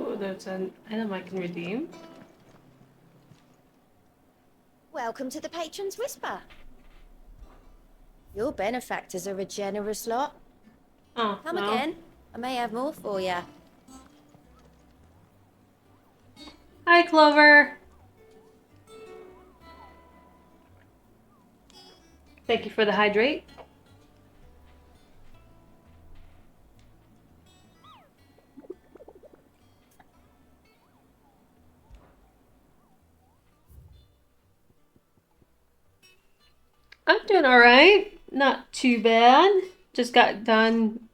Oh, there's an item I can redeem. Welcome to the Patron's Whisper. Your benefactors are a generous lot. Oh, Come no. again. I may have more for you. Hi, Clover. Thank you for the hydrate. I'm doing alright. Not too bad. Just got done.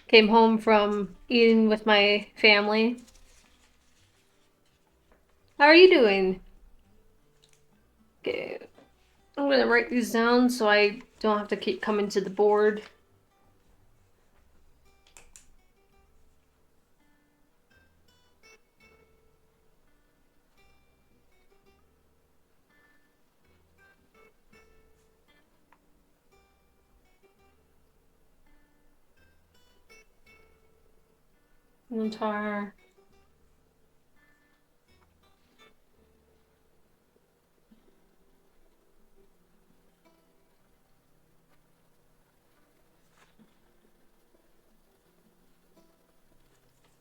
Came home from eating with my family. How are you doing? Okay. I'm gonna write these down so I don't have to keep coming to the board. Entire.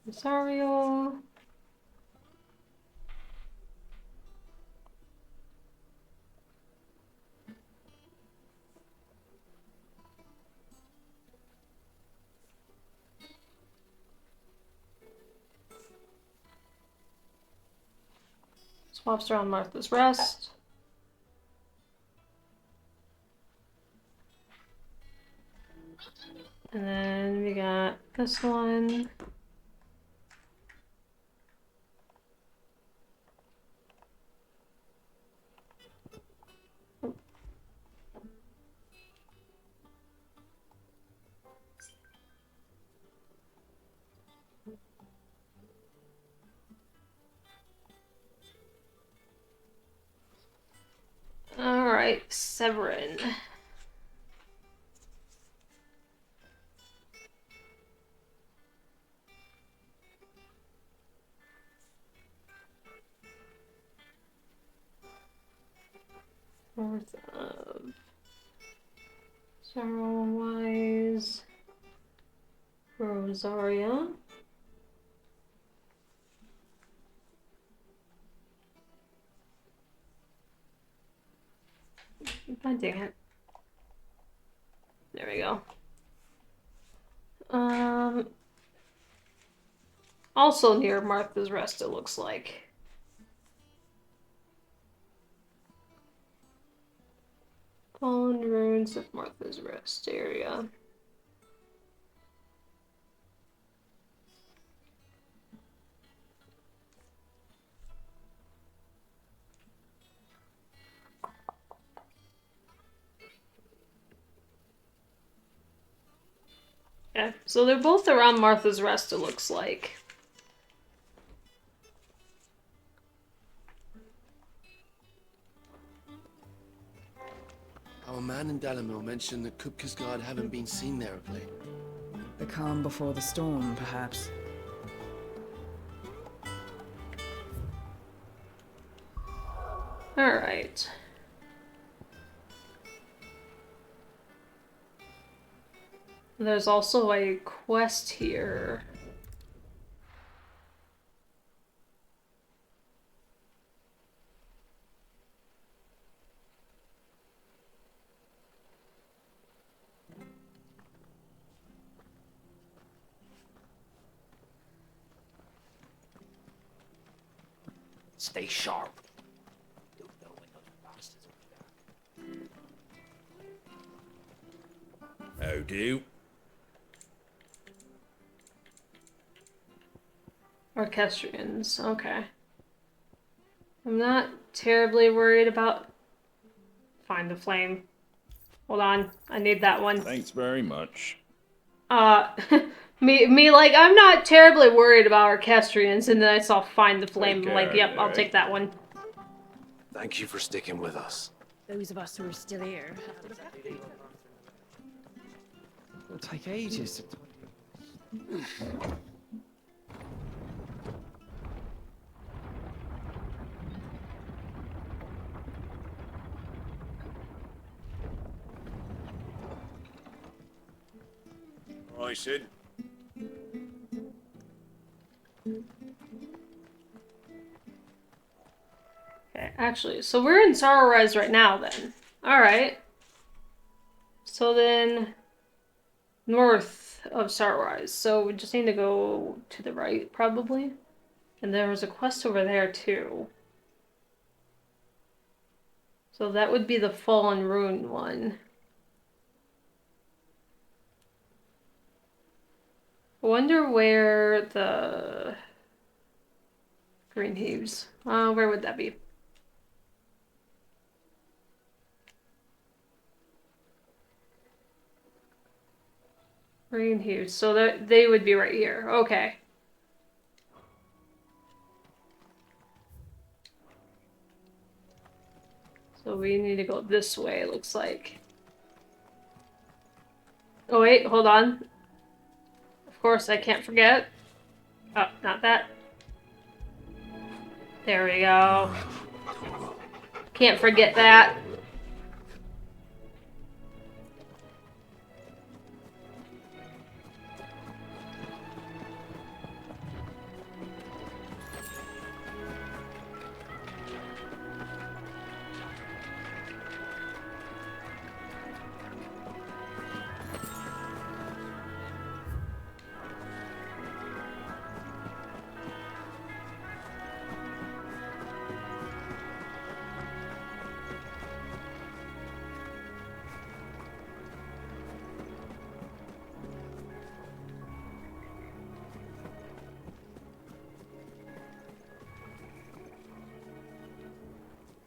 Rosario. Swaps around Martha's Rest. And then we got this one. Alright, Severin. North of Sorrow Wise. Rosaria. God dang it. There we go. Also near Martha's Rest, it looks like. Fallen ruins of Martha's Rest area. Yeah, so they're both around Martha's Rest, it looks like. Our man in Dalamil mentioned that Kupka's guard haven't been seen there of late. The calm before the storm, perhaps. Alright. There's also a quest here. Stay sharp. Don't know when those bastards will be back. How do? Orchestrions, okay. I'm not terribly worried about... Find the flame. Hold on, I need that one. Thanks very much. Like, I'm not terribly worried about Orchestrions, and then I saw Find the Flame, Take like, care, yep, I'll Derek. take that one. Thank you for sticking with us. Those of us who are still here. It'll take ages to... Sid. Okay, actually, so we're in Sorrow Rise right now then. Alright. So then, north of Sorrow Rise. So we just need to go to the right, probably. And there was a quest over there, too. So that would be the Fallen Ruin one. I wonder where the Green Heaves. Where would that be? Green Heaves. So that they would be right here. Okay. So we need to go this way, it looks like. Oh wait, hold on. Of course, I can't forget. Oh, not that. There we go. Can't forget that.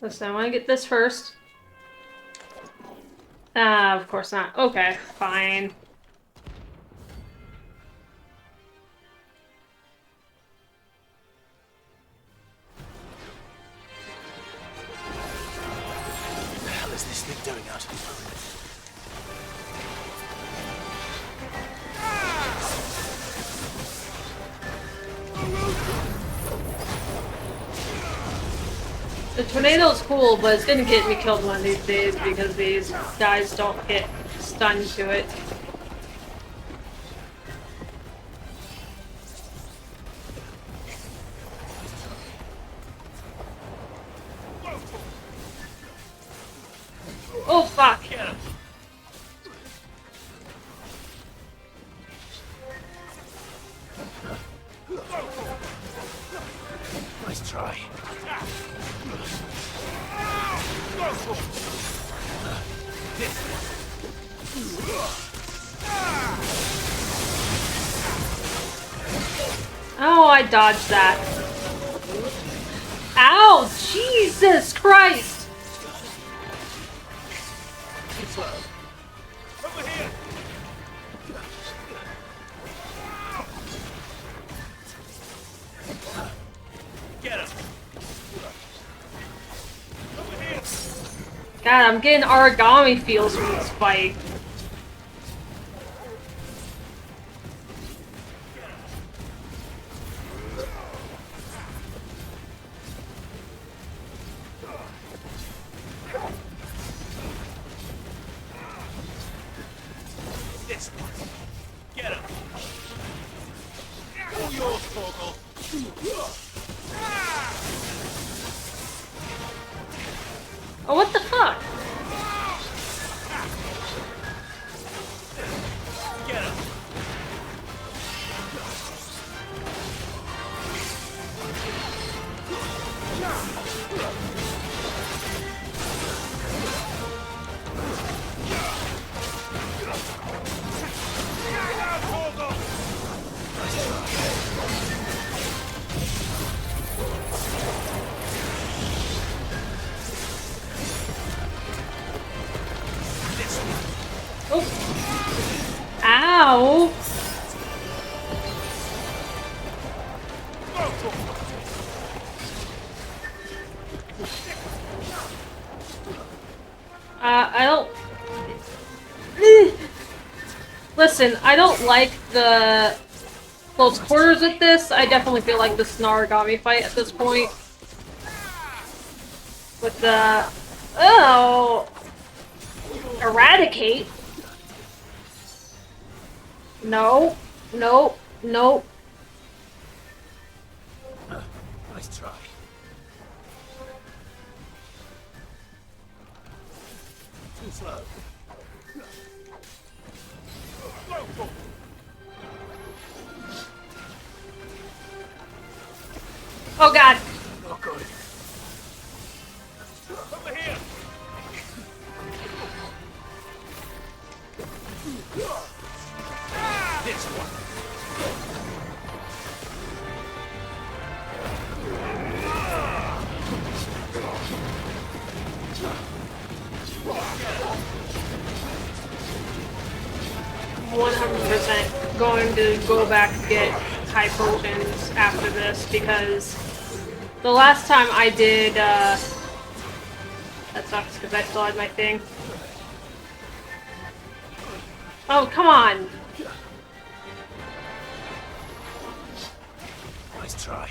Listen, I want to get this first. Of course not. Okay, fine. What the hell is this thing doing out? The tornado's cool, but it's gonna get me killed one of these days because these guys don't get stunned to it. Oh fuck! Nice try. Oh, I dodged that. Ow! Jesus Christ! Over here. Get him. Over here. God, I'm getting origami feels from this fight. This one. Get him. All yours, Fogel. Oh, what the fuck? Get him. Oh. Ow! I don't... Listen, I don't like the close quarters with this. I definitely feel like this is an origami fight at this point. With the... Oh! Eradicate? No. Nope. Nope. Nice try. Too slow. Oh god. Not good. Over here. This one. I'm 100% going to go back and get high potions after this because the last time I did, that sucks because I still had my thing. Oh, come on! Nice try.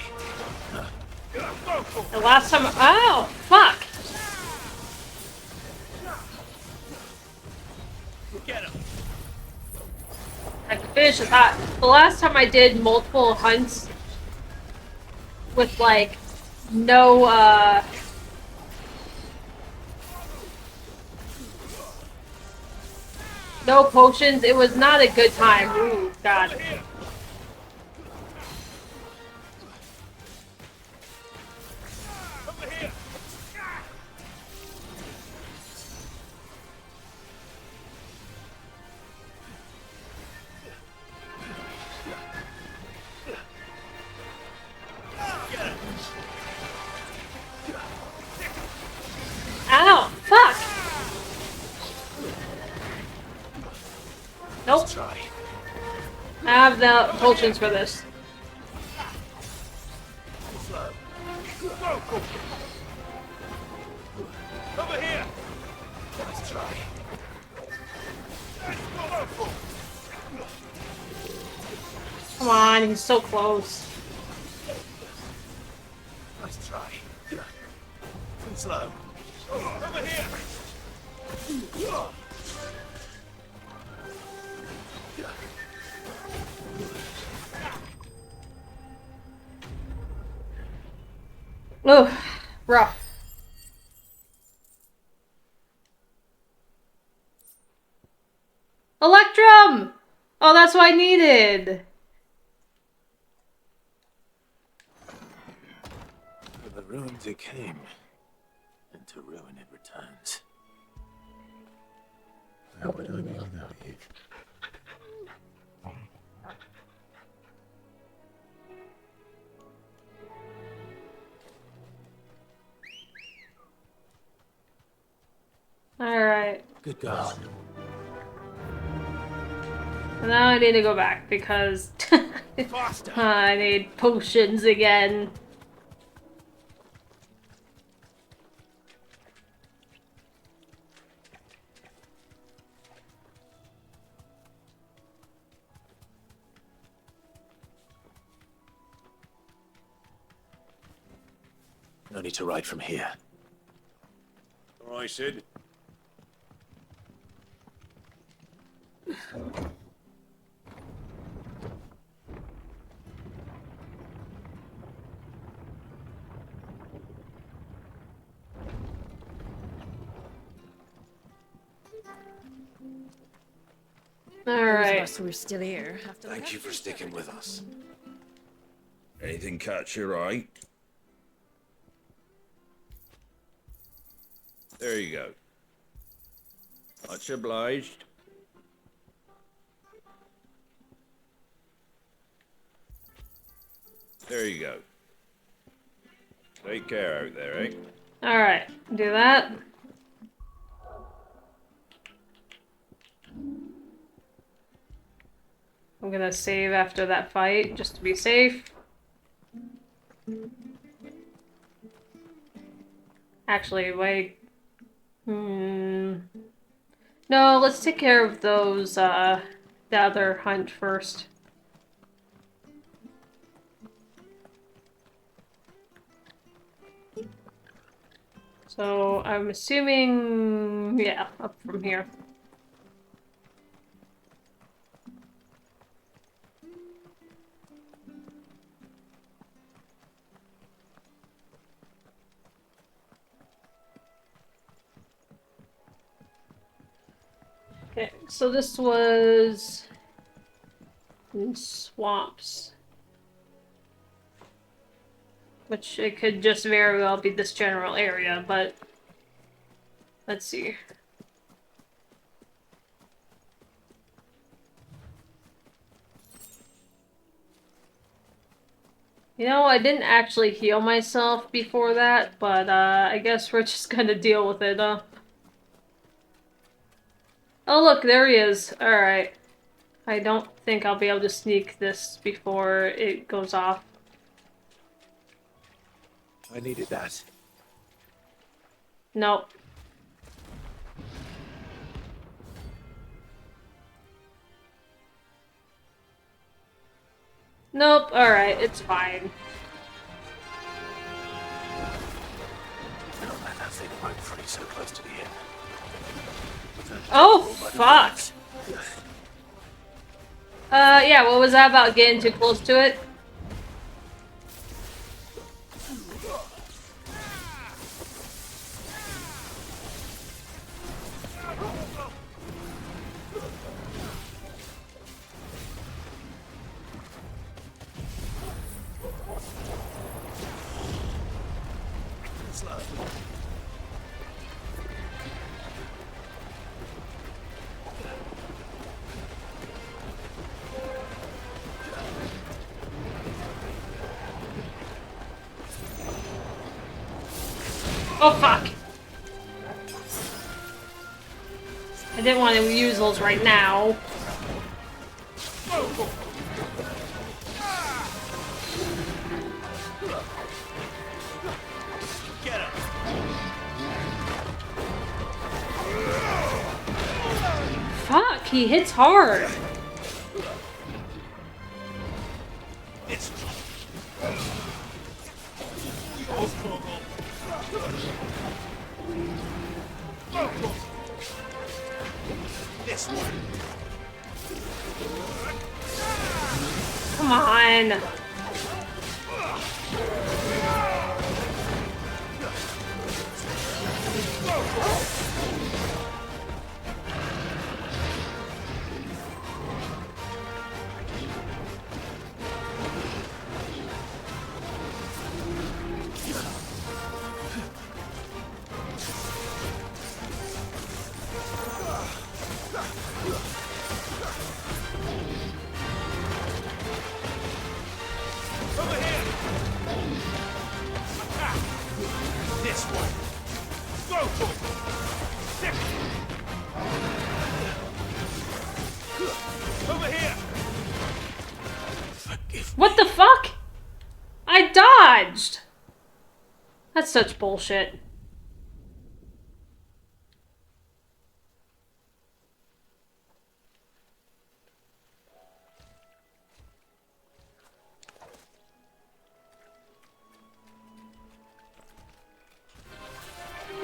The last time, oh, fuck! Get him. I could finish the thought. The last time I did multiple hunts with, like, no, no potions, it was not a good time. Ooh, God. Over here. Ow! Fuck! Nope. Nice try. I have the potions for this. Slow. Over here. Nice try. Come on, he's so close. Nice try. Too slow. Over here. Ugh, rough. Electrum! Oh, that's what I needed. To the ruins it came, and to ruin it returns. How would I know you? Alright. Good God. Now I need to go back because Faster. I need potions again. No need to ride from here. All right, Sid. Those of Alright. us who are still here have to look Thank you after for sticking with us. Anything catch your eye? There you go. Much obliged. There you go. Take care out there, eh? Alright, do that. I'm gonna save after that fight, just to be safe. Actually, wait. No, let's take care of those, the other hunt first. So, I'm assuming, yeah, up from here. Okay, so this was in swamps. Which it could just very well be this general area, but let's see. You know, I didn't actually heal myself before that, but I guess we're just gonna deal with it, Oh look, there he is. Alright. I don't think I'll be able to sneak this before it goes off. I needed that. Nope. Nope, alright, it's fine. Don't let that thing run free so close to the end. Oh, fuck! Yeah, what was that about getting too close to it? Oh, fuck! I didn't want to use those right now. Get him! Fuck, he hits hard. It's this one. Come on. Over here. Attack. This one. Go for it. Stick. Over here. Forgive me. What the fuck? I dodged. That's such bullshit.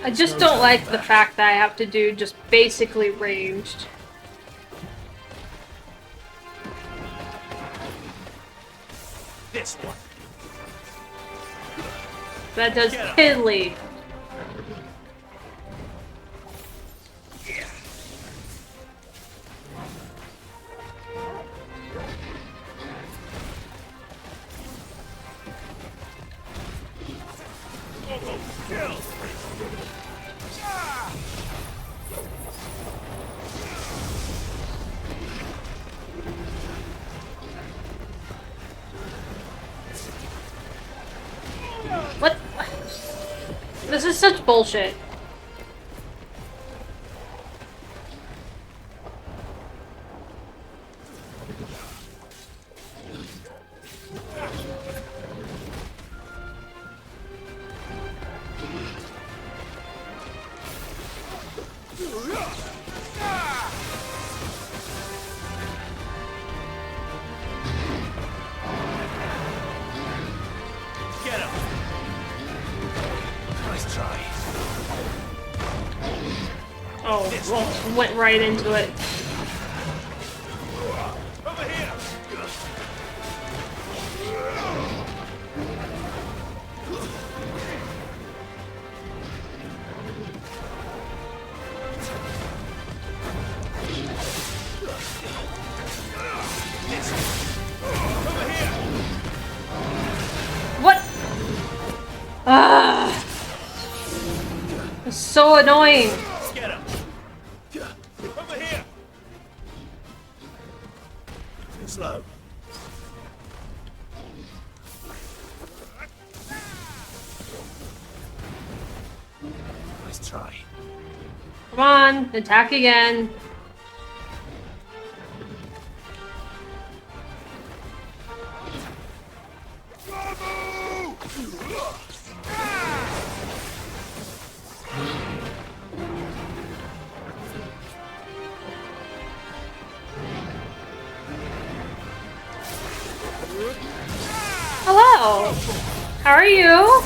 I just don't like the fact that I have to do just basically ranged. This one. That does piddly. Kill. What? This is such bullshit. Get him. Nice try. Oh, went right into it. Over here. So annoying. Let's get him. Over here. Slow. Nice try. Come on, attack again. Hello. How are you?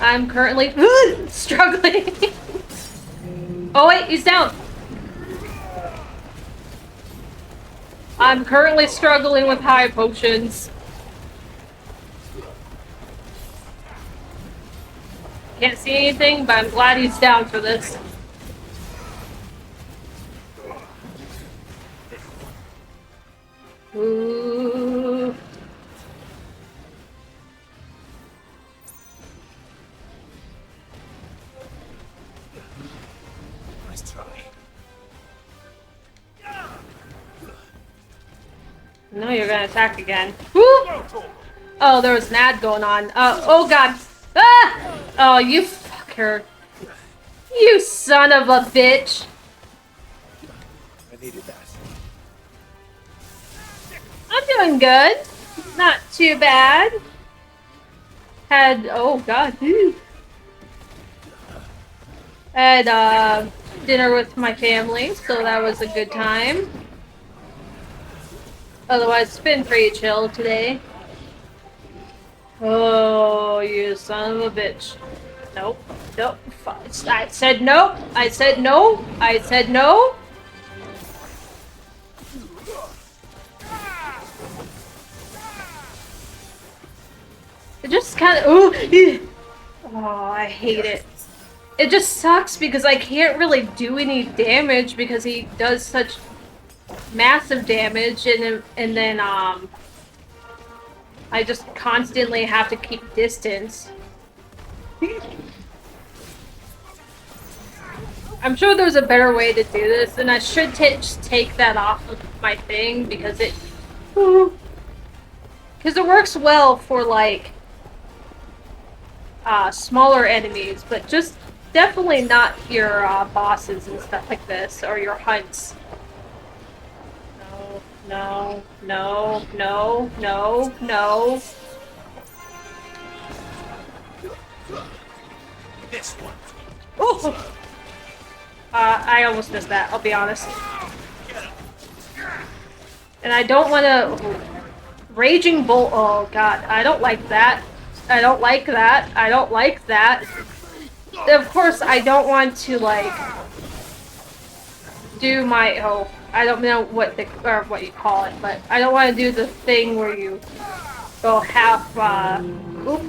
I'm currently struggling. Oh wait, he's down. I'm currently struggling with high potions. Can't see anything, but I'm glad he's down for this. Ooh. Nice try. No, you're gonna attack again. Woo! Oh, there was an ad going on. Oh god. Ah! Oh, you fucker. You son of a bitch. I needed that. I'm doing good. Not too bad. Had, oh god. Had, dinner with my family, so that was a good time. Otherwise, it's been pretty chill today. Oh, you son of a bitch. Nope. Nope. I said no. I said no. I said no. It just kind of... Ooh. Oh, I hate it. It just sucks because I can't really do any damage because he does such massive damage, and then I just constantly have to keep distance. I'm sure there's a better way to do this, and I should just take that off of my thing because it works well for like smaller enemies, but just definitely not your bosses and stuff like this, or your hunts. No, no, no, no, no. This one. Oh! I almost missed that, I'll be honest. And I don't want to... Raging Bolt... Oh god, I don't like that. I don't like that. I don't like that. Of course, I don't want to, like... do my... Oh, I don't know what what you call it, but I don't want to do the thing where you go half, oop,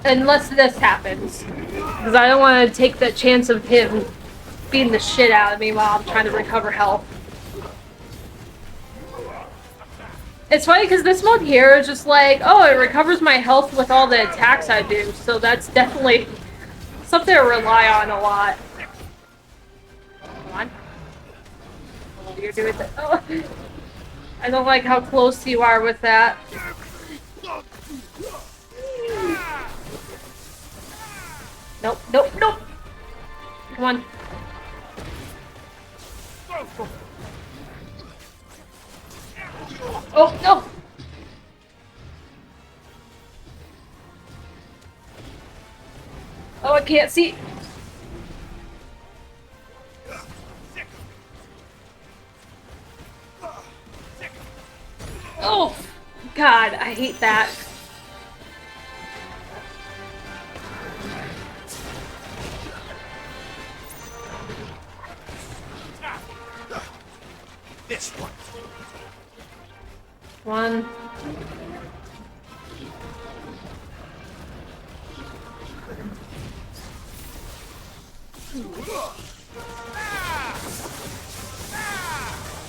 unless this happens. Because I don't want to take the chance of him beating the shit out of me while I'm trying to recover health. It's funny because this mode here is just like, oh, it recovers my health with all the attacks I do, so that's definitely something to rely on a lot. Come on. Oh, you're doing that. Oh. I don't like how close you are with that. Nope, nope, nope. Come on. Oh, no! Oh, I can't see. Oh, God, I hate that. This one. One.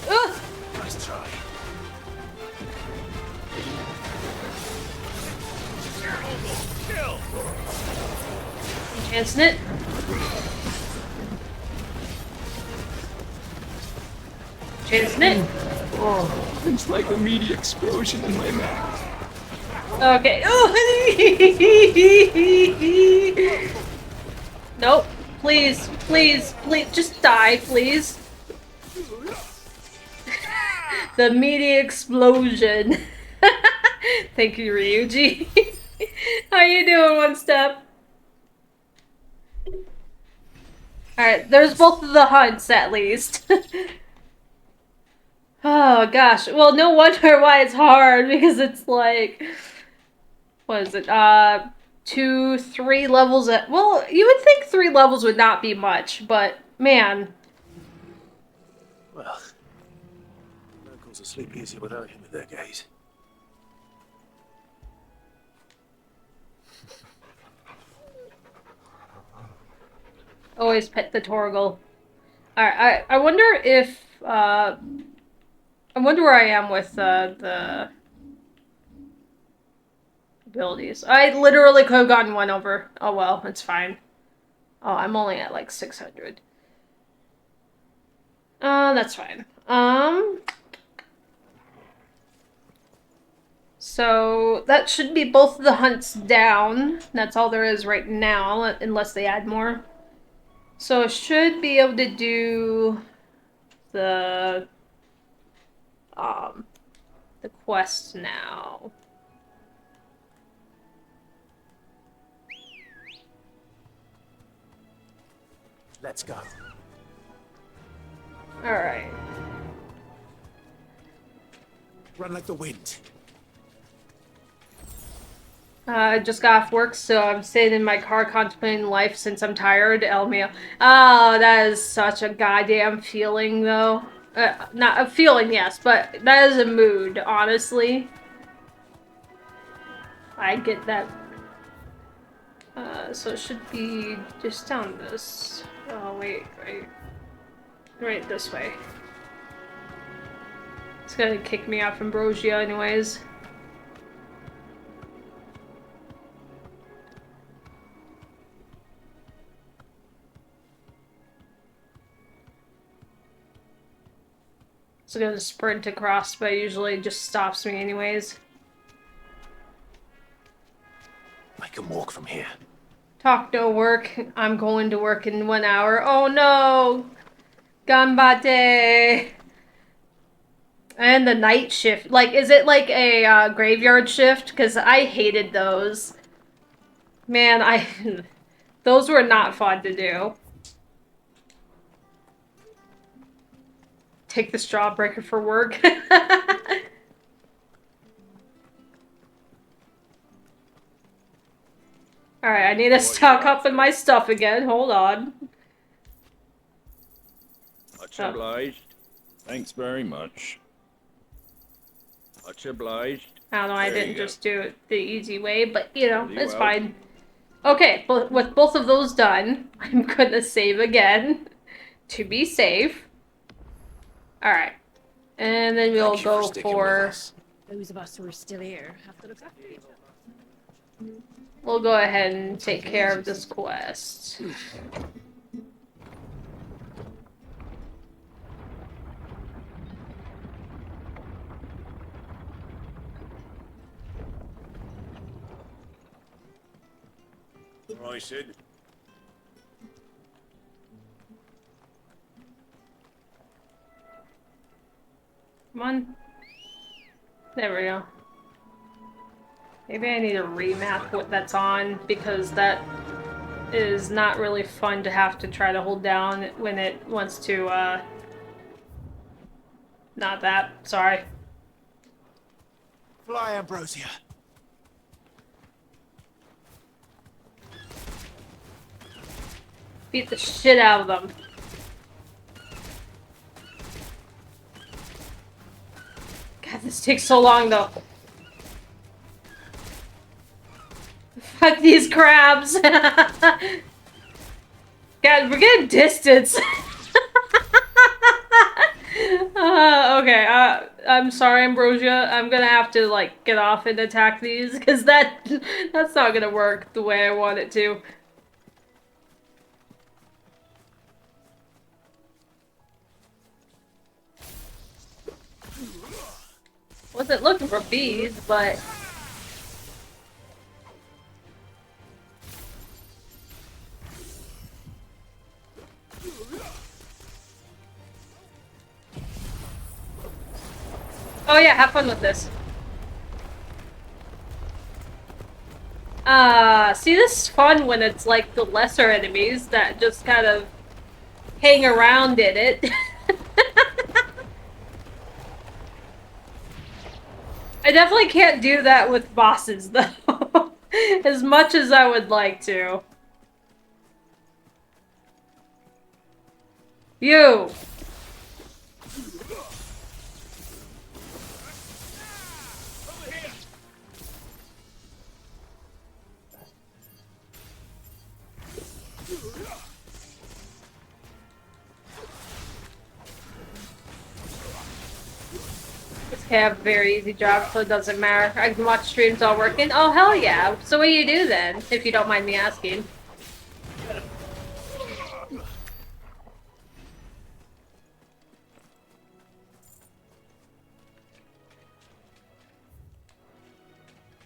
Ugh. Nice try. Kill. Chancing it. Chancing it. Oh, it's like a meaty explosion in my mouth. Okay. Oh. Nope. Please, please, please, just die, please. The meaty explosion. Thank you, Ryuji. How you doing, One Step? Alright, there's both of the hunts, at least. Oh, gosh. Well, no wonder why it's hard, because it's like... What is it? 2, 3 levels at... Well, you would think 3 levels would not be much, but, man. Well, locals will sleep easier without him in their gaze. Always pet the Torgal. Alright, I wonder if, I wonder where I am with, the abilities. I literally could have gotten one over. Oh well, it's fine. Oh, I'm only at, like, 600. That's fine. So, that should be both of the hunts down. That's all there is right now, unless they add more. So I should be able to do the quest now. Let's go. Alright. Run like the wind. I just got off work, so I'm sitting in my car contemplating life since I'm tired. LMAO. Oh, that is such a goddamn feeling, though. Not a feeling, yes, but that is a mood, honestly. I get that. So it should be just down this. Oh, wait, right this way. It's gonna kick me off Ambrosia anyways. It's gonna sprint across, but it usually just stops me anyways. I can walk from here. Talk no work. I'm going to work in 1 hour. Oh no! Ganbate! And the night shift. Like, is it like a graveyard shift? Because I hated those. Man, those were not fun to do. Take the straw breaker for work. Alright, I need to stock up on my stuff again. Hold on. Much obliged. Thanks very much. Much obliged. I don't know, I There you didn't go. just do it the easy way, but, you know, Very it's well. fine. Okay, but with both of those done, I'm gonna save again. To be safe. Alright. And then we'll Thank you go sticking with for... us. Those of us who are still here have to look after each other. We'll go ahead and take care of this quest. I said. Come on. There we go. Maybe I need to remap what that's on, because that is not really fun to have to try to hold down when it wants to, not that, sorry. Fly, Ambrosia. Beat the shit out of them. God, this takes so long, though. Fuck these crabs! God, we're getting distance! Okay, I'm sorry, Ambrosia. I'm gonna have to, like, get off and attack these, because that's not gonna work the way I want it to. Wasn't looking for bees, but... Oh yeah, have fun with this. See, this is fun when it's like the lesser enemies that just kind of hang around in it. I definitely can't do that with bosses, though. As much as I would like to. You! I have a very easy job, so it doesn't matter. I can watch streams all working. Oh, hell yeah. So what do you do then, if you don't mind me asking?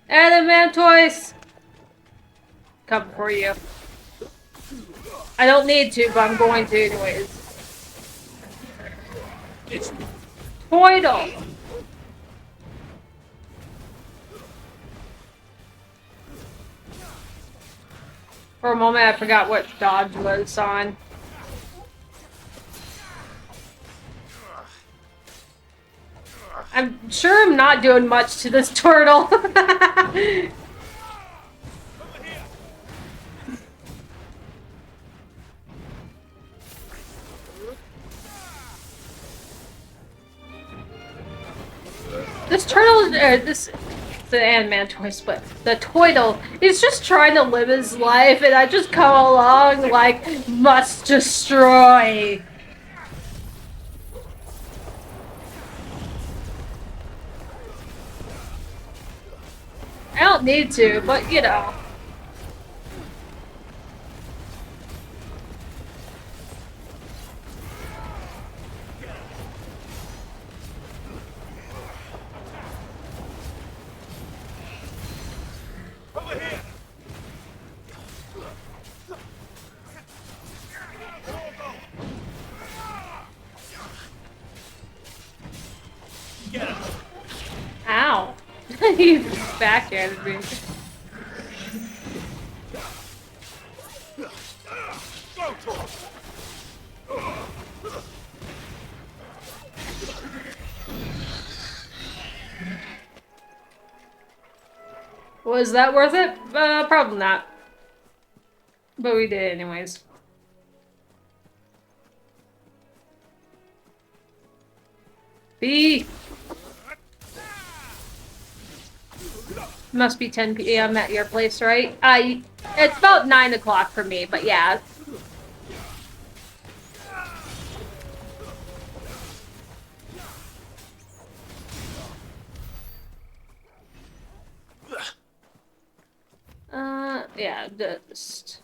Adamantoise! Come for you. I don't need to, but I'm going to anyways. It's Toidle! For a moment, I forgot what dodge was on. I'm sure I'm not doing much to this turtle. This turtle, this... the Adamantoise, but the Toidle is just trying to live his life, and I just come along like, must destroy. I don't need to, but you know. Ow. He backhanded me. Was that worth it? Probably not. But we did anyways. B. Must be 10 p.m. at your place, right? It's about 9 o'clock for me, but yeah. Yeah, just...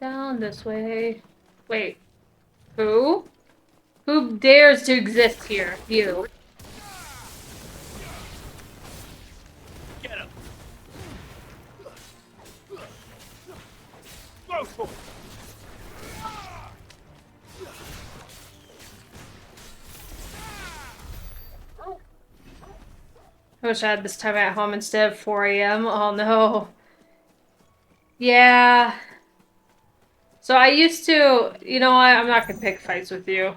down this way. Wait. Who? Who dares to exist here? You. Get him. I wish I had this time at home instead of 4 a.m. Oh no. Yeah. So I used to, you know what, I'm not gonna pick fights with you.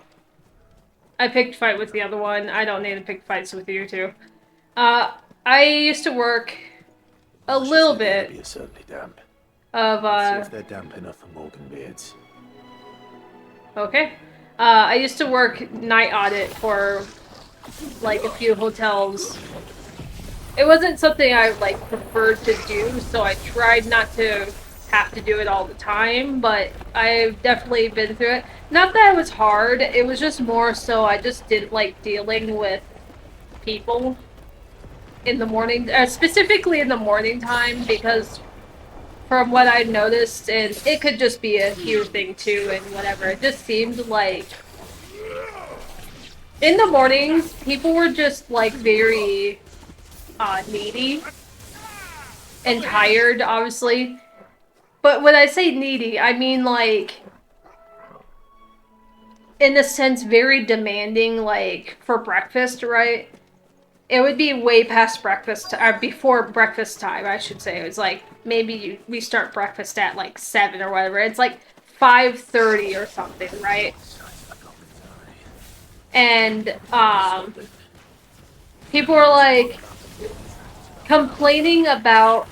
I picked fight with the other one. I don't need to pick fights with you too. I used to work a little bit You're certainly damp. of, See if they're damp enough for Morgan beards. okay. I used to work night audit for, like, a few hotels. It wasn't something I, like, preferred to do, so I tried not to have to do it all the time, but I've definitely been through it. Not that it was hard, it was just more so I just didn't like dealing with people in the morning, specifically in the morning time, because from what I noticed, and it could just be a here thing too, and whatever, it just seemed like in the mornings, people were just, like, very, needy. And tired, obviously. But when I say needy, I mean, like, in a sense, very demanding, like, for breakfast, right? It would be way past breakfast, or before breakfast time, I should say. It was like, maybe we start breakfast at, like, 7 or whatever. It's like 5:30 or something, right? And, people were, like, complaining about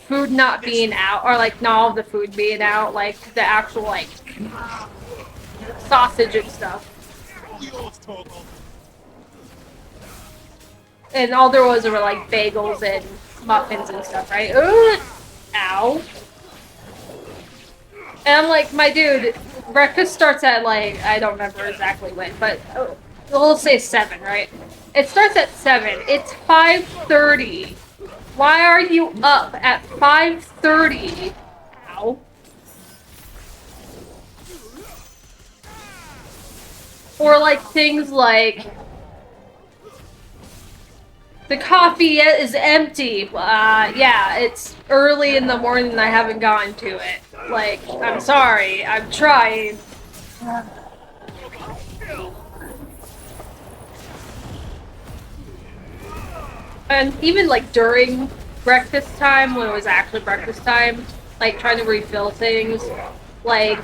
food not being out, or, like, not all the food being out, like, the actual, like, sausage and stuff. And all there was were, like, bagels and muffins and stuff, right? Ooh, ow. And I'm like, my dude, breakfast starts at, like, I don't remember exactly when, but we'll say 7, right? It starts at 7. It's 5:30. Why are you up at 5:30? Ow. Or, like, things like, the coffee is empty. Yeah, it's early in the morning and I haven't gotten to it. Like, I'm sorry, I'm trying. And even, like, during breakfast time, when it was actually breakfast time, like, trying to refill things, like,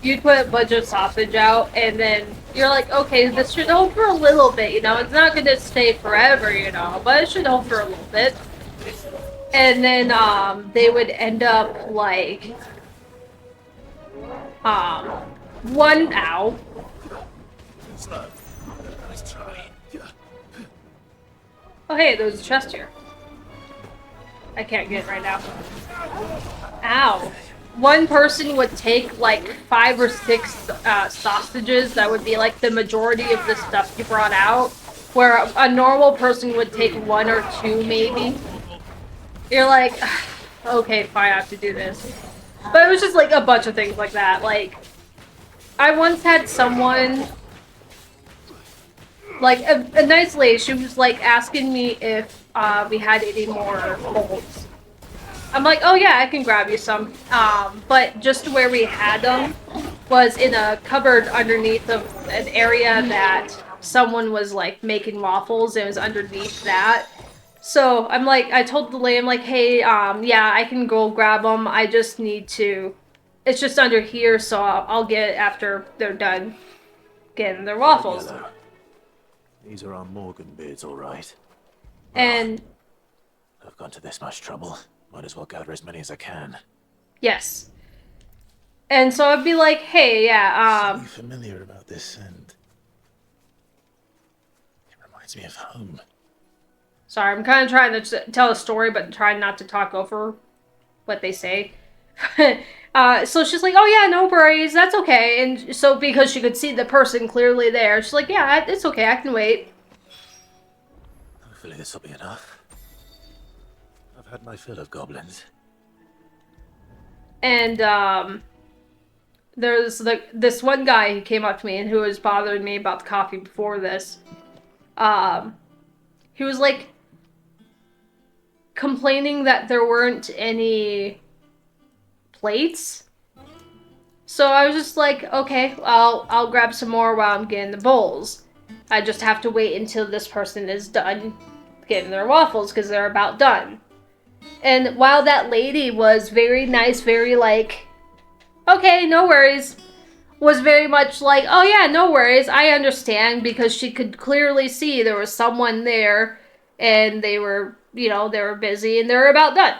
you'd put a bunch of sausage out, and then you're like, okay, this should hold for a little bit, you know? It's not gonna stay forever, you know? But it should hold for a little bit. And then, they would end up, like, one, ow. Oh, hey, there's a chest here. I can't get it right now. Ow. One person would take, like, 5 or 6 sausages. That would be, like, the majority of the stuff you brought out. Where a normal person would take 1 or 2, maybe. You're like, okay, fine, I have to do this. But it was just, like, a bunch of things like that. Like, I once had someone, like, a nice lady, she was, like, asking me if we had any more bowls. I'm like, oh yeah, I can grab you some. But just where we had them was in a cupboard underneath of an area that someone was, like, making waffles. It was underneath that. So I'm like, I told the lady, I'm like, hey, yeah, I can go grab them. I just need to, it's just under here, so I'll get it after they're done getting their waffles. Yellow. These are our Morgan beards, all right. And I've gone to this much trouble. Might as well gather as many as I can. yes. And so I'd be like, hey, yeah, Something familiar about this scent. It reminds me of home. sorry, I'm kind of trying to tell a story, but trying not to talk over what they say. So she's like, oh yeah, no worries, that's okay. And so because she could see the person clearly there, she's like, yeah, it's okay, I can wait. Hopefully this will be enough. I've had my fill of goblins. And there's this one guy who came up to me and who was bothering me about the coffee before this. He was like complaining that there weren't any plates. So I was just like, okay, I'll grab some more while I'm getting the bowls. I just have to wait until this person is done getting their waffles because they're about done. And while that lady was very nice, very like, okay, no worries, was very much like, oh yeah, no worries, I understand, because she could clearly see there was someone there and they were, you know, they were busy and they were about done.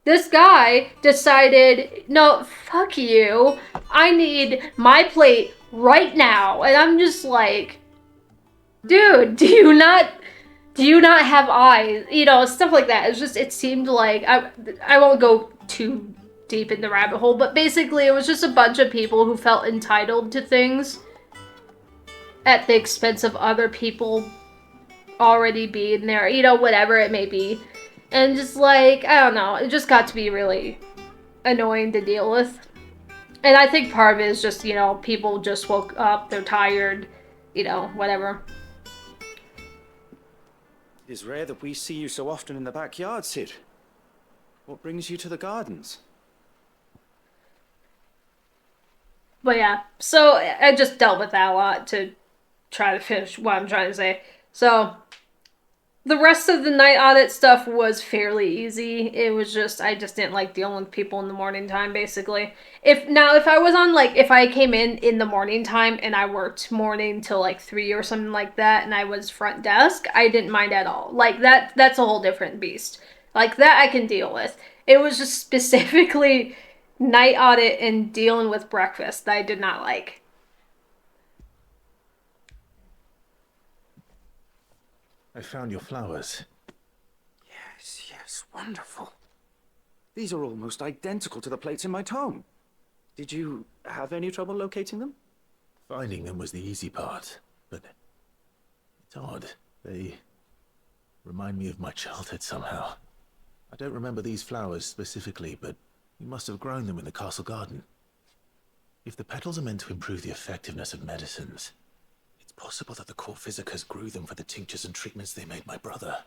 This guy decided, no, fuck you, I need my plate right now. And I'm just like, dude, do you not have eyes? You know, stuff like that. It's just, it seemed like, I won't go too deep in the rabbit hole, but basically it was just a bunch of people who felt entitled to things at the expense of other people already being there, you know, whatever it may be. And just like, I don't know, it just got to be really annoying to deal with. And I think part of it is just, you know, people just woke up, they're tired, you know, whatever. It is rare that we see you so often in the backyard, Sid. What brings you to the gardens? But yeah, so I just dealt with that a lot to try to finish what I'm trying to say. So the rest of the night audit stuff was fairly easy. It was just I just didn't like dealing with people in the morning time, basically. If I was on if I came in the morning time and I worked morning till like 3 or something like that, and I was front desk, I didn't mind at all. Like that's a whole different beast. Like that I can deal with. It was just specifically night audit and dealing with breakfast that I did not like. I found your flowers. Yes, wonderful. These are almost identical to the plates in my tome. Did you have any trouble locating them? Finding them was the easy part, but it's odd. They remind me of my childhood somehow. I don't remember these flowers specifically, but you must have grown them in the castle garden. If the petals are meant to improve the effectiveness of medicines, it's possible that the court physicers grew them for the tinctures and treatments they made my brother.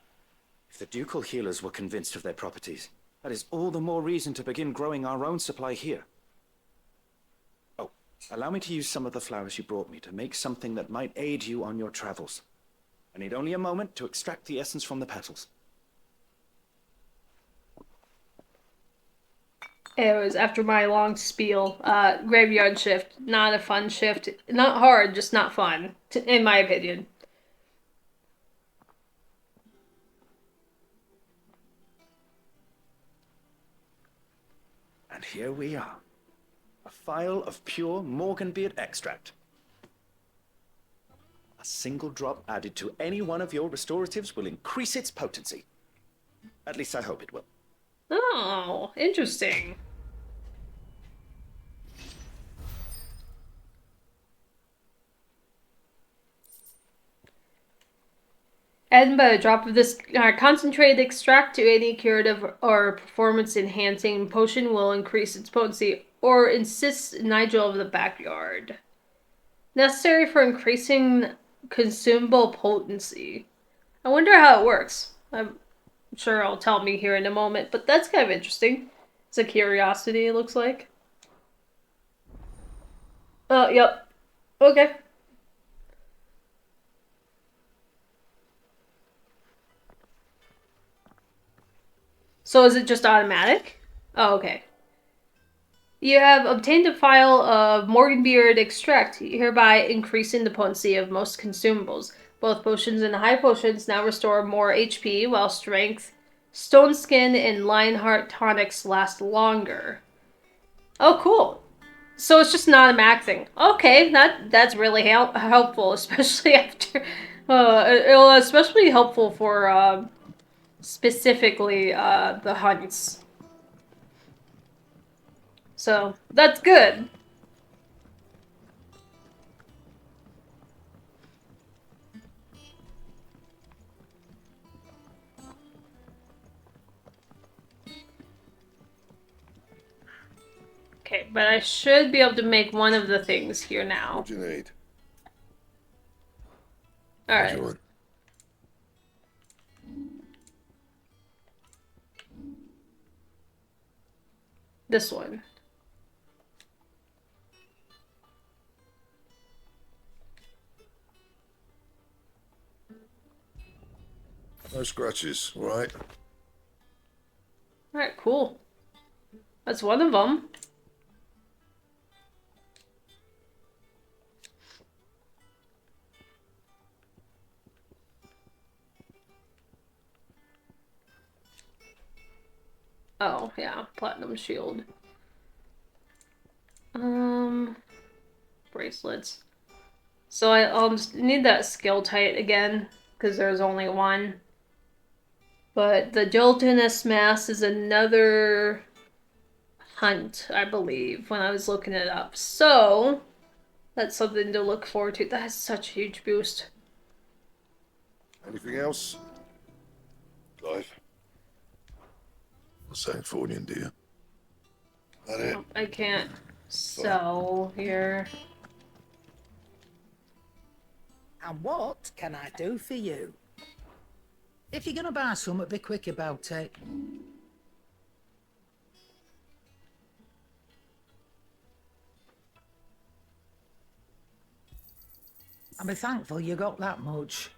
If the ducal healers were convinced of their properties, that is all the more reason to begin growing our own supply here. Oh, allow me to use some of the flowers you brought me to make something that might aid you on your travels. I need only a moment to extract the essence from the petals. It was after my long spiel. Graveyard shift, not a fun shift. Not hard, just not fun, in my opinion. And here we are. A phial of pure Morganbeard extract. A single drop added to any one of your restoratives will increase its potency. At least I hope it will. Oh, interesting. Add a drop of this concentrated extract to any curative or performance-enhancing potion will increase its potency, or insists Nigel of the backyard. Necessary for increasing consumable potency. I wonder how it works. I'm sure it'll tell me here in a moment, but that's kind of interesting. It's a curiosity, it looks like. Oh, yep. Okay. So is it just automatic? Oh, okay. You have obtained a phial of Morganbeard extract, hereby increasing the potency of most consumables. Both potions and high potions now restore more HP, while strength, stone skin, and Lionheart tonics last longer. Oh, cool. So it's just an automatic thing. Okay, that's really helpful, especially after... it'll especially helpful for... specifically the hunts. So that's good. Okay, but I should be able to make one of the things here now. What do you need? All What do right. you want? This one. No scratches, all right? All right, cool. That's one of them. Oh, yeah, platinum shield. Bracelets. So I'll just need that skill tight again, because there's only one. But the gelatinous mass is another hunt, I believe, when I was looking it up. So, that's something to look forward to. That is such a huge boost. Anything else? Clive? What's that for you, dear? That it? I can't sell here. And what can I do for you? If you're gonna buy something, be quick about it. I'll be thankful you got that much.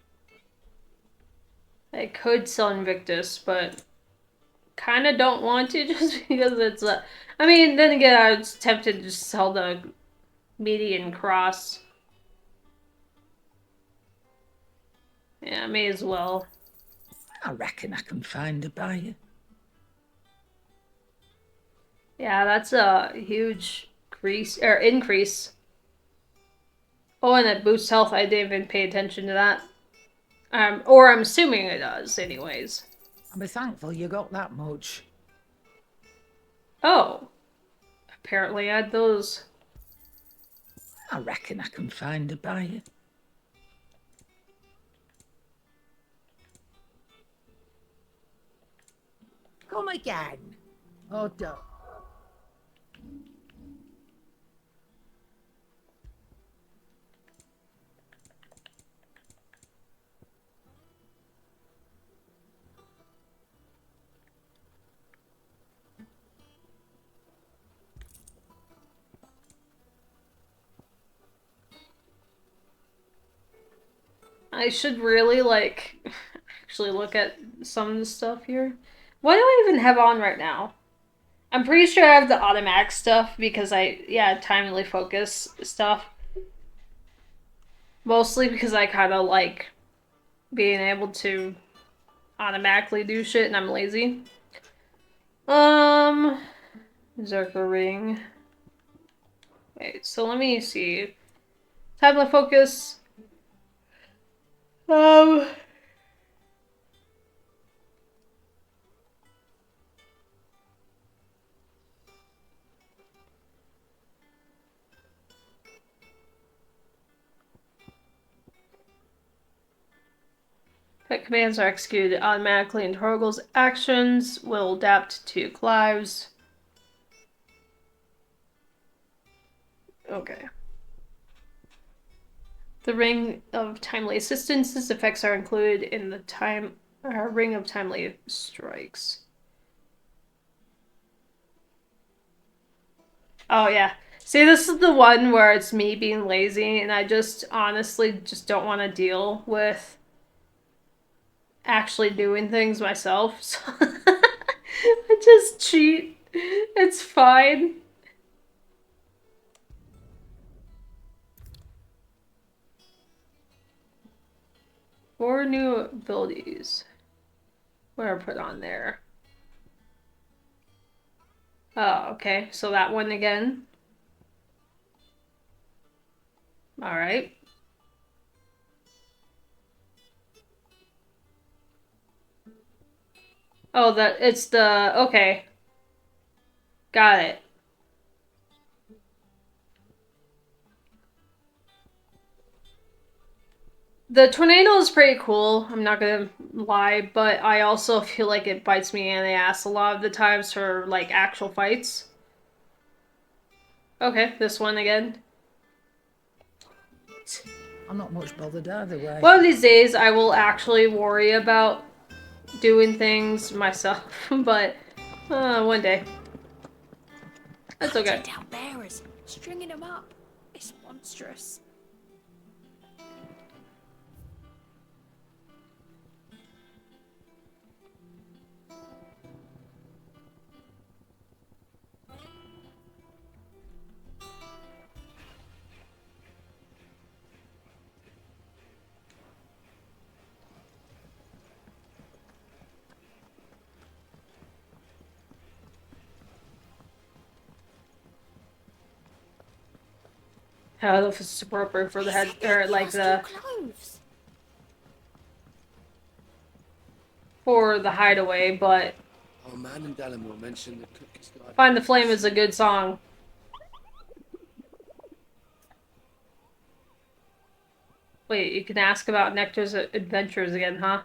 I could sell Invictus, but kind of don't want to just because it's I mean, then again, I was tempted to just sell the median cross. Yeah, may as well. I reckon I can find a buyer. Yeah, that's a huge increase. Oh, and it boosts health. I didn't even pay attention to that. Or I'm assuming it does, anyways. I'll be thankful you got that much. Oh. Apparently I had those. I reckon I can find a buyer. Come again. Oh, don't. I should really, like, actually look at some of the stuff here. What do I even have on right now? I'm pretty sure I have the automatic stuff because timely focus stuff. Mostly because I kind of like being able to automatically do shit and I'm lazy. Zerker ring. Wait, so let me see. Timely focus. Pet commands are executed automatically and Torgal's actions will adapt to Clive's. Okay. The Ring of Timely Assistance's effects are included in the Ring of Timely Strikes. Oh, yeah. See, this is the one where it's me being lazy, and I just honestly just don't want to deal with actually doing things myself. So I just cheat. It's fine. Four new abilities. What are put on there? Oh, okay. So that one again. Alright. Oh, it's the... Okay. Got it. The tornado is pretty cool, I'm not gonna lie, but I also feel like it bites me in the ass a lot of the times for, like, actual fights. Okay, this one again. I'm not much bothered either way. One of these days, I will actually worry about doing things myself, but one day. That's okay. Hunting down bearers, stringing them up. It's monstrous. I don't know if it's appropriate for the head, or like for the hideaway, but Our man in Dalamore mentioned that Kupka's guard. Find the Flame is a good song. Wait, you can ask about Nectar's adventures again, huh?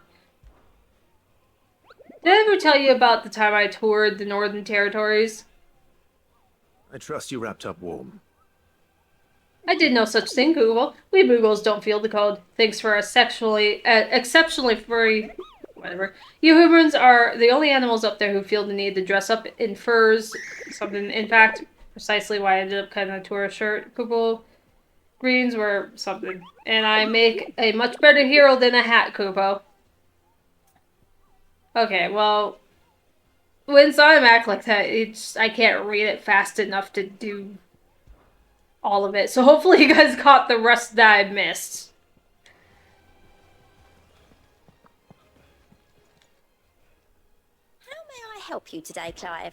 Did I ever tell you about the time I toured the Northern Territories? I trust you wrapped up warm. I did no such thing, Google. We Boogles don't feel the code. Thanks for a exceptionally furry... Whatever. You humans are the only animals up there who feel the need to dress up in furs. Something, in fact, precisely why I ended up cutting a tourist shirt. Kupo greens were something. And I make a much better hero than a hat, Kupo. Okay, well... When some act like that, I can't read it fast enough to do all of it. So hopefully you guys caught the rest that I missed. How may I help you today, Clive?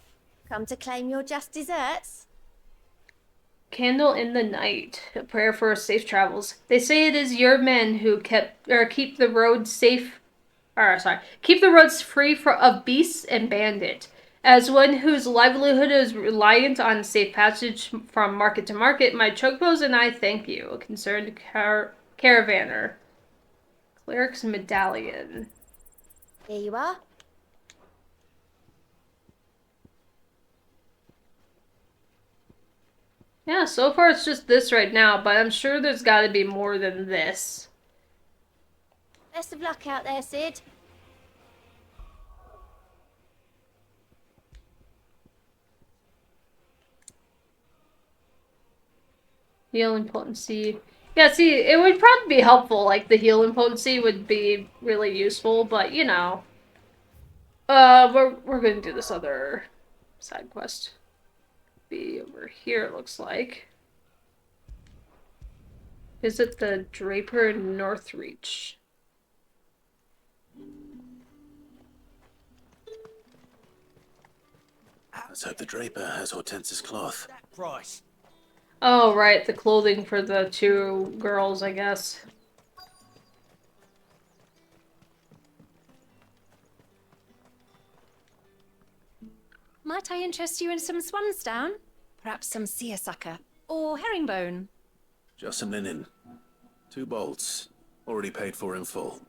Come to claim your just desserts? Candle in the night, a prayer for safe travels. They say it is your men who keep the roads safe. Keep the roads free of beasts and bandit. As one whose livelihood is reliant on safe passage from market to market, my chocobos and I thank you. A concerned caravaner. Cleric's medallion. Here you are. Yeah, so far it's just this right now, but I'm sure there's got to be more than this. Best of luck out there, Sid. Healing potency. Yeah, see, it would probably be helpful. Like, the healing potency would be really useful, but, you know. We're gonna do this other side quest. Be over here, it looks like. Visit the Draper Northreach. Let's hope the Draper has Hortense's cloth. Price. Oh, right, the clothing for the two girls, I guess. Might I interest you in some swansdown? Perhaps some seersucker or herringbone? Just some linen. 2 bolts. Already paid for in full.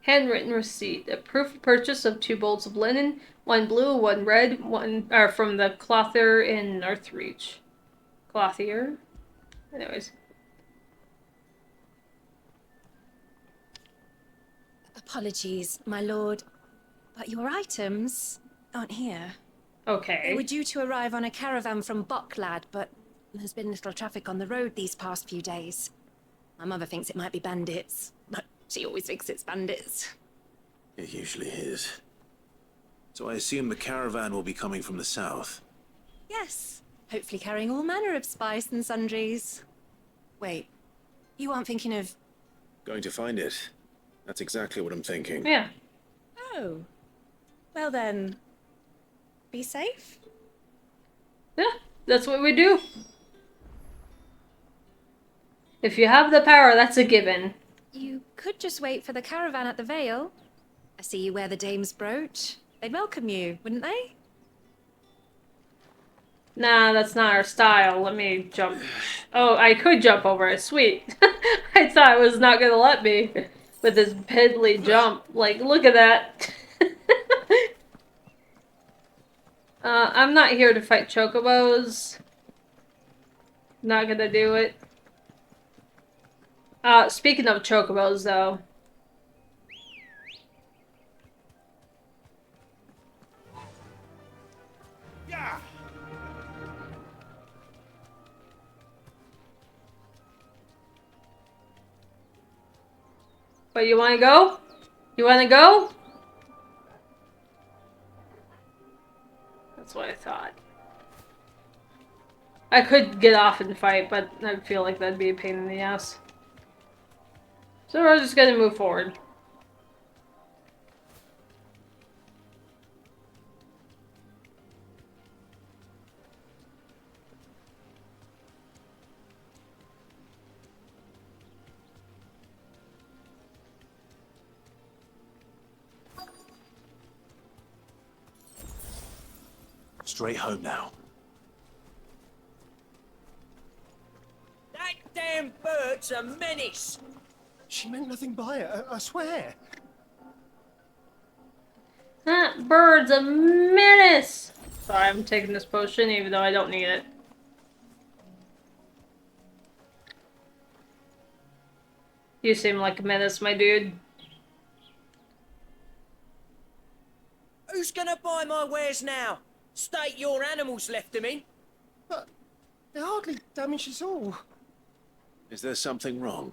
Handwritten receipt. A proof of purchase of 2 bolts of linen, 1 blue, 1 red, one from the clothier in Northreach. Clothier? Anyways. Apologies, my lord, but your items aren't here. Okay. They were due to arrive on a caravan from Bocklad, but there's been little traffic on the road these past few days. My mother thinks it might be bandits, but she always thinks it's bandits. It usually is. So I assume the caravan will be coming from the south. Yes, hopefully carrying all manner of spice and sundries. Wait, you aren't thinking of... Going to find it. That's exactly what I'm thinking. Yeah. Oh. Well then, be safe? Yeah, that's what we do. If you have the power, that's a given. You could just wait for the caravan at the Vale. I see you wear the dame's brooch. They'd welcome you, wouldn't they? Nah, that's not our style. Let me jump. Oh, I could jump over it. Sweet. I thought it was not gonna let me with this piddly jump. Like, look at that. I'm not here to fight chocobos. Not gonna do it. Speaking of chocobos, though. Yeah. But you wanna go? You wanna go? That's what I thought. I could get off and fight, but I feel like that'd be a pain in the ass. So we're just gonna move forward. Straight home now. That damn bird's a menace! She meant nothing by it, I swear. That bird's a menace! Sorry, I'm taking this potion even though I don't need it. You seem like a menace, my dude. Who's gonna buy my wares now? State your animals left them in. But they're hardly damaged at all. Is there something wrong?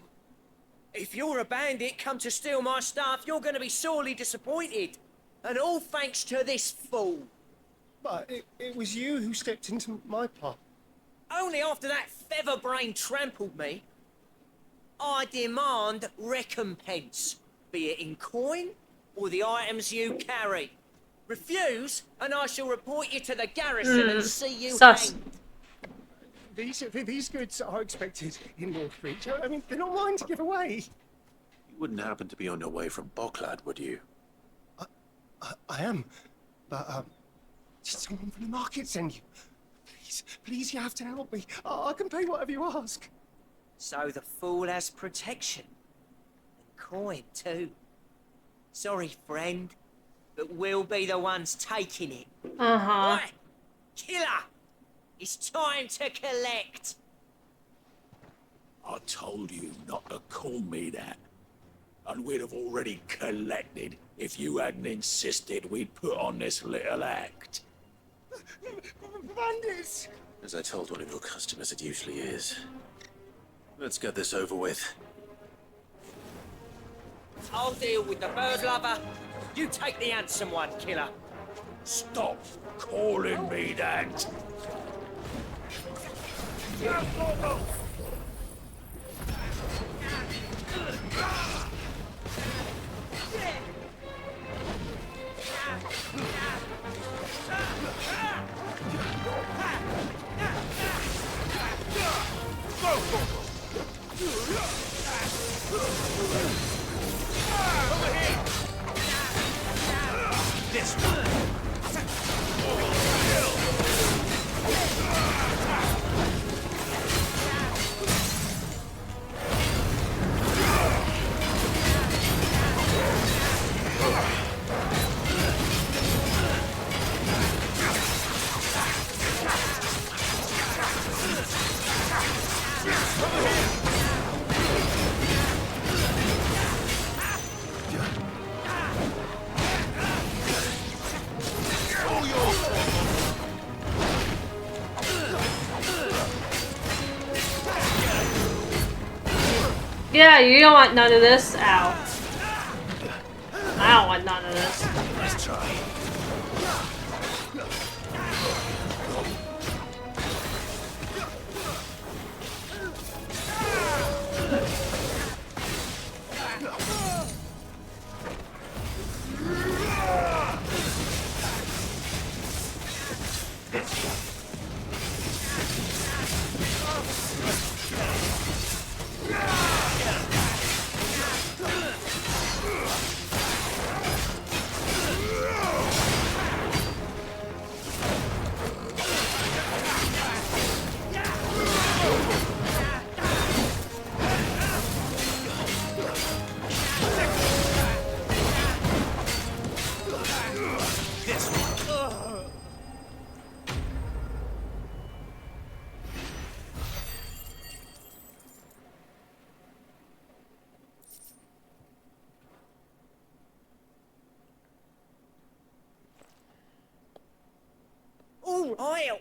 If you're a bandit come to steal my stuff, you're gonna be sorely disappointed. And all thanks to this fool. But it was you who stepped into my path. Only after that featherbrain trampled me. I demand recompense, be it in coin or the items you carry. Refuse, and I shall report you to the garrison and see you Sus. hanged. These goods are expected in Northreach. I mean, they're not mine to give away. You wouldn't happen to be on your way from Boklad, would you? I am, but did someone from the market send you? Please, you have to help me. I can pay whatever you ask. So the fool has protection. And coin, too. Sorry, friend, but we'll be the ones taking it. Right, killer! It's time to collect. I told you not to call me that. And we'd have already collected if you hadn't insisted we'd put on this little act. Bandits! As I told one of your customers, it usually is. Let's get this over with. I'll deal with the bird lover. You take the handsome one, killer. Stop calling me that. This one. Yeah, you don't want none of this. Ow. I don't want none of this. Let's try.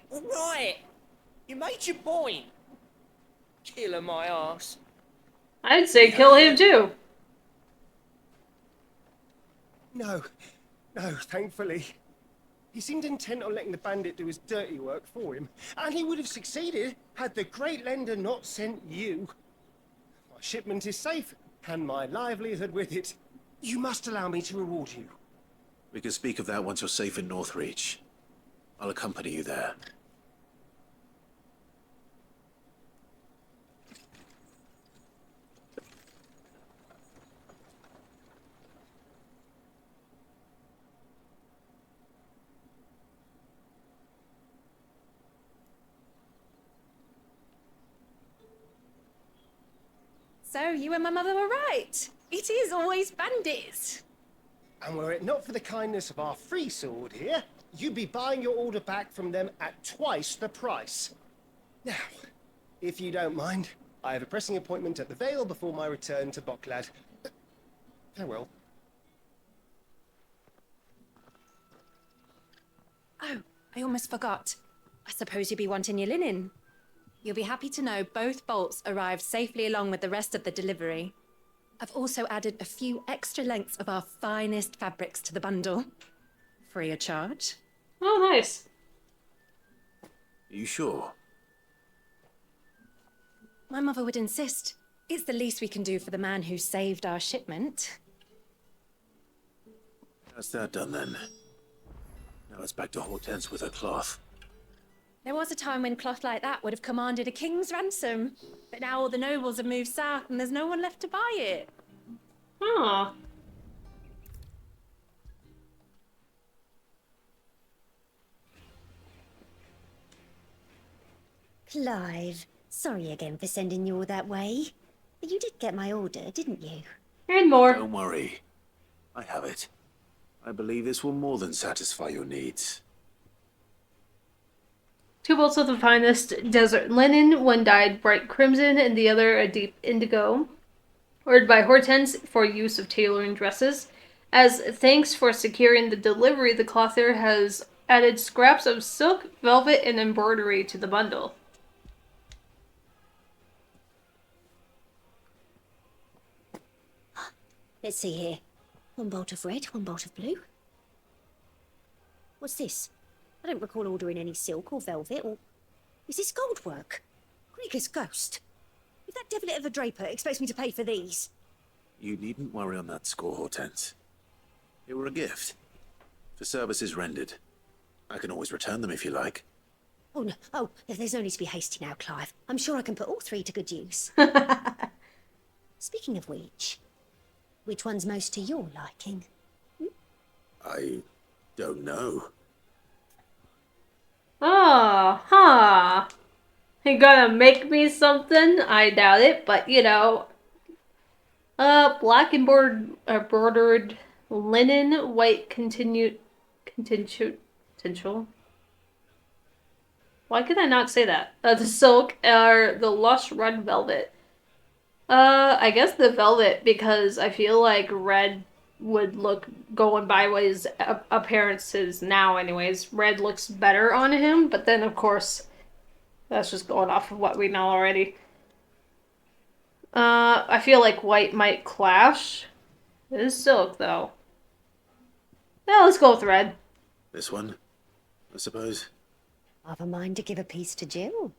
All right. You made your point. Killer my ass. I'd say kill him too. No, thankfully. He seemed intent on letting the bandit do his dirty work for him, and he would have succeeded had the great lender not sent you. My shipment is safe, and my livelihood with it. You must allow me to reward you. We can speak of that once you're safe in Northreach. I'll accompany you there. So you and my mother were right. It is always bandits. And were it not for the kindness of our free sword here, you'd be buying your order back from them at twice the price. Now, if you don't mind, I have a pressing appointment at the Vale before my return to Boklad. Farewell. Oh, I almost forgot. I suppose you'll be wanting your linen. You'll be happy to know both bolts arrived safely along with the rest of the delivery. I've also added a few extra lengths of our finest fabrics to the bundle. Free of charge. Oh, nice. You sure? My mother would insist. It's the least we can do for the man who saved our shipment. That's that done then. Now it's back to Hortense with her cloth. There was a time when cloth like that would have commanded a king's ransom. But now all the nobles have moved south and there's no one left to buy it. Huh. Clive, sorry again for sending you all that way. But you did get my order, didn't you? And more. Don't worry. I have it. I believe this will more than satisfy your needs. 2 bolts of the finest desert linen, one dyed bright crimson and the other a deep indigo. Ordered by Hortense for use of tailoring dresses. As thanks for securing the delivery, the clothier has added scraps of silk, velvet, and embroidery to the bundle. Let's see here. 1 bolt of red, 1 bolt of blue. What's this? I don't recall ordering any silk or velvet or... Is this gold work? Grieger's ghost. If that devilit of a draper expects me to pay for these... You needn't worry on that score, Hortense. They were a gift. For services rendered. I can always return them if you like. Oh, no. Oh, there's no need to be hasty now, Clive. I'm sure I can put all 3 to good use. Speaking of which one's most to your liking? I don't know. Oh, huh. You gonna make me something? I doubt it, but you know. Black embroidered linen, white potential. Why could I not say that? The silk or the lush red velvet. I guess the velvet, because I feel like red would look, going by what his appearance is now anyways, red looks better on him, but then of course, that's just going off of what we know already. I feel like white might clash. It is silk though. Yeah, let's go with red. This one, I suppose. I've a mind to give a piece to Jill.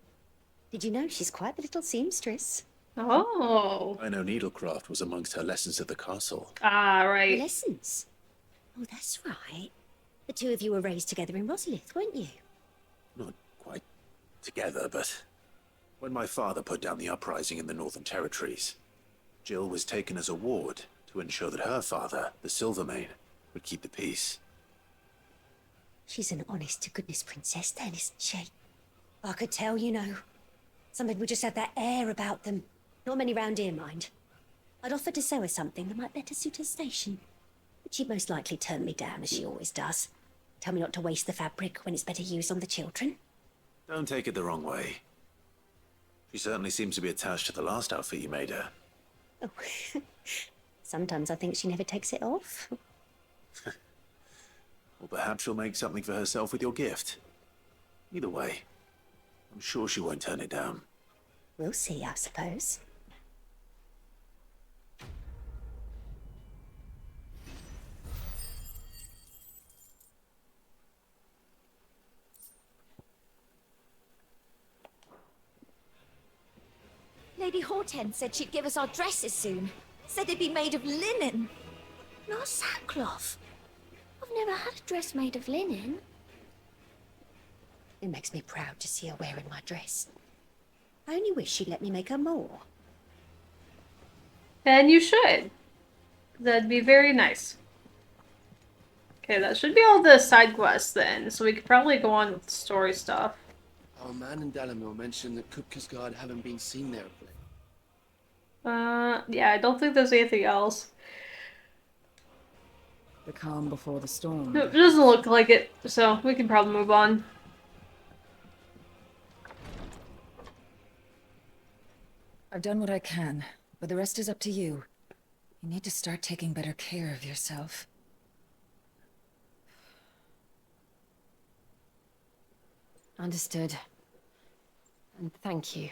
Did you know she's quite the little seamstress? Oh. I know needlecraft was amongst her lessons at the castle. Ah, right. Lessons? Oh, that's right. The 2 of you were raised together in Rosalith, weren't you? Not quite together, but when my father put down the uprising in the Northern Territories, Jill was taken as a ward to ensure that her father, the Silvermane, would keep the peace. She's an honest-to-goodness princess then, isn't she? I could tell, you know. Some people just have that air about them. Not many round here, mind. I'd offered to sew her something that might better suit her station. But she'd most likely turn me down, as she always does. Tell me not to waste the fabric when it's better used on the children. Don't take it the wrong way. She certainly seems to be attached to the last outfit you made her. Oh, sometimes I think she never takes it off. Or perhaps she'll make something for herself with your gift. Either way, I'm sure she won't turn it down. We'll see, I suppose. Lady Hortense said she'd give us our dresses soon. Said they'd be made of linen. Not sackcloth. I've never had a dress made of linen. It makes me proud to see her wearing my dress. I only wish she'd let me make her more. And you should. That'd be very nice. Okay, that should be all the side quests then, so we could probably go on with the story stuff. Our man in Dalamil mentioned that Kupka's guard haven't been seen there of late. Yeah, I don't think there's anything else. The calm before the storm. It doesn't look like it, so we can probably move on. I've done what I can, but the rest is up to you. You need to start taking better care of yourself. Understood. And thank you.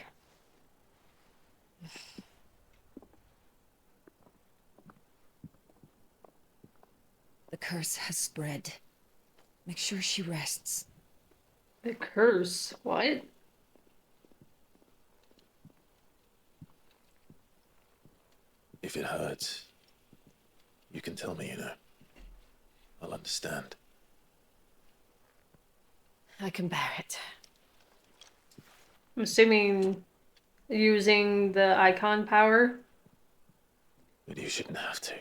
The curse has spread. Make sure she rests. The curse? What? If it hurts, you can tell me, I'll understand. I can bear it. I'm assuming using the icon power. But you shouldn't have to.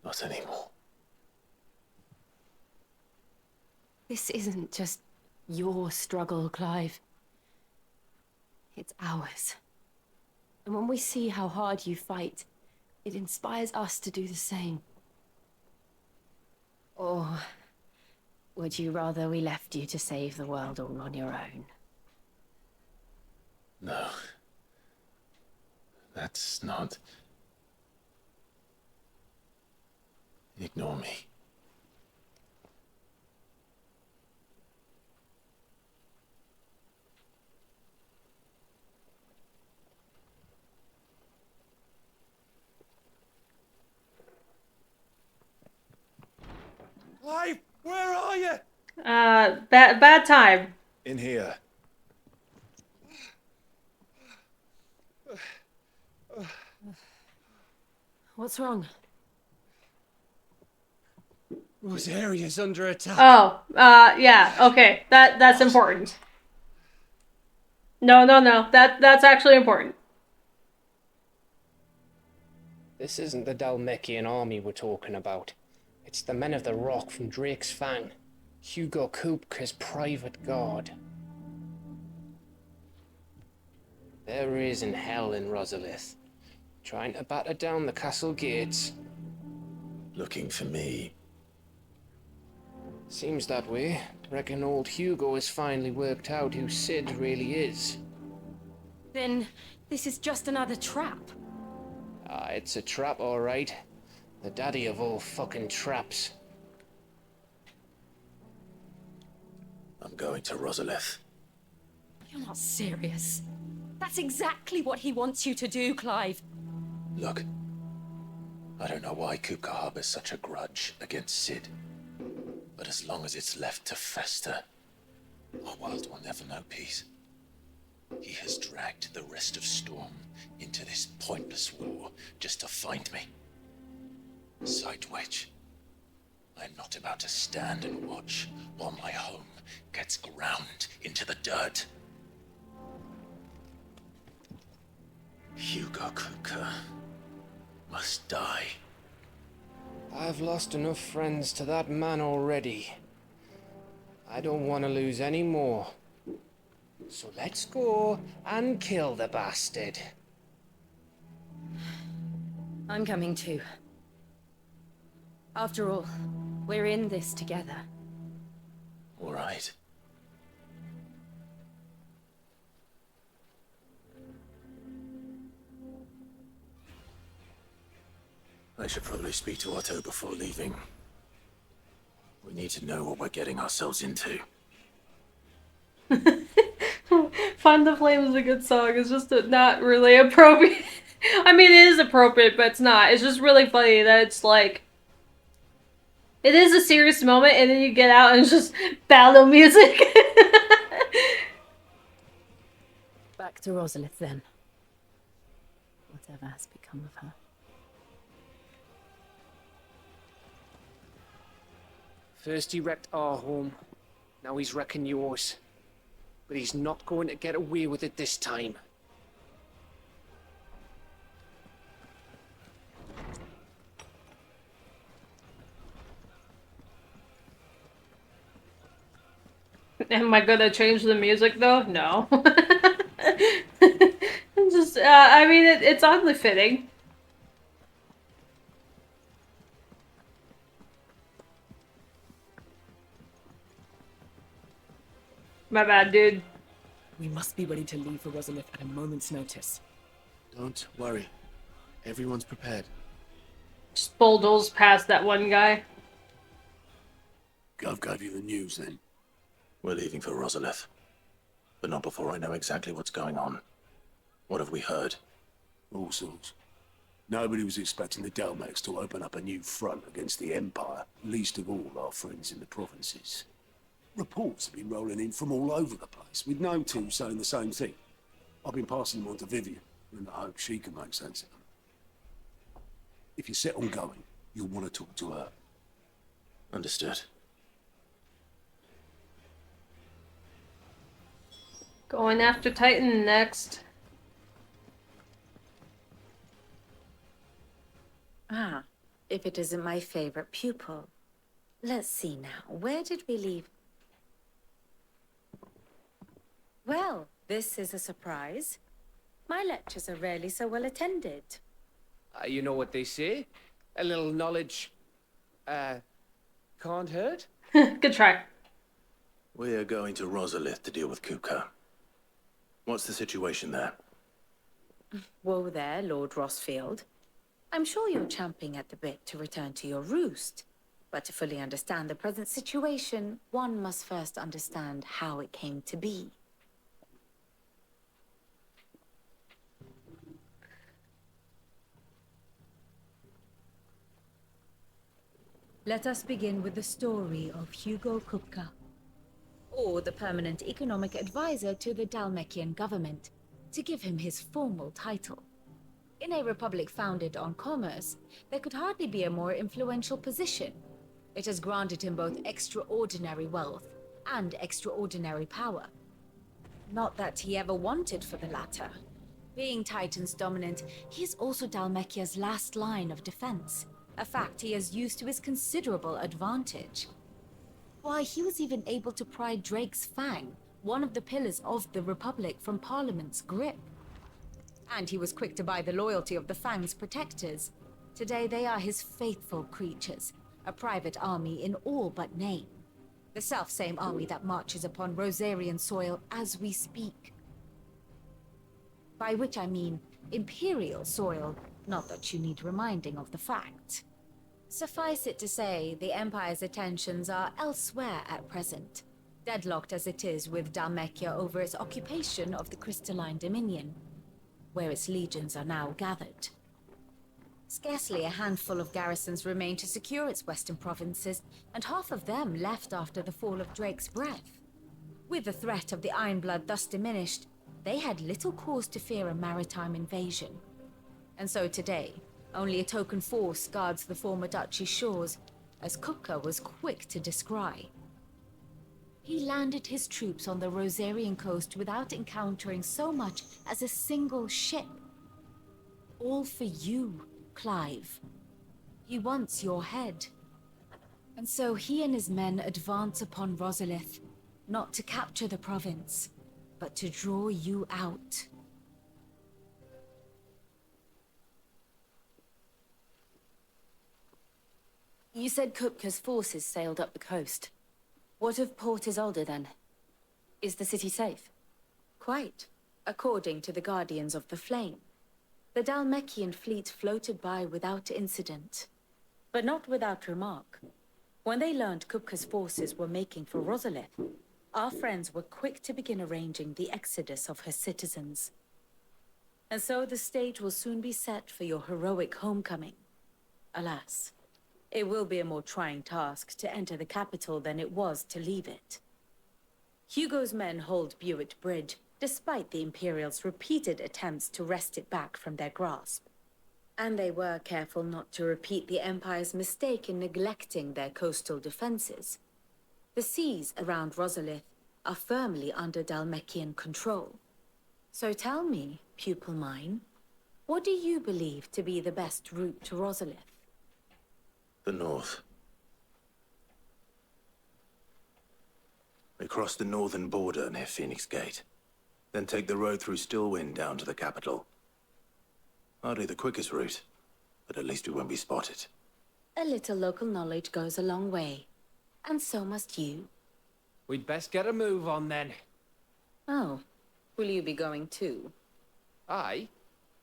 Not anymore. This isn't just your struggle, Clive. It's ours. And when we see how hard you fight, it inspires us to do the same. Or would you rather we left you to save the world all on your own? No. That's not... Ignore me. Clive, where are you? Bad time. In here. What's wrong? Rosaria's under attack. Oh, yeah, okay. That's important. No. That's actually important. This isn't the Dalmekian army we're talking about. It's the men of the Rock from Drake's Fang. Hugo Kupka's private guard. There is in hell in Rosalith, trying to batter down the castle gates. Looking for me. Seems that way. Reckon old Hugo has finally worked out who Sid really is. Then this is just another trap. Ah, it's a trap, all right. The daddy of all fucking traps. I'm going to Rosalith. You're not serious. That's exactly what he wants you to do, Clive. Look, I don't know why Kupka harbors such a grudge against Sid. But as long as it's left to fester, our world will never know peace. He has dragged the rest of Storm into this pointless war just to find me. Besides which, I'm not about to stand and watch while my home gets ground into the dirt. Hugo Kupka must die. I've lost enough friends to that man already. I don't want to lose any more. So let's go and kill the bastard. I'm coming too. After all, we're in this together. All right. I should probably speak to Otto before leaving. We need to know what we're getting ourselves into. Find the Flame is a good song. It's just not really appropriate. I mean, it is appropriate, but it's not. It's just really funny that it's like... It is a serious moment, and then you get out and it's just battle music. Back to Rosalith, then. Whatever has become of her. First he wrecked our home, now he's wrecking yours. But he's not going to get away with it this time. Am I gonna change the music, though? No. Just, I mean, it's oddly fitting. My bad, dude. We must be ready to leave for Rosalith at a moment's notice. Don't worry. Everyone's prepared. Just bulldoze past that one guy. Gov gave you the news then? We're leaving for Rosalith. But not before I know exactly what's going on. What have we heard? All sorts. Nobody was expecting the Dalmex to open up a new front against the Empire, least of all our friends in the provinces. Reports have been rolling in from all over the place, with no two saying the same thing. I've been passing them on to Vivian, in the hope she can make sense of them. If you're set on going, you'll want to talk to her. Understood. Going after Titan next. Ah, if it isn't my favorite pupil. Let's see now, where did we leave? Well, this is a surprise. My lectures are rarely so well attended. You know what they say? A little knowledge, can't hurt? Good try. We are going to Rosalith to deal with Kupka. What's the situation there? Whoa there, Lord Rossfield. I'm sure you're champing at the bit to return to your roost. But to fully understand the present situation, one must first understand how it came to be. Let us begin with the story of Hugo Kupka, Or the permanent economic advisor to the Dalmekian government, to give him his formal title. In a republic founded on commerce, there could hardly be a more influential position. It has granted him both extraordinary wealth and extraordinary power. Not that he ever wanted for the latter. Being Titan's dominant, he is also Dalmekia's last line of defense, a fact he has used to his considerable advantage. Why, he was even able to pry Drake's Fang, one of the pillars of the Republic, from Parliament's grip. And he was quick to buy the loyalty of the Fang's protectors. Today they are his faithful creatures, a private army in all but name. The self-same army that marches upon Rosarian soil as we speak. By which I mean Imperial soil, not that you need reminding of the fact. Suffice it to say, the Empire's attentions are elsewhere at present, deadlocked as it is with Dalmekia over its occupation of the Crystalline Dominion, where its legions are now gathered. Scarcely a handful of garrisons remain to secure its western provinces, and half of them left after the fall of Drake's Breath. With the threat of the Ironblood thus diminished, they had little cause to fear a maritime invasion. And so today, only a token force guards the former duchy's shores, as Kupka was quick to descry. He landed his troops on the Rosarian coast without encountering so much as a single ship. All for you, Clive. He wants your head. And so he and his men advance upon Rosalith, not to capture the province, but to draw you out. You said Kupka's forces sailed up the coast. What of Port Isolde then? Is the city safe? Quite, according to the Guardians of the Flame. The Dalmekian fleet floated by without incident. But not without remark. When they learned Kupka's forces were making for Rosalith, our friends were quick to begin arranging the exodus of her citizens. And so the stage will soon be set for your heroic homecoming. Alas, it will be a more trying task to enter the capital than it was to leave it. Hugo's men hold Buet Bridge, despite the Imperials' repeated attempts to wrest it back from their grasp. And they were careful not to repeat the Empire's mistake in neglecting their coastal defenses. The seas around Rosalith are firmly under Dalmekian control. So tell me, pupil mine, what do you believe to be the best route to Rosalith? The north. We cross the northern border near Phoenix Gate, then take the road through Stillwind down to the capital. Hardly the quickest route, but at least we won't be spotted. A little local knowledge goes a long way, and so must you. We'd best get a move on then. Oh, Will you be going too? Aye.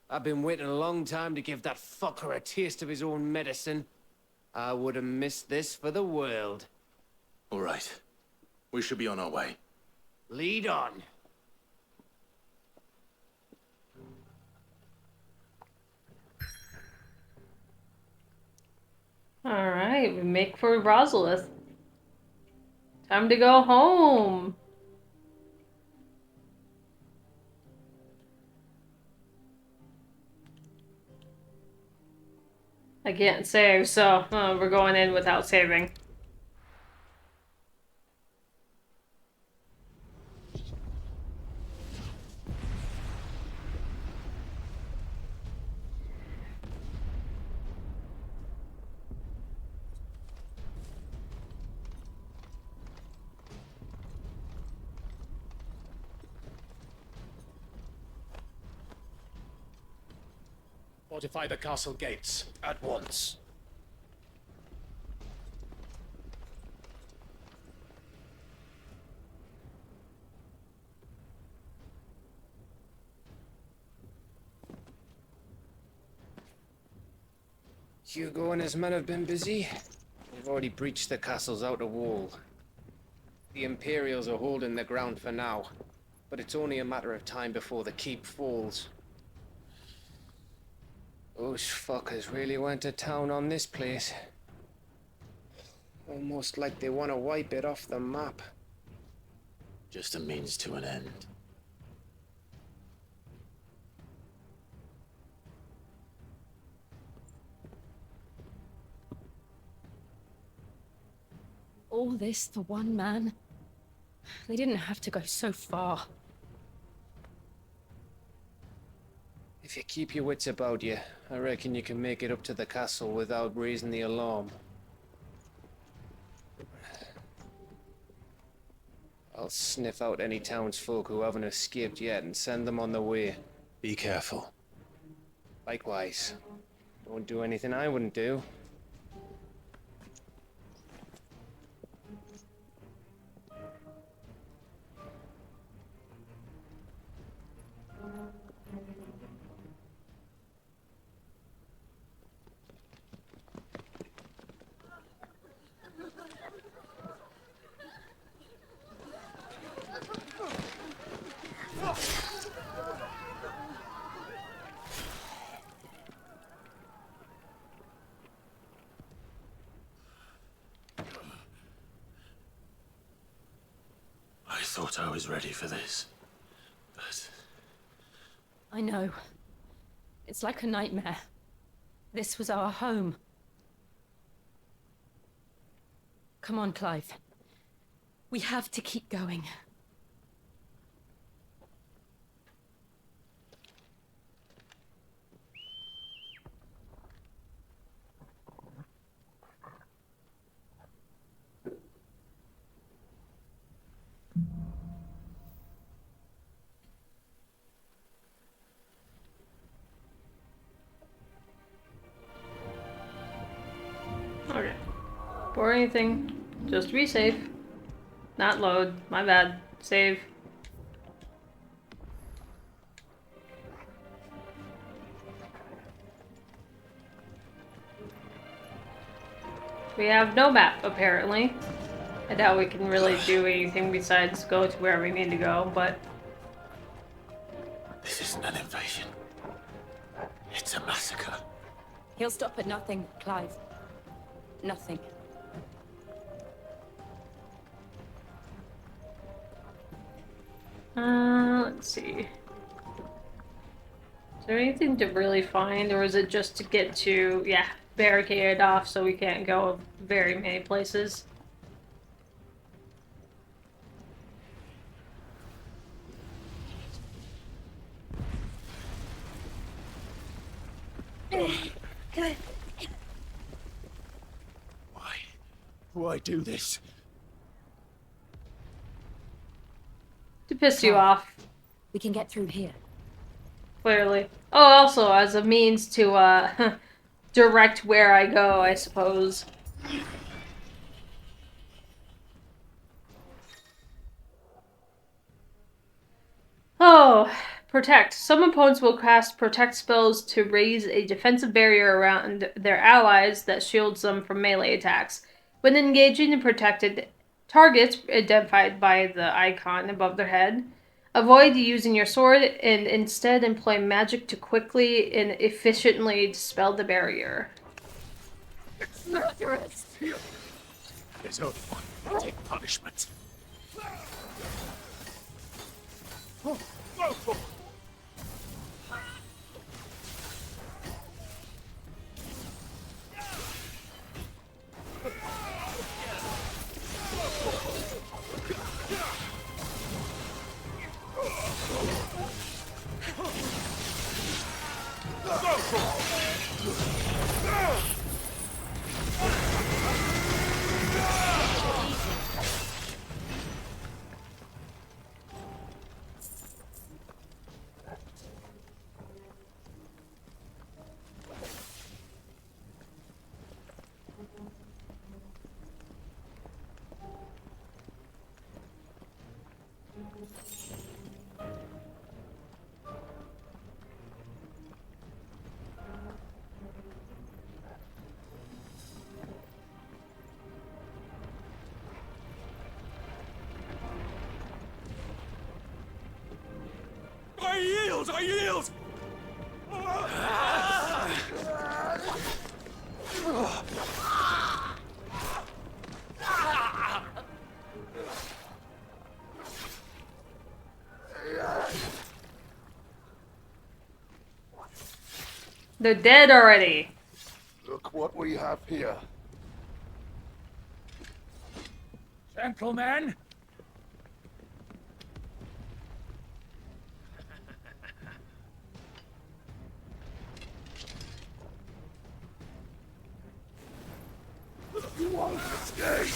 I've been waiting a long time to give that fucker a taste of his own medicine. I would have missed this for the world. All right. We should be on our way. Lead on. Alright, we make for Rosalith. Time to go home. I can't save, so we're going in without saving. Fortify the castle gates at once. Hugo and his men have been busy. They've already breached the castle's outer wall. The Imperials are holding the ground for now, but it's only a matter of time before the keep falls. Those fuckers really went to town on this place. Almost like they want to wipe it off the map. Just a means to an end. All this for one man? They didn't have to go so far. If you keep your wits about you, I reckon you can make it up to the castle without raising the alarm. I'll sniff out any townsfolk who haven't escaped yet and send them on their way. Be careful. Likewise. Don't do anything I wouldn't do. I thought I was ready for this, but... I know. It's like a nightmare. This was our home. Come on, Clive. We have to keep going. Okay. Or anything. Just to be safe. Not load. My bad. Save. We have no map, apparently. I doubt we can really do anything besides go to where we need to go, but... This isn't an invasion. It's a massacre. He'll stop at nothing, Clive. Nothing. Let's see. Is there anything to really find, or is it just to get to, yeah, barricade it off so we can't go very many places? Why do this? To piss you off. We can get through here. Clearly. Oh, also as a means to, direct where I go, I suppose. Oh, protect. Some opponents will cast protect spells to raise a defensive barrier around their allies that shields them from melee attacks. When engaging in protected targets identified by the icon above their head, avoid using your sword and instead employ magic to quickly and efficiently dispel the barrier. Murderous! There's only one. Take punishment. Go for it. I yield! I yield! They're dead already. Look what we have here. Gentlemen! You won't escape!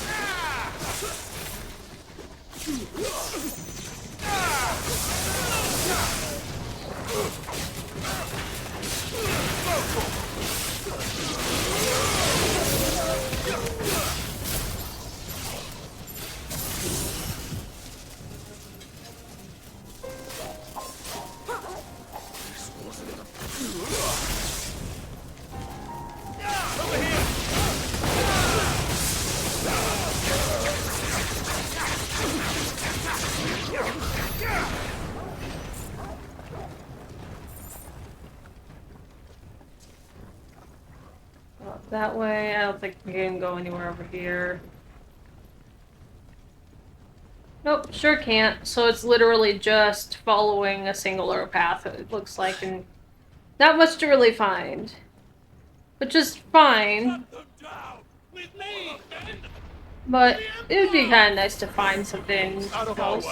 That way, I don't think we can go anywhere over here. Nope, sure can't. So it's literally just following a singular path, it looks like, and not much to really find. Which is fine. But it would be kind of nice to find something else.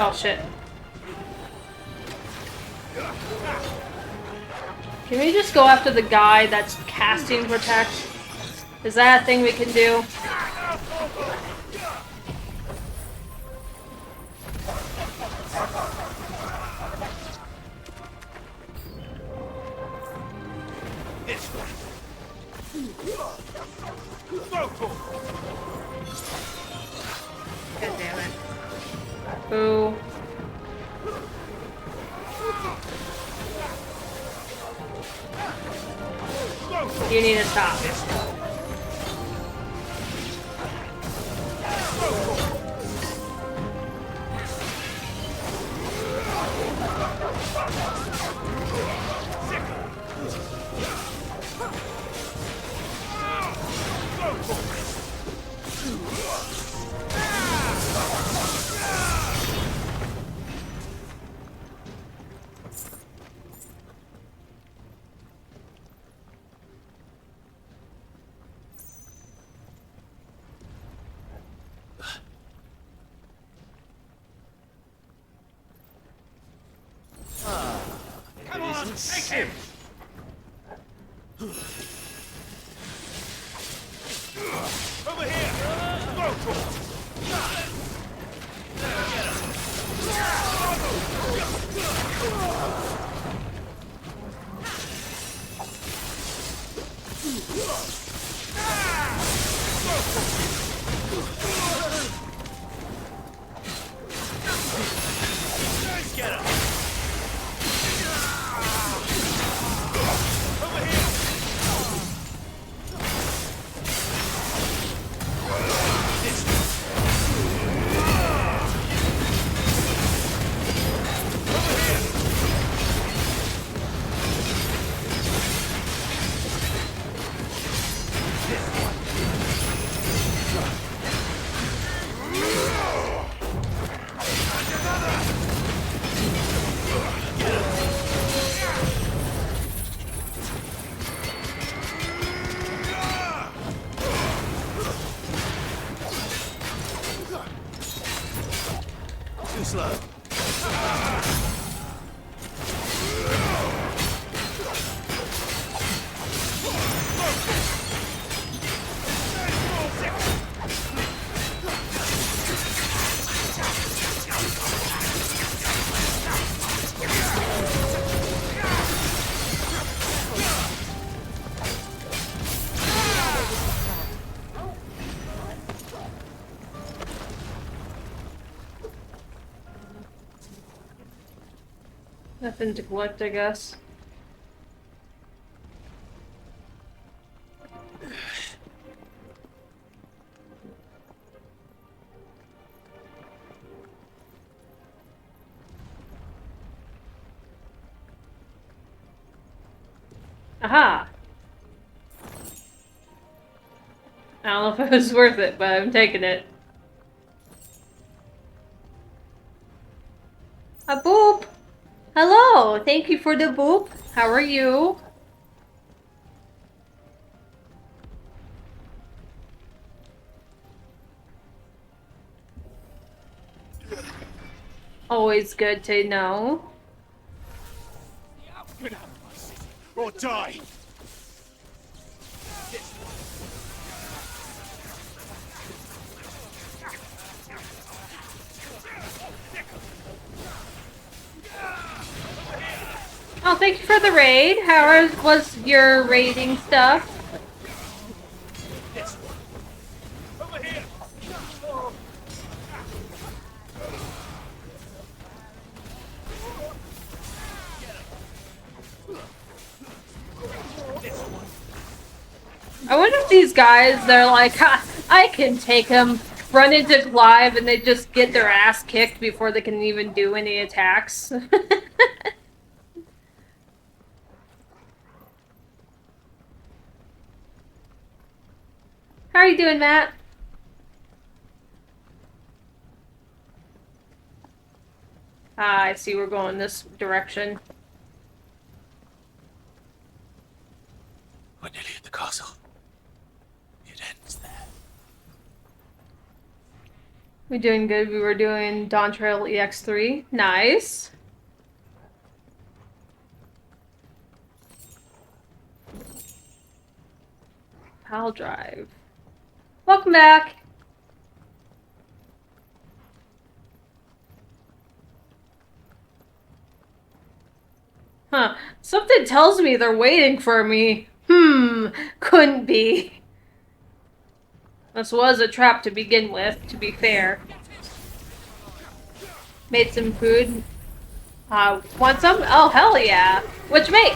Oh shit. Can we just go after the guy that's casting Protect? Is that a thing we can do? God damn it. Boo. You need to stop. Come on, take him! Too slow. Nothing to collect, I guess. Aha! I don't know if it was worth it, but I'm taking it. A boop! Hello! Thank you for the boop. How are you? Always good to know. Or die! Oh, thank you for the raid. How was your raiding stuff? I wonder if these guys, they're like, ha, I can take him, run into Clive, and they just get their ass kicked before they can even do any attacks. How are you doing, Matt? Ah, I see we're going this direction. We're nearly at the castle. It ends there. We're doing good. We were doing Dawn Trail EX3. Nice. Pal Drive. Welcome back. Huh. Something tells me they're waiting for me. Couldn't be. This was a trap to begin with, to be fair. Made some food. Want some? Oh, hell yeah. What'd you make?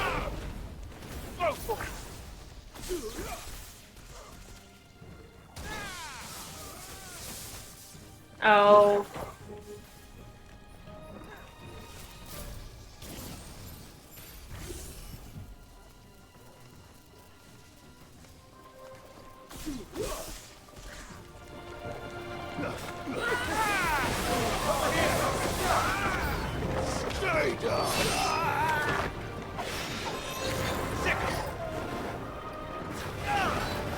Oh.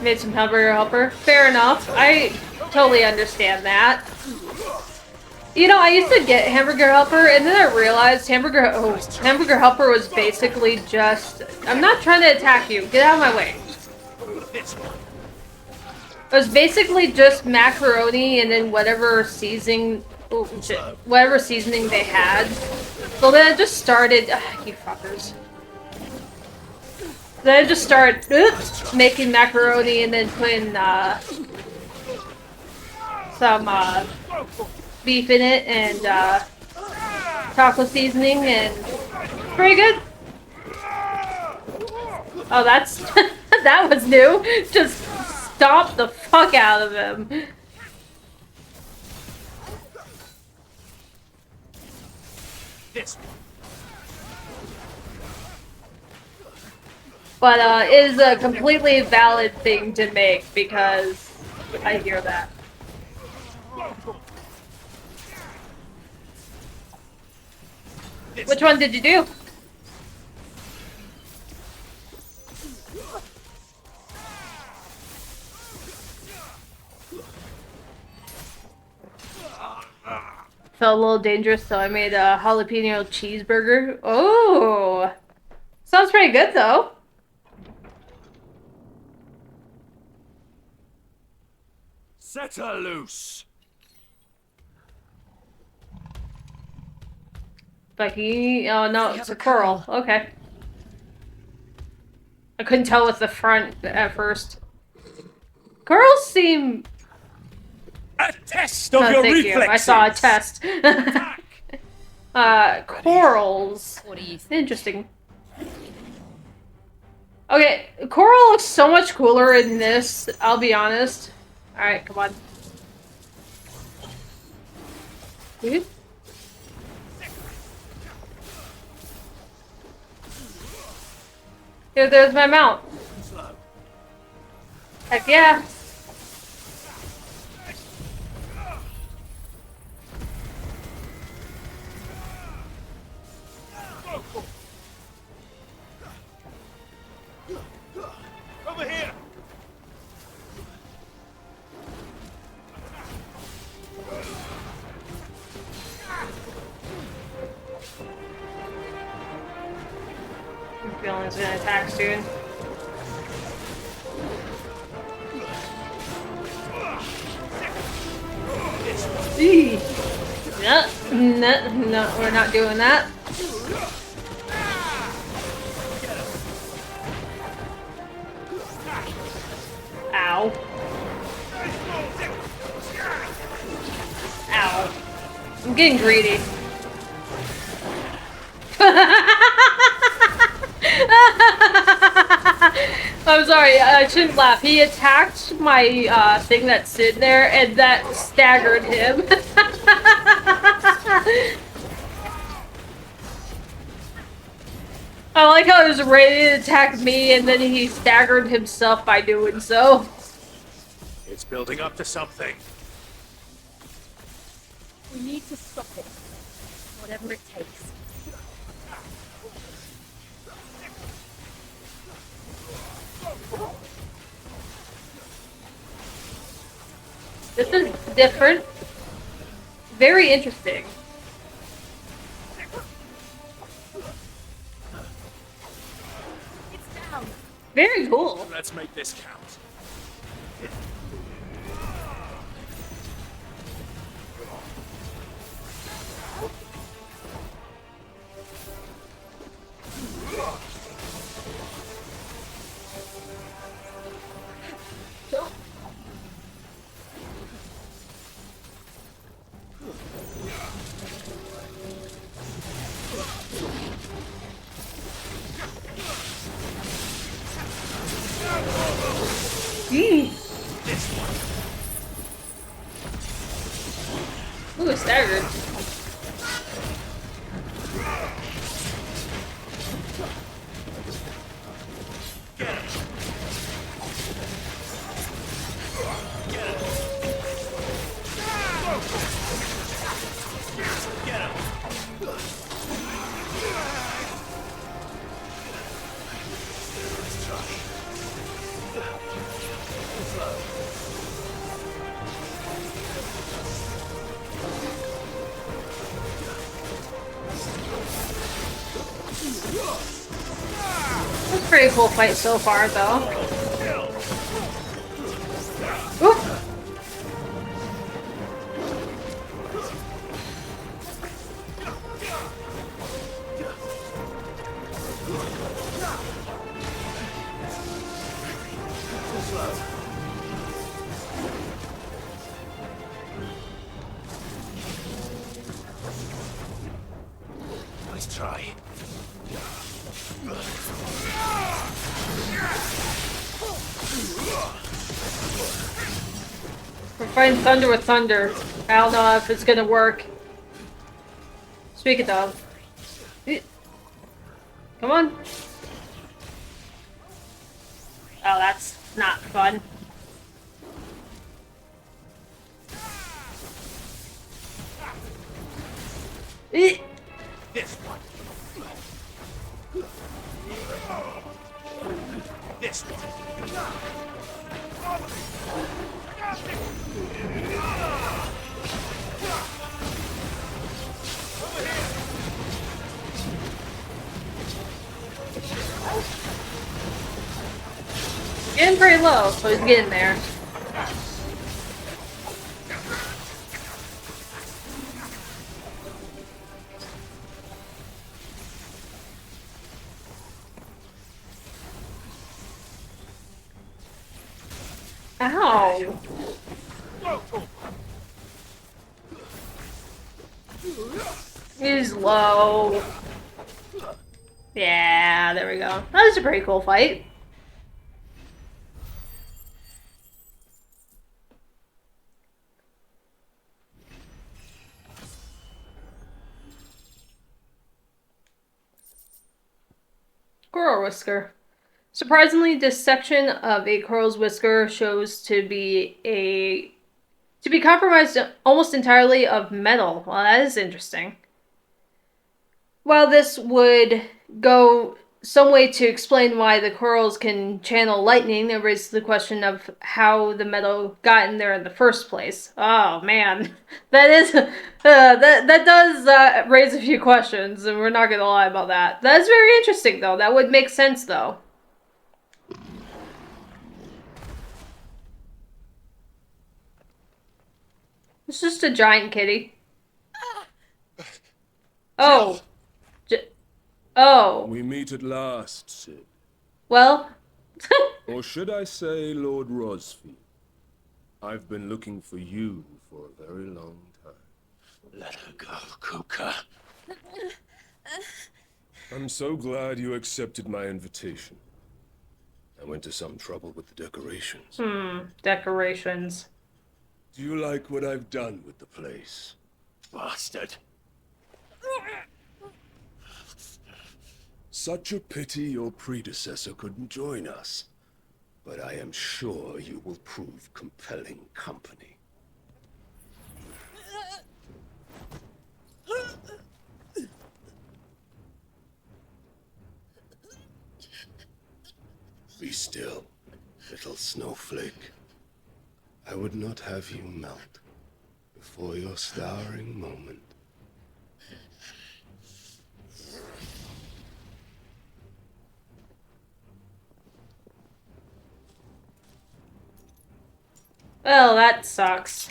Made some hamburger helper. Fair enough. I totally understand that. You know, I used to get hamburger helper, and then I realized hamburger helper was basically just... I'm not trying to attack you. Get out of my way. It was basically just macaroni and then whatever seasoning... Oh, shit. Whatever seasoning they had. So then I just started... you fuckers. Then I just started making macaroni and then putting some beef in it and taco seasoning, and it's pretty good. Oh, that's that was new. Just stomp the fuck out of him. But it is a completely valid thing to make because I hear that. Which one did you do? felt a little dangerous, so I made a jalapeno cheeseburger. Oh, sounds pretty good though. Set her loose. Becky, oh no, it's a coral. Okay. I couldn't tell with the front at first. Corals seem... A test of your thank reflexes. You. I saw a test. Corals. What do you think? Interesting. Okay, coral looks so much cooler in this, I'll be honest. Alright, come on. Dude? Here, there's my mount. Heck yeah. Over here. I'm feeling it's gonna attack soon. Eee. No, no, no, we're not doing that. Ow. Ow. I'm getting greedy. I'm sorry, I shouldn't laugh. He attacked my thing that's sitting there, and that staggered him. I like how he was ready to attack me, and then he staggered himself by doing so. It's building up to something. We need to stop it. Whatever it takes. This is different. Very interesting. It's down. Very cool. Let's make this count. Ooh, staggered. That's a pretty cool fight so far, though. Oop. Nice try. We're fighting thunder with thunder. I don't know if it's gonna work. Speaking of. Come on. Oh, that's not fun. This one. This one. getting pretty low, so he's getting there. Ow! He's low. Yeah, there we go. That was a pretty cool fight. Coral whisker. Surprisingly, this section of a coral's whisker shows to be compromised almost entirely of metal. Well, that is interesting. While this would go some way to explain why the corals can channel lightning, it raises the question of how the metal got in there in the first place. Oh man, that is that does raise a few questions, and we're not gonna lie about that. That's very interesting, though. That would make sense, though. It's just a giant kitty. Oh. Oh. We meet at last, Sid. Well. Or should I say, Lord Rosalith? I've been looking for you for a very long time. Let her go, Kupka. I'm so glad you accepted my invitation. I went to some trouble with the decorations. Decorations. Do you like what I've done with the place? Bastard. Such a pity your predecessor couldn't join us. But I am sure you will prove compelling company. Be still, little snowflake. I would not have you melt before your starring moment. Well, that sucks.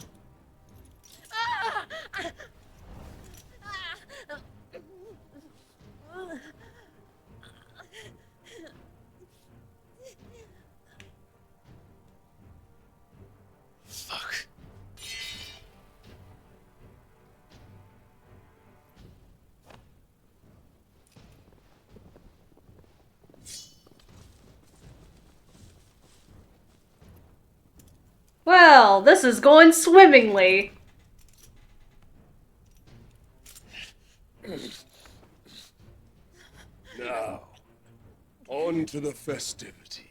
Fuck. Well, this is going swimmingly. Now, on to the festivities.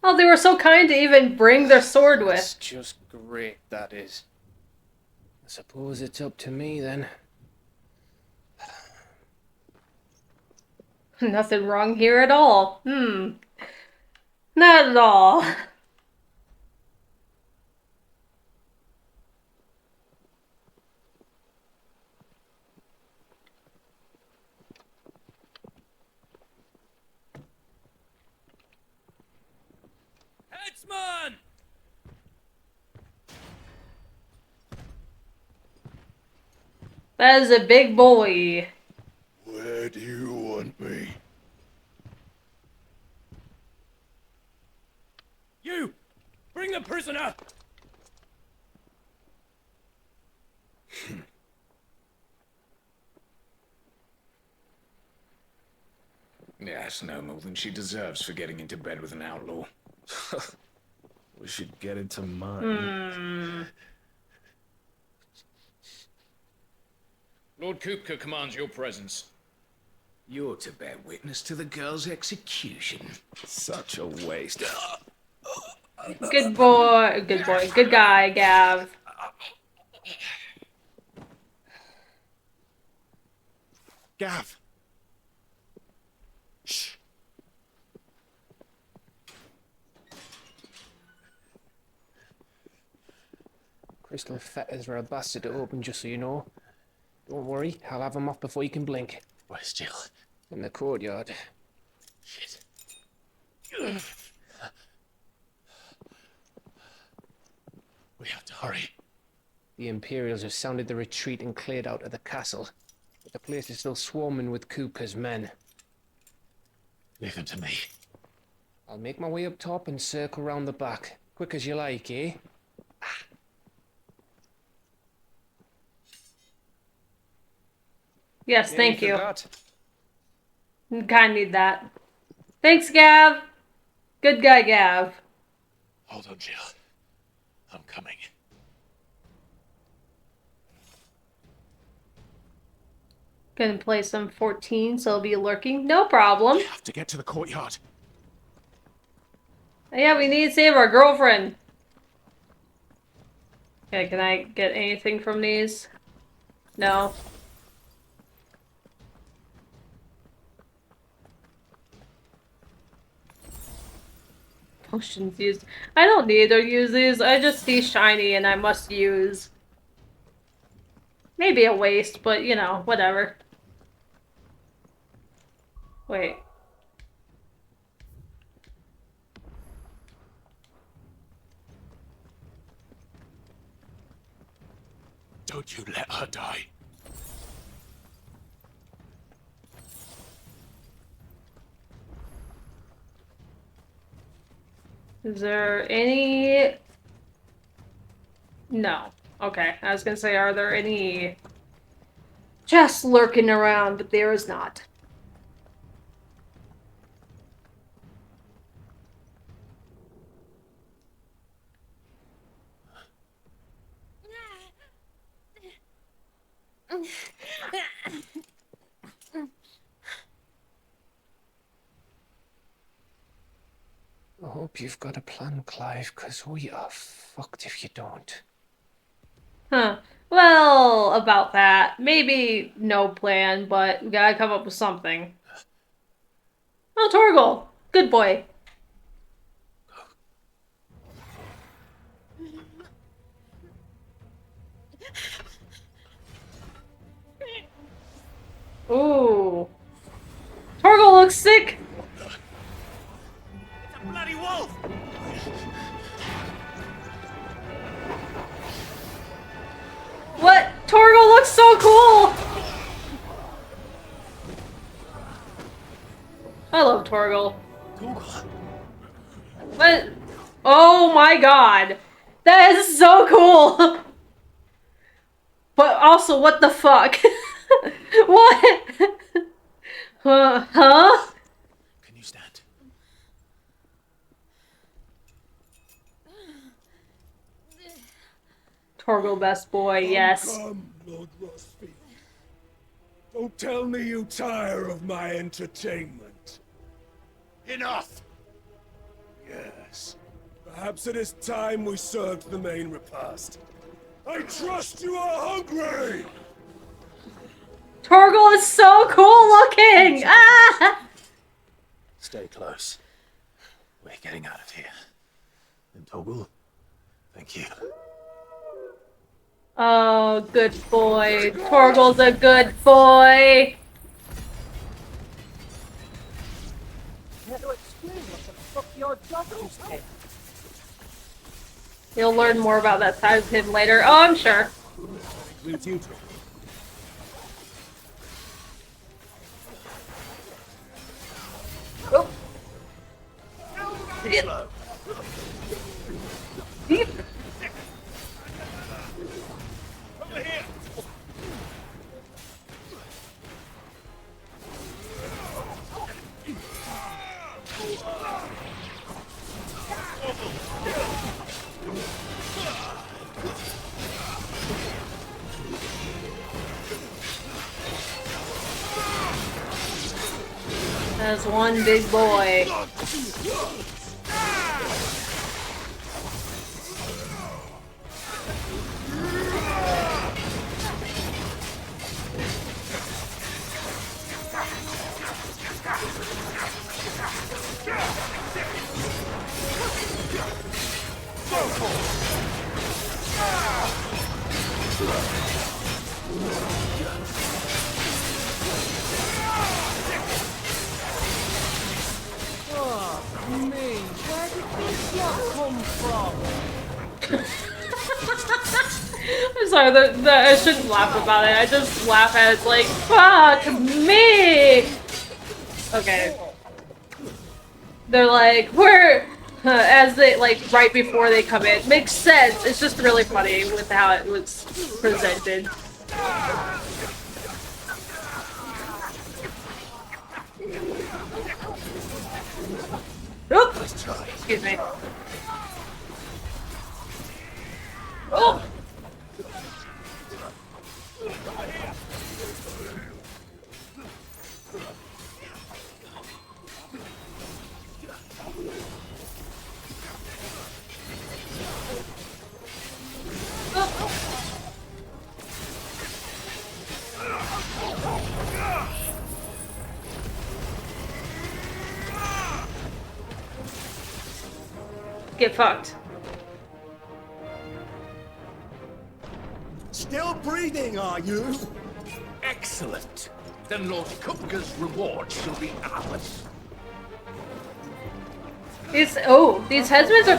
Oh, they were so kind to even bring their sword with. That's just great, that is. I suppose it's up to me, then. Nothing wrong here at all. Not at all. Headsman! That is a big boy. Where do you want me? You! Bring the prisoner! Yes, no more than she deserves for getting into bed with an outlaw. We should get into mine. Lord Kupka commands your presence. You're to bear witness to the girl's execution. Such a waste. Good boy. Good boy. Good guy, Gav. Gav. Shh. Crystal fetters are a bastard to open, just so you know. Don't worry, I'll have them off before you can blink. Where's Jill? In the courtyard. Shit. We have to hurry. The Imperials have sounded the retreat and cleared out of the castle. But the place is still swarming with Kupka's men. Leave them to me. I'll make my way up top and circle round the back. Quick as you like, eh? Yes, thank you. Forgot. Kinda need that. Thanks, Gav. Good guy, Gav. Hold on, Jill. I'm coming. Gonna play some 14, so I'll be lurking. No problem. We have to get to the courtyard. Yeah, we need to save our girlfriend. Okay, can I get anything from these? No. Potions used. I don't need to use these. I just see shiny and I must use. Maybe a waste, but you know, whatever. Wait. Don't you let her die. Is there any... No. Okay, I was gonna say, are there any chests lurking around, but there is not. I hope you've got a plan, Clive, because we are fucked if you don't. Huh. Well, about that. Maybe no plan, but we gotta come up with something. Oh, Torgal! Good boy. Ooh. Torgal looks sick! It's a bloody wolf! What? Torgal looks so cool! I love Torgal. What? Oh my god! That is so cool! But also, what the fuck? What? Huh? Can you stand? Torgal, best boy, yes. Come, Lord Rosalith. Don't tell me you tire of my entertainment. Enough! Yes. Perhaps it is time we served the main repast. I trust you are hungry! Torgal is so cool looking! Ah! Stay close. We're getting out of here. And Torgal, thank you. Oh, good boy. Torgal's a good boy. How to explain what the fuck your doctor's head? You'll learn more about that side of him later. Oh, I'm sure. Includes you two. Oh. Over here! That's one big boy. Oh, me, where did this lot come from? I'm sorry, I shouldn't laugh about it. I just laugh at it. It's like, fuck me! Okay. They're like, we're... as they, like, right before they come in. Makes sense. It's just really funny with how it was presented. Oop! Excuse me. Oh! Get fucked. Still breathing, are you? Excellent. Then Lord Kupka's reward shall be ours. These headsmen are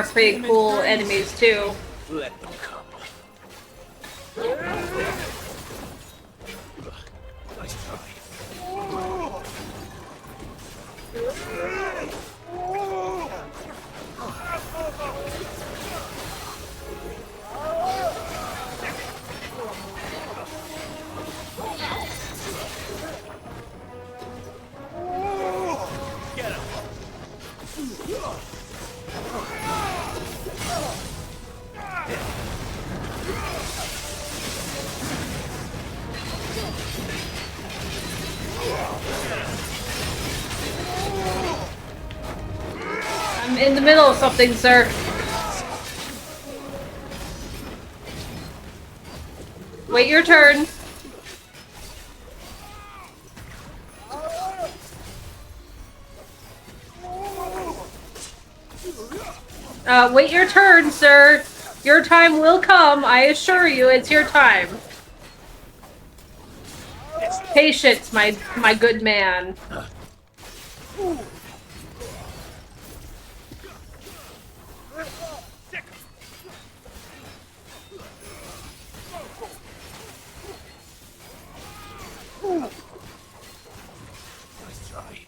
pretty cool enemies too. Let them come. Nice try. Get him. I'm in the middle of something, sir. Wait your turn. Wait your turn, sir. Your time will come. I assure you, it's your time. Patience, my good man. Nice try.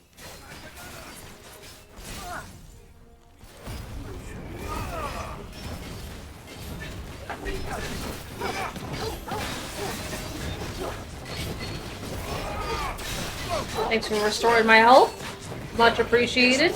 Thanks for restoring my health. Much appreciated.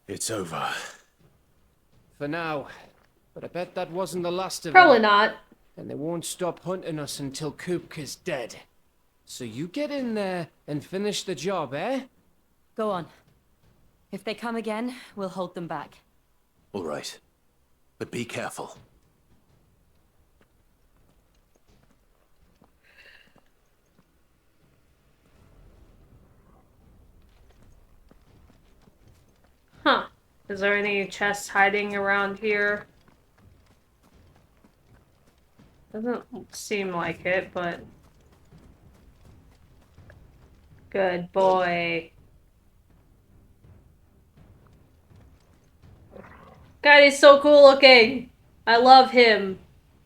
It's over. For now. But I bet that wasn't the last of Probably them. not. And they won't stop hunting us until Kupka's dead. So you get in there and finish the job, eh? Go on. If they come again, we'll hold them back. All right. But be careful. Huh. Is there any chests hiding around here? Doesn't seem like it, but... Good boy. God, he's so cool looking. I love him.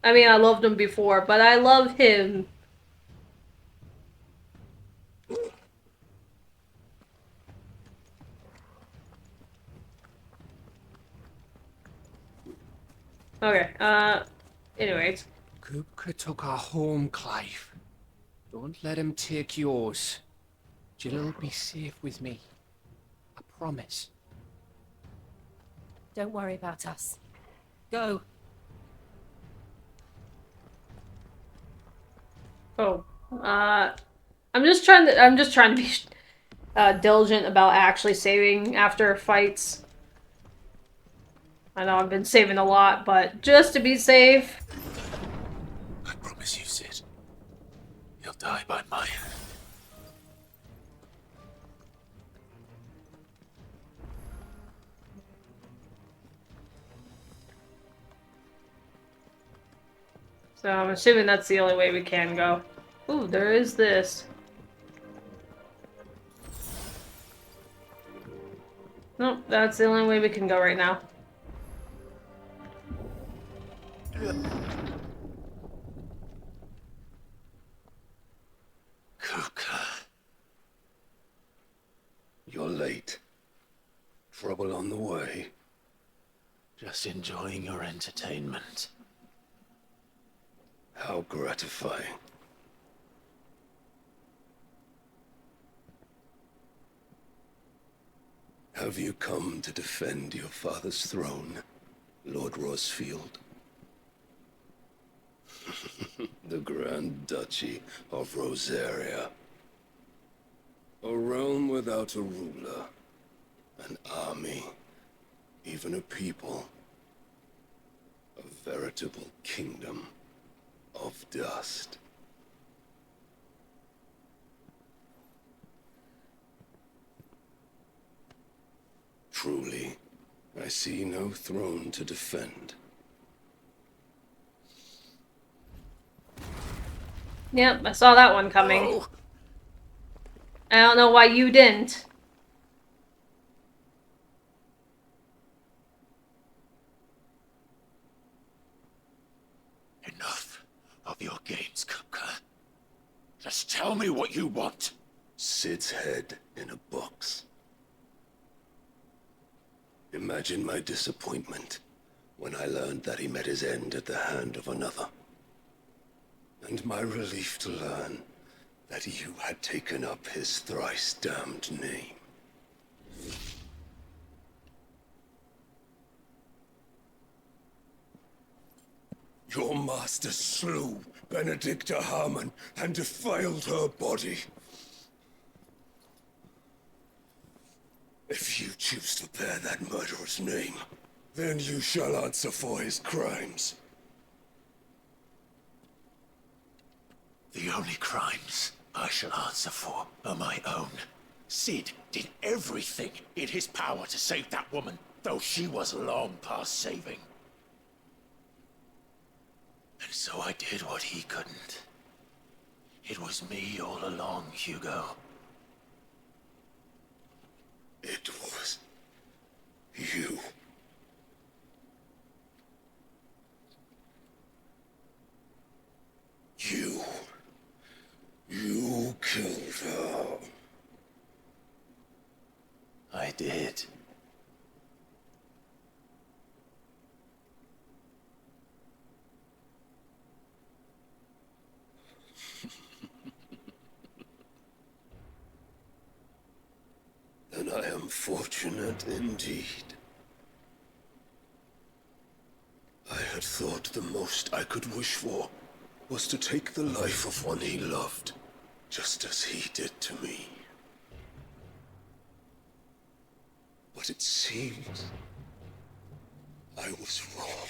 I mean, I loved him before, but I love him. Okay, anyways. Kupka took our home, Clive. Don't let him take yours. Jill'll be safe with me. I promise. Don't worry about us. Go. Oh, I'm just trying to be diligent about actually saving after fights. I know I've been saving a lot, but just to be safe. I promise you, Sid. He'll die by my hand. So I'm assuming that's the only way we can go. Ooh, there is this. Nope, that's the only way we can go right now. Kupka. You're late. Trouble on the way? Just enjoying your entertainment. How gratifying. Have you come to defend your father's throne, Lord Rosfield? The Grand Duchy of Rosaria. A realm without a ruler, an army, even a people. A veritable kingdom of dust. Truly, I see no throne to defend. Yep, I saw that one coming. Oh. I don't know why you didn't. Enough of your games, Kupka. Just tell me what you want. Sid's head in a box. Imagine my disappointment when I learned that he met his end at the hand of another. And my relief to learn that you had taken up his thrice damned name. Your master slew Benedicta Harmon and defiled her body. If you choose to bear that murderer's name, then you shall answer for his crimes. The only crimes I shall answer for are my own. Sid did everything in his power to save that woman, though she was long past saving. And so I did what he couldn't. It was me all along, Hugo. It was you. You killed her. I did. Then I am fortunate indeed. I had thought the most I could wish for was to take the life of one he loved, just as he did to me. But it seems I was wrong.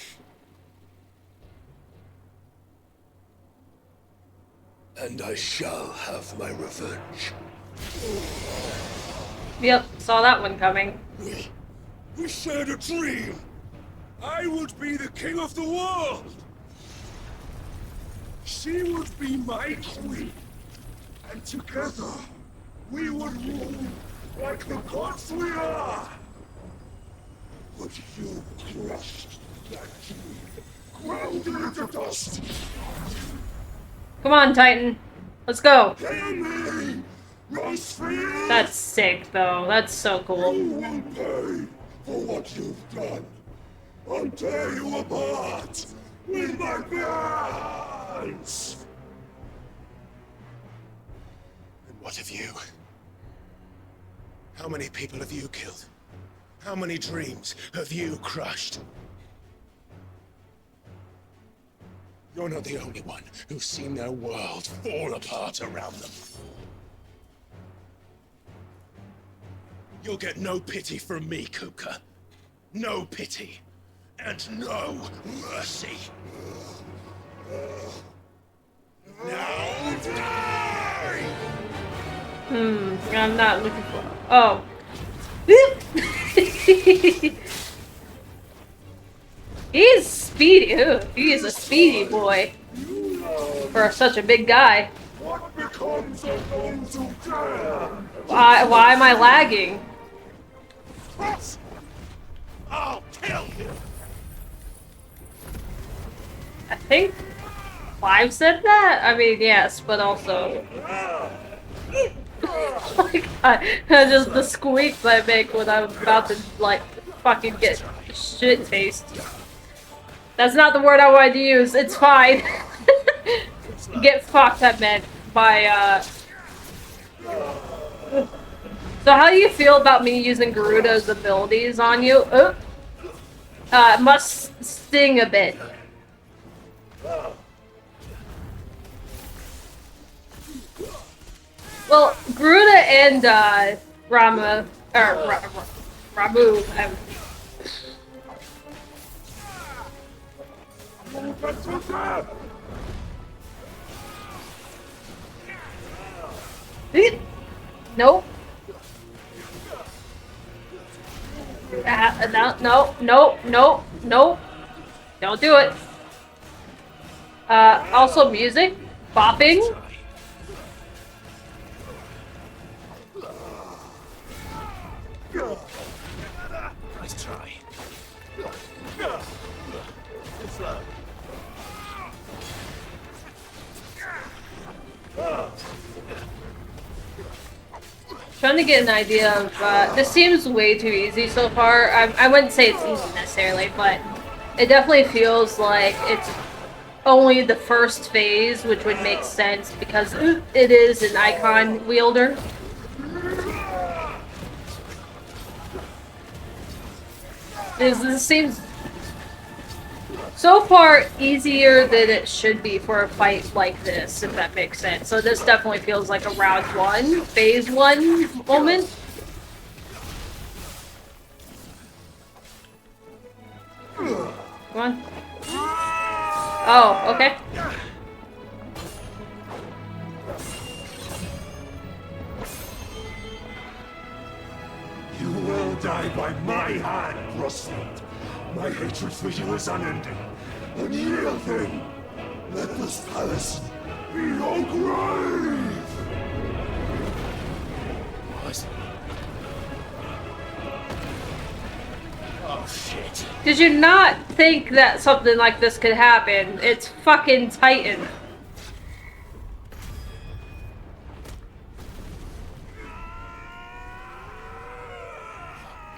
And I shall have my revenge. Yep, saw that one coming. We shared a dream. I would be the king of the world. She would be my queen. And together, we would rule like the gods we are. But you crushed that dream, ground it into dust. Come on, Titan. Let's go. Hail me, Rosalith! That's sick, though. That's so cool. You will pay for what you've done. I'll tear you apart with my hands. What have you? How many people have you killed? How many dreams have you crushed? You're not the only one who's seen their world fall apart around them. You'll get no pity from me, Kupka. No pity. And no mercy. Now die! I'm not looking for... Oh. He's speedy. Ooh, he is a speedy boy. For such a big guy. What becomes of those who dare? Why am I lagging? I'll kill him! I think Clive said that? I mean, yes, but also... Oh my god, just the squeaks I make when I'm about to, like, fucking get shit-faced. That's not the word I wanted to use, it's fine. Get fucked, I meant, by, So how do you feel about me using Garuda's abilities on you? It must sting a bit. Well, Garuda and Ramu, Nope. No. Don't do it. Also music, bopping. Nice try. Trying to get an idea of, this seems way too easy so far. I wouldn't say it's easy necessarily, but it definitely feels like it's only the first phase, which would make sense because it is an icon wielder. This seems so far easier than it should be for a fight like this, if that makes sense. So this definitely feels like a round one, phase one moment. Come on. Oh, okay. You will die by my hand, Rosalith. My hatred for you is unending. And yield then. Let this palace be your grave. What? Oh shit. Did you not think that something like this could happen? It's fucking Titan.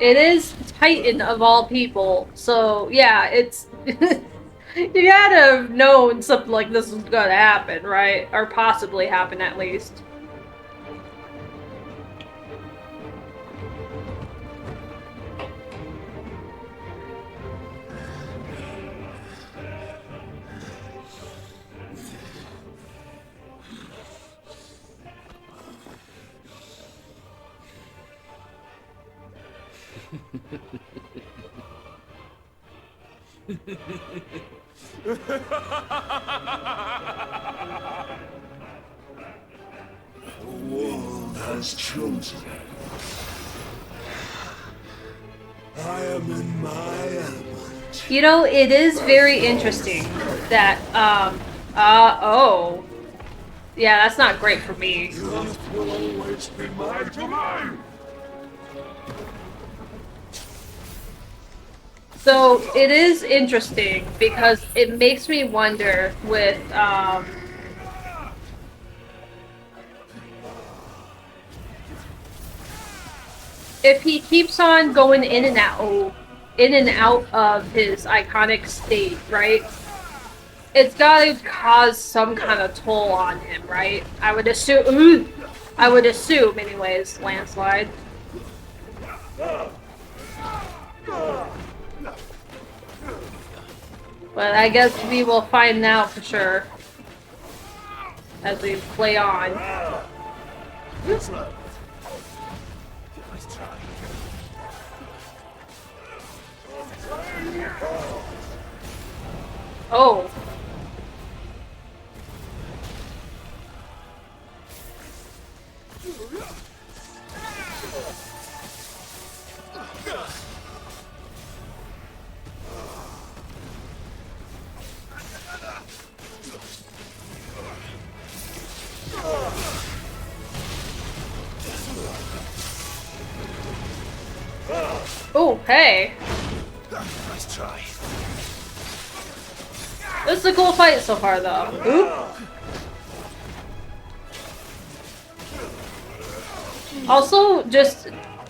It is Titan of all people, so yeah, it's... You had to have known something like this was gonna happen, right? Or possibly happen at least. The world has chosen. I am in my element. You know, it is very interesting that, oh. Yeah, that's not great for me. Earth will always be my domain. So, it is interesting because it makes me wonder with, if he keeps on going in and out of his iconic state, right? It's gotta cause some kind of toll on him, right? I would assume. I would assume, anyways, landslide. But I guess we will find out for sure as we play on. Oh. Oh, hey. Nice try. This is a cool fight so far, though. Oop. Also, just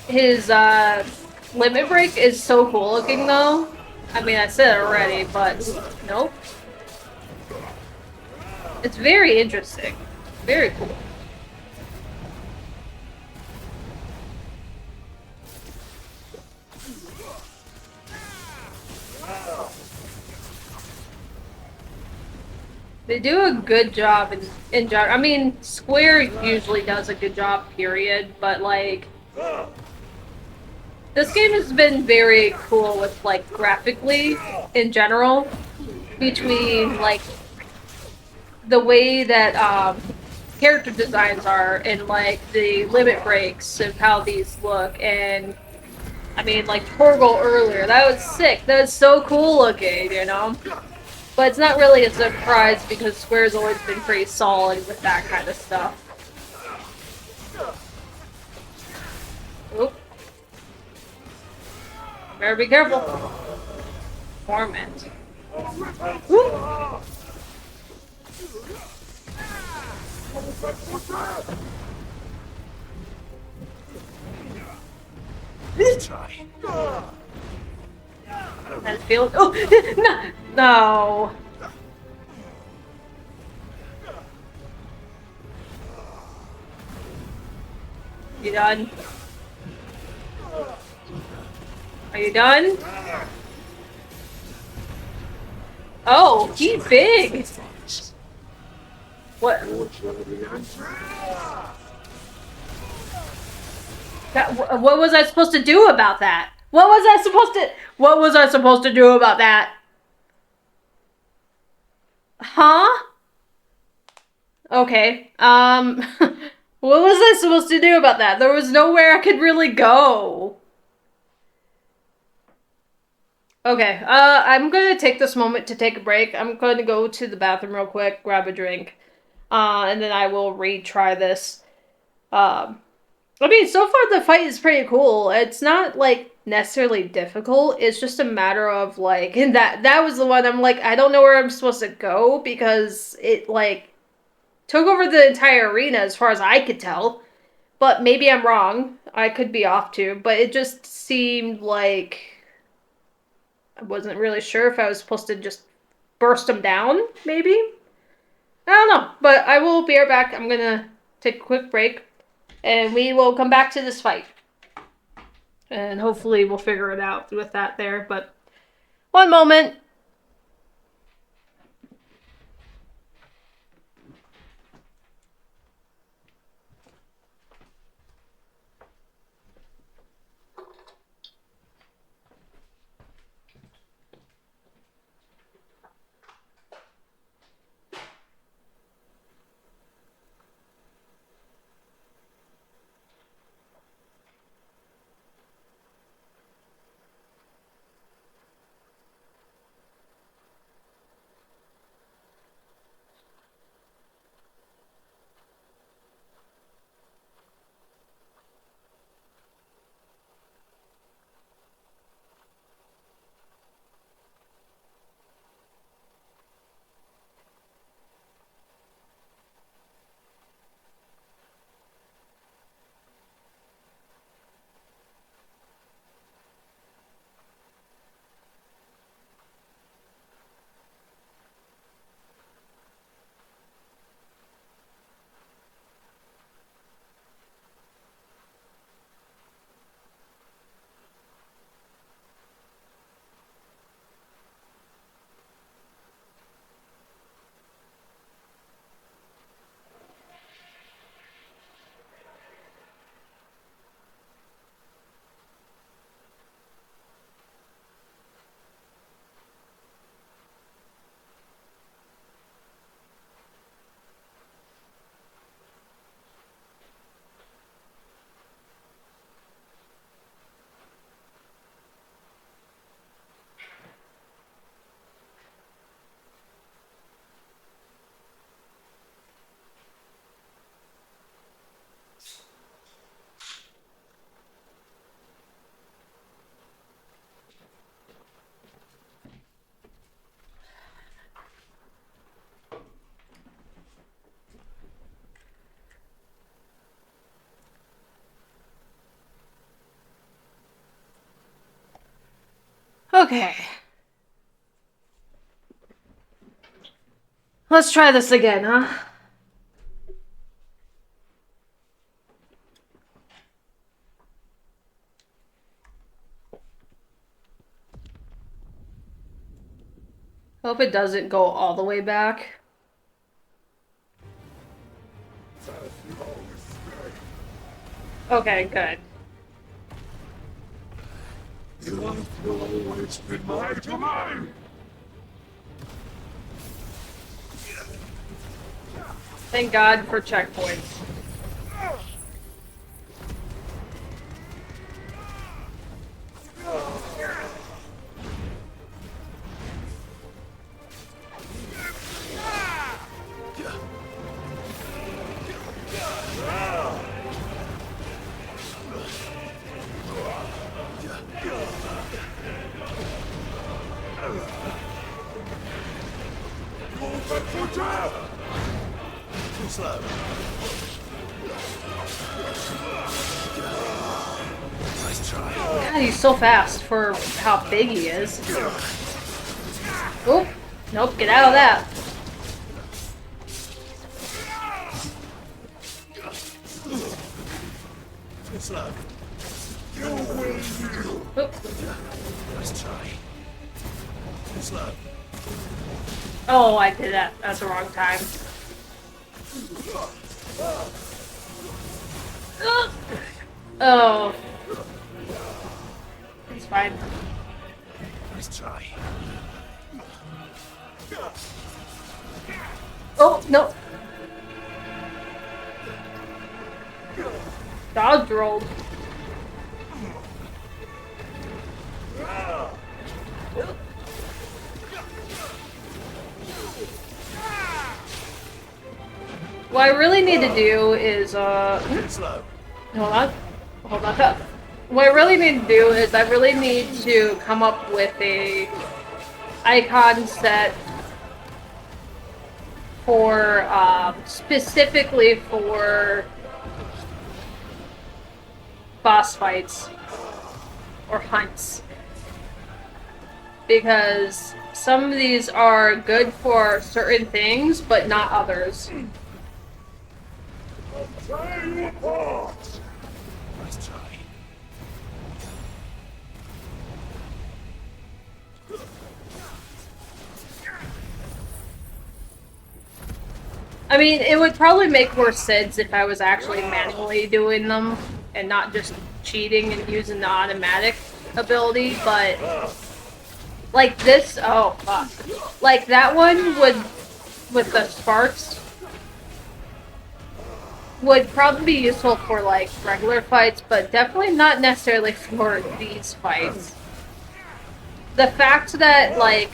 his limit break is so cool looking, though. I mean, I said it already, but nope. It's very interesting. Very cool. They do a good job in I mean, Square usually does a good job, period, but like this game has been very cool with like graphically in general, between like the way that character designs are and like the limit breaks of how these look. And I mean, like Torgal earlier, that was sick. That was so cool looking, you know? But it's not really a surprise because Square's always been pretty solid with that kind of stuff. Oop. Better be careful. Torment. Oop. Try. That feels. Oh no! No. You done? Are you done? Oh, he's big. What? What was I supposed to do about that? What was I supposed to do about that? Huh? Okay. What was I supposed to do about that? There was nowhere I could really go. Okay, I'm gonna take this moment to take a break. I'm gonna go to the bathroom real quick, grab a drink, and then I will retry this. I mean, so far the fight is pretty cool. It's not, like, necessarily difficult. It's just a matter of, like, and that was the one I'm like, I don't know where I'm supposed to go because it, like, took over the entire arena as far as I could tell. But maybe I'm wrong. I could be off too. But it just seemed like I wasn't really sure if I was supposed to just burst them down, maybe? I don't know. But I will be right back. I'm gonna take a quick break. And we will come back to this fight. And hopefully we'll figure it out with that there. But one moment. Okay. Let's try this again, huh? Hope it doesn't go all the way back. Okay, good. You have always been my domain! Thank God for checkpoints. Slow. Nice try. God, he's so fast for how big he is. Oop. Nope, get out of that. Slow. Oop. Nice try. Slow. Oh, I did that at the wrong time. Oh. It's fine. Nice try. Oh, no. Dodge rolled. What I really need to do is, Slow. hold on. Hold on up. What I really need to do is I really need to come up with a icon set for, specifically for boss fights or hunts. Because some of these are good for certain things, but not others. Tear you apart! Nice try. I mean, it would probably make more sense if I was actually manually doing them and not just cheating and using the automatic ability, but like this, oh fuck. Like that one would, with the sparks, would probably be useful for like regular fights, but definitely not necessarily for these fights. The fact that like,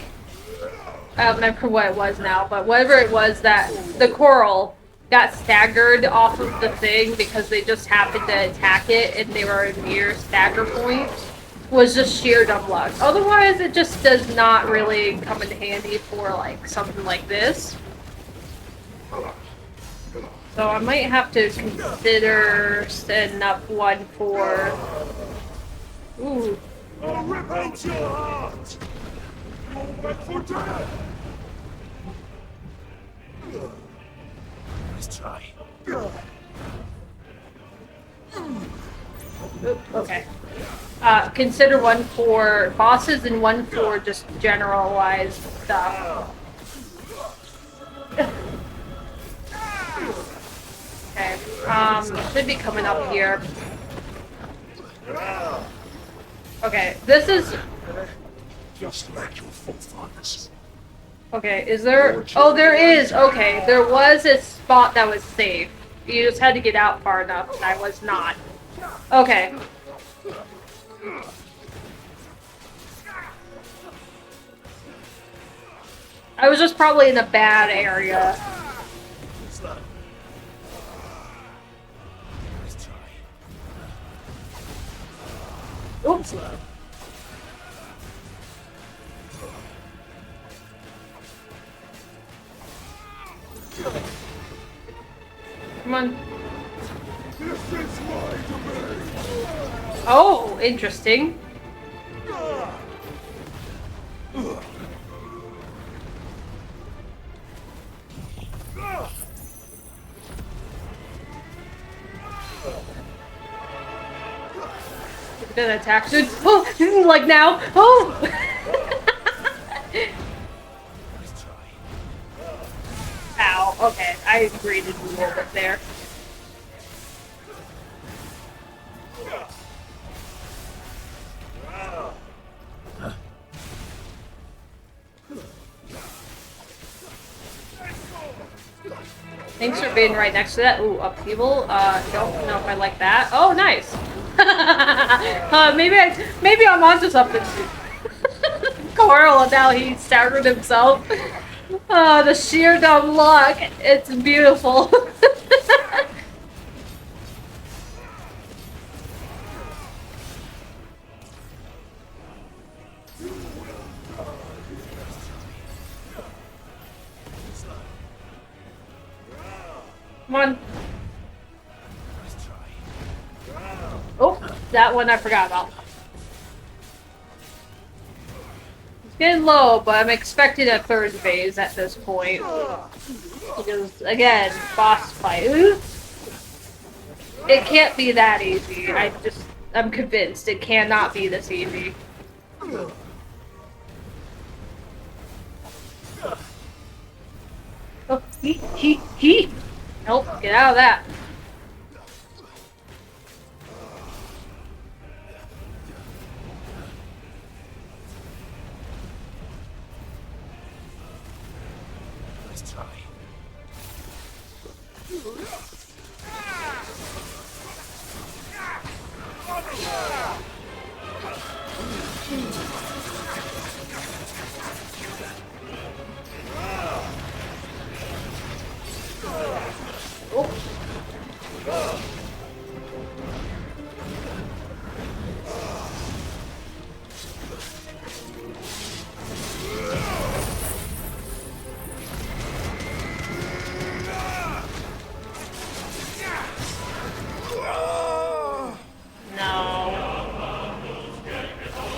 I don't remember what it was now, but whatever it was that the coral got staggered off of the thing because they just happened to attack it and they were near stagger point was just sheer dumb luck. Otherwise, it just does not really come in handy for like something like this. So I might have to consider setting up one for... Ooh. I'll rip out your heart! You're back for death! Nice try. Oop, okay. Consider one for bosses and one for just generalized stuff. Okay, should be coming up here. Okay, this is... Just like your forefathers. Okay, is there... Oh, there is! Okay, there was a spot that was safe. You just had to get out far enough, and I was not. Okay. I was just probably in a bad area. Oops. Come on. Oh, interesting. Gonna attack soon. Oh, like now. Oh! Ow. Okay, I breathed a little bit there. Thanks for being right next to that. Ooh, upheaval. Don't know if I like that. Oh, nice. Maybe I'm onto something. Coral, now he staggered himself. Oh, the sheer dumb luck. It's beautiful. Come on. Oh, that one I forgot about. It's getting low, but I'm expecting a third phase at this point. Because, again, boss fight. It can't be that easy. I'm convinced it cannot be this easy. Oh, he. Nope, get out of that. Nice try.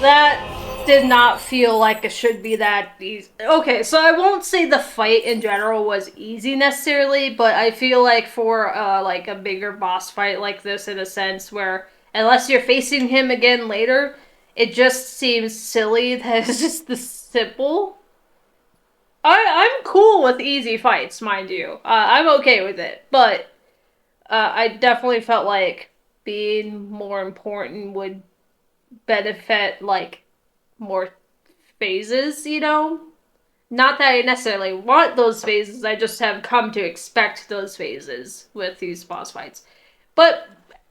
That did not feel like it should be that easy. Okay, so I won't say the fight in general was easy necessarily, but I feel like for like a bigger boss fight like this, in a sense where unless you're facing him again later, it just seems silly that it's just this simple. I'm cool with easy fights, mind you. I'm okay with it, but I definitely felt like being more important would benefit like more phases, you know? Not that I necessarily want those phases, I just have come to expect those phases with these boss fights. But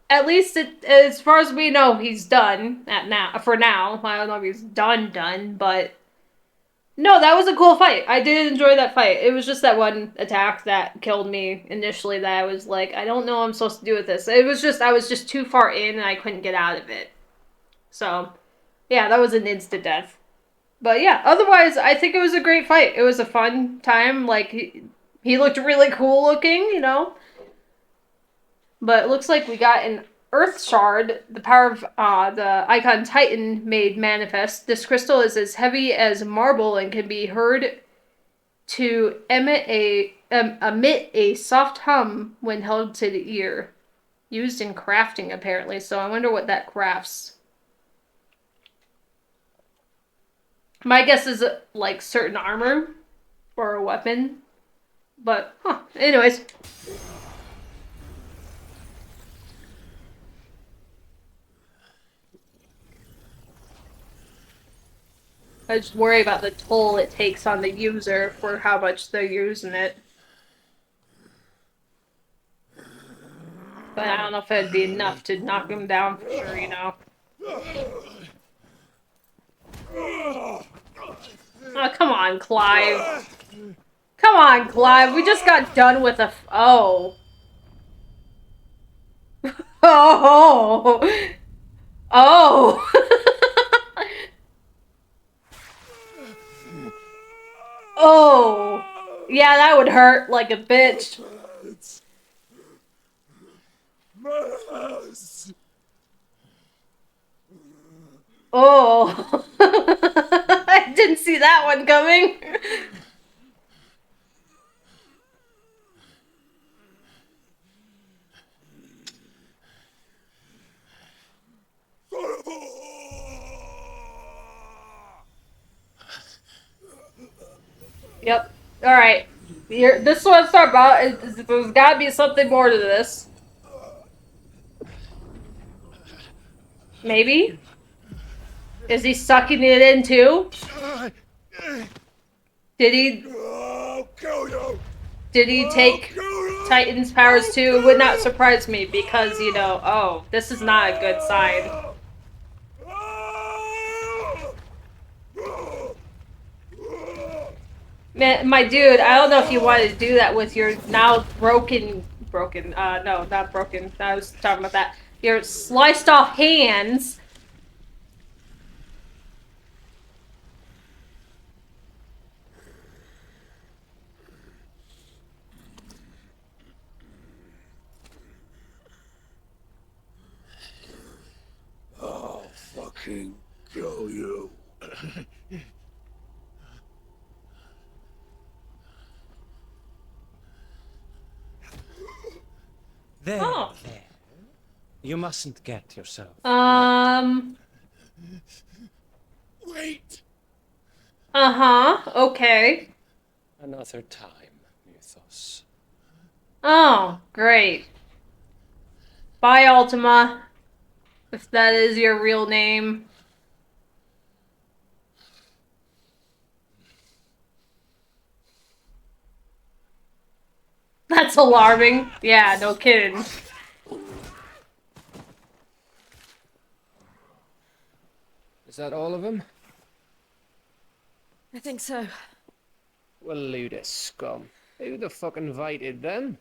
at least as far as we know, he's done for now. I don't know if he's done, but no, that was a cool fight. I did enjoy that fight. It was just that one attack that killed me initially that I was like, I don't know what I'm supposed to do with this. It was just, I was just too far in and I couldn't get out of it. So, yeah, that was an instant death. But yeah, otherwise, I think it was a great fight. It was a fun time. Like, he looked really cool looking, you know? But it looks like we got an Earth Shard, the power of the Icon Titan made manifest. This crystal is as heavy as marble and can be heard to emit a soft hum when held to the ear. Used in crafting, apparently, so I wonder what that crafts. My guess is, like, certain armor or a weapon. But, anyways. I just worry about the toll it takes on the user for how much they're using it. But I don't know if it'd be enough to knock him down for sure, you know. Oh, come on, Clive. Come on, Clive. We just got done with a... Oh. Oh. Oh. Oh. Yeah, that would hurt like a bitch. Oh. I didn't see that one coming. Son of a Yep. Alright. This is what I'm talking about. There's gotta be something more to this. Maybe? Is he sucking it in too? Did he... Did he take Titan's powers too? It would not surprise me because, you know, oh, this is not a good sign. Man, my dude, I don't know if you wanted to do that with your now no, not broken. I was talking about that. Your sliced off hands. I'll fucking kill you. There, there. You mustn't get yourself. Wait. Okay. Another time, Mythos. Oh, great. Bye, Ultima. If that is your real name. That's alarming. Yeah, no kidding. Is that all of them? I think so. Well, load of scum. Who the fuck invited them?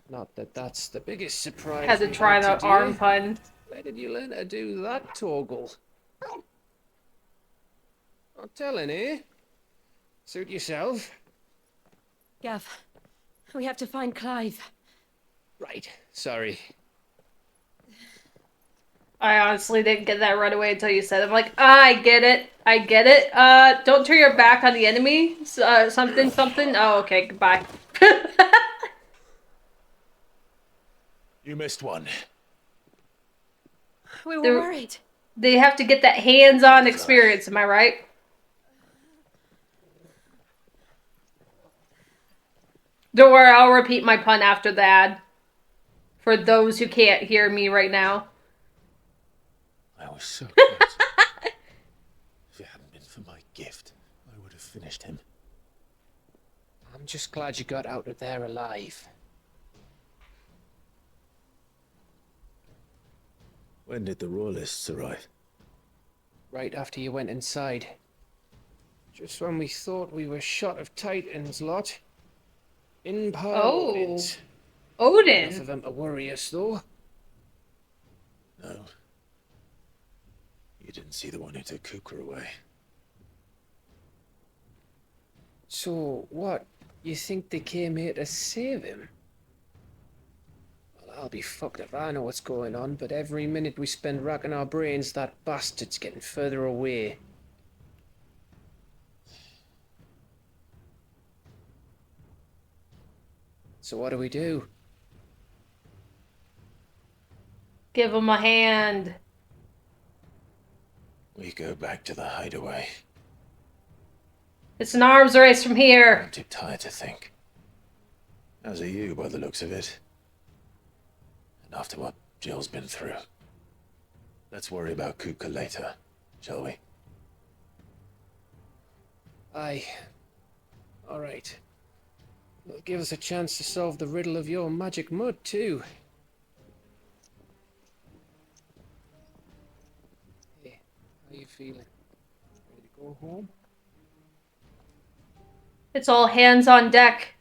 Not that that's the biggest surprise. Had to try the arm pun. Where did you learn to do that, Torgal? Not telling, eh? Suit yourself. Gav, we have to find Clive. Right, sorry. I honestly didn't get that right away until you said it. I'm like, I get it. I get it. Don't turn your back on the enemy. Something. Oh, okay, goodbye. You missed one. We were worried. They have to get that hands-on experience, am I right? Don't worry, I'll repeat my pun after that. For those who can't hear me right now. I was so close. If it hadn't been for my gift, I would have finished him. I'm just glad you got out of there alive. When did the Royalists arrive? Right after you went inside. Just when we thought we were shot of Titans, lot. In Odin's. Odin? Enough of them to worry us, though. No. You didn't see the one who took Kupka away. So, what? You think they came here to save him? Well, I'll be fucked if I know what's going on, but every minute we spend racking our brains, that bastard's getting further away. So what do we do? Give him a hand. We go back to the hideaway. It's an arms race from here. I'm too tired to think. As are you, by the looks of it. And after what Jill's been through. Let's worry about Kupka later, shall we? Aye. All right. It'll give us a chance to solve the riddle of your magic mud, too. Hey, how you feeling? Ready to go home? It's all hands on deck.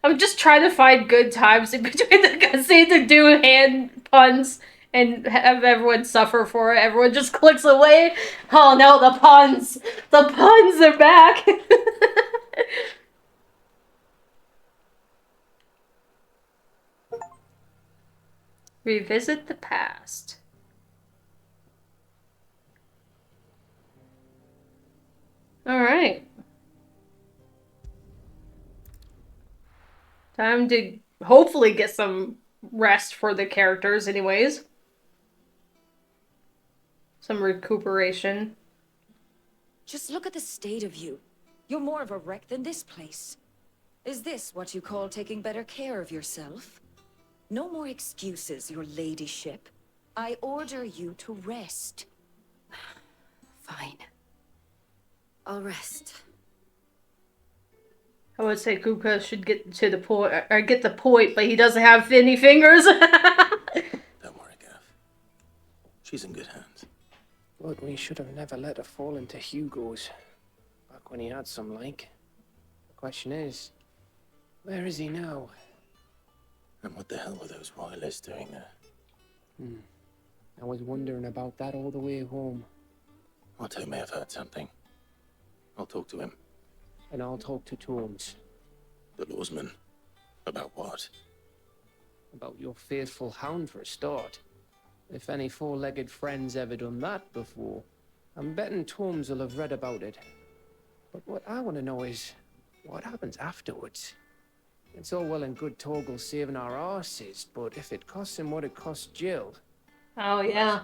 I'm just trying to find good times in between the cutscenes to do hand puns and have everyone suffer for it. Everyone just clicks away. Oh no, the puns! The puns are back! Revisit the past. Alright. Time to hopefully get some rest for the characters anyways. Some recuperation. Just look at the state of you. You're more of a wreck than this place. Is this what you call taking better care of yourself? No more excuses, your ladyship. I order you to rest. Fine. I'll rest. I would say Kupka should get to the point, or get the point, but he doesn't have any fingers. Don't worry, Gav. She's in good hands. But we should have never let her fall into Hugo's. Back when he had some like. The question is, where is he now? And what the hell were those royalists doing there? I was wondering about that all the way home. Otto may have heard something. I'll talk to him. And I'll talk to Torms. The lawsman. About what? About your faithful hound for a start. If any four-legged friend's ever done that before, I'm betting Torms will have read about it. But what I want to know is, what happens afterwards? It's all well and good Torgal saving our arses, but if it costs him what it cost Jill... Oh, yeah.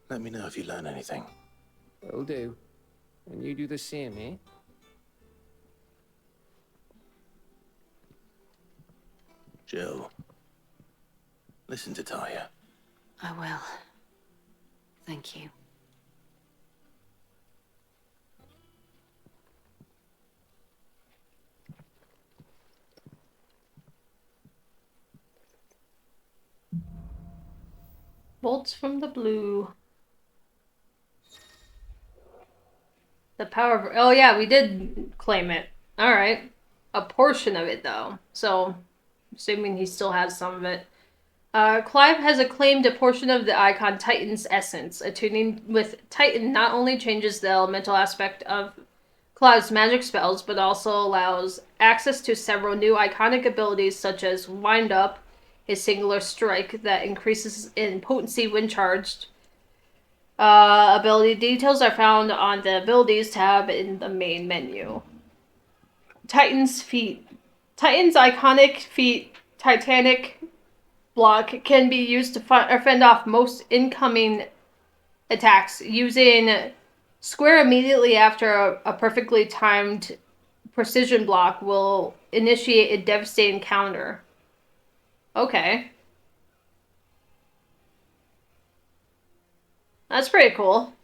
Let me know if you learn anything. Will do. And you do the same, eh? Jill. Listen to Talia. I will. Thank you. Bolts from the blue. The power of... Oh, yeah, we did claim it. Alright. A portion of it, though. So, assuming he still has some of it. Clive has claimed a portion of the icon Titan's essence. Attuning with Titan not only changes the elemental aspect of Clive's magic spells, but also allows access to several new iconic abilities such as Wind Up, his singular strike that increases in potency when charged. Ability details are found on the abilities tab in the main menu. Titan's feat. Titan's iconic feat, Titanic block, can be used to fend off most incoming attacks. Using square immediately after a perfectly timed precision block will initiate a devastating counter. Okay. That's pretty cool.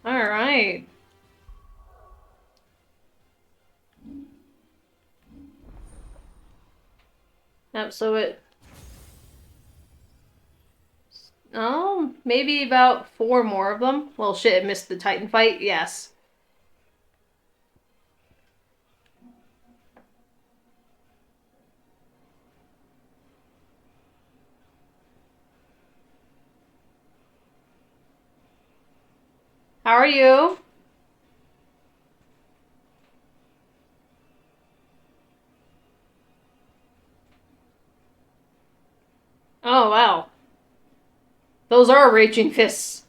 Alright. Yep, so it... Oh, maybe about 4 more of them. Well, shit, it missed the Titan fight. Yes. How are you? Oh, wow. Those are raging fists.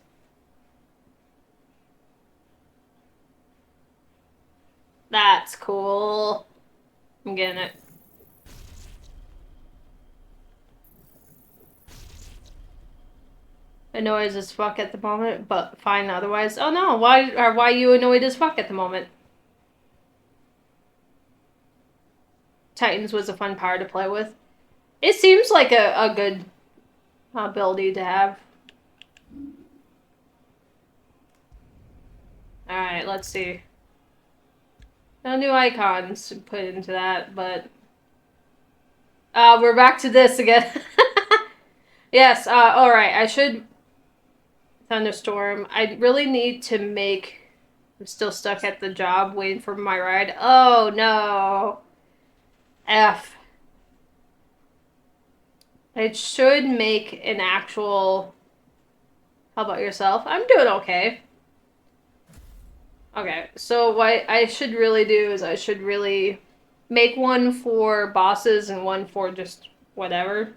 That's cool. I'm getting it. Annoyed as fuck at the moment, but fine otherwise. Oh no, why are you annoyed as fuck at the moment? Titans was a fun power to play with. It seems like a good ability to have. Alright, let's see. No new icons put into that, but... we're back to this again. Yes, alright, I should... Thunderstorm. I really need to make... I'm still stuck at the job waiting for my ride. Oh, no. F. I should make an actual... How about yourself? I'm doing okay. Okay, so what I should really do is I should really make one for bosses and one for just whatever.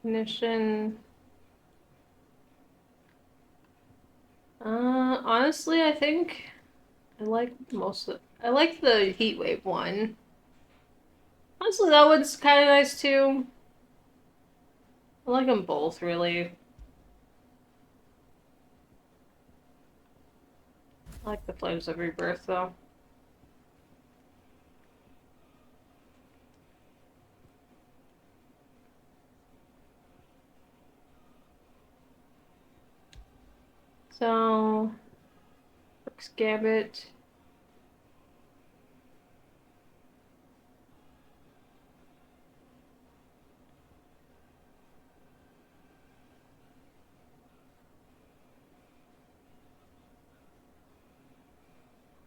Ignition. Honestly, I think I like I like the heat wave one. Honestly, that one's kind of nice too. I like them both, really. I like the Flames of Rebirth, though. So, Brooks Gambit.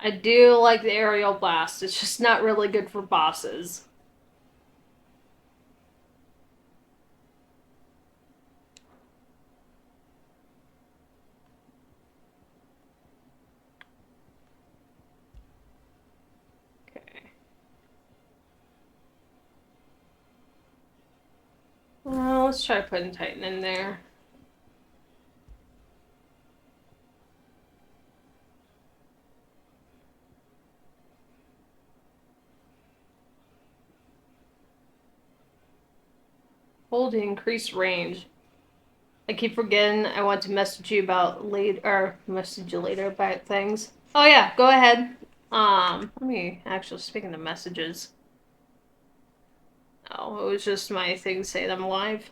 I do like the aerial blast. It's just not really good for bosses. Okay. Well, let's try putting Titan in there. Hold increased range. I keep forgetting I want to message you about message you later about things. Oh yeah, go ahead. Let me actually, speaking of messages. Oh, it was just my thing saying I'm live.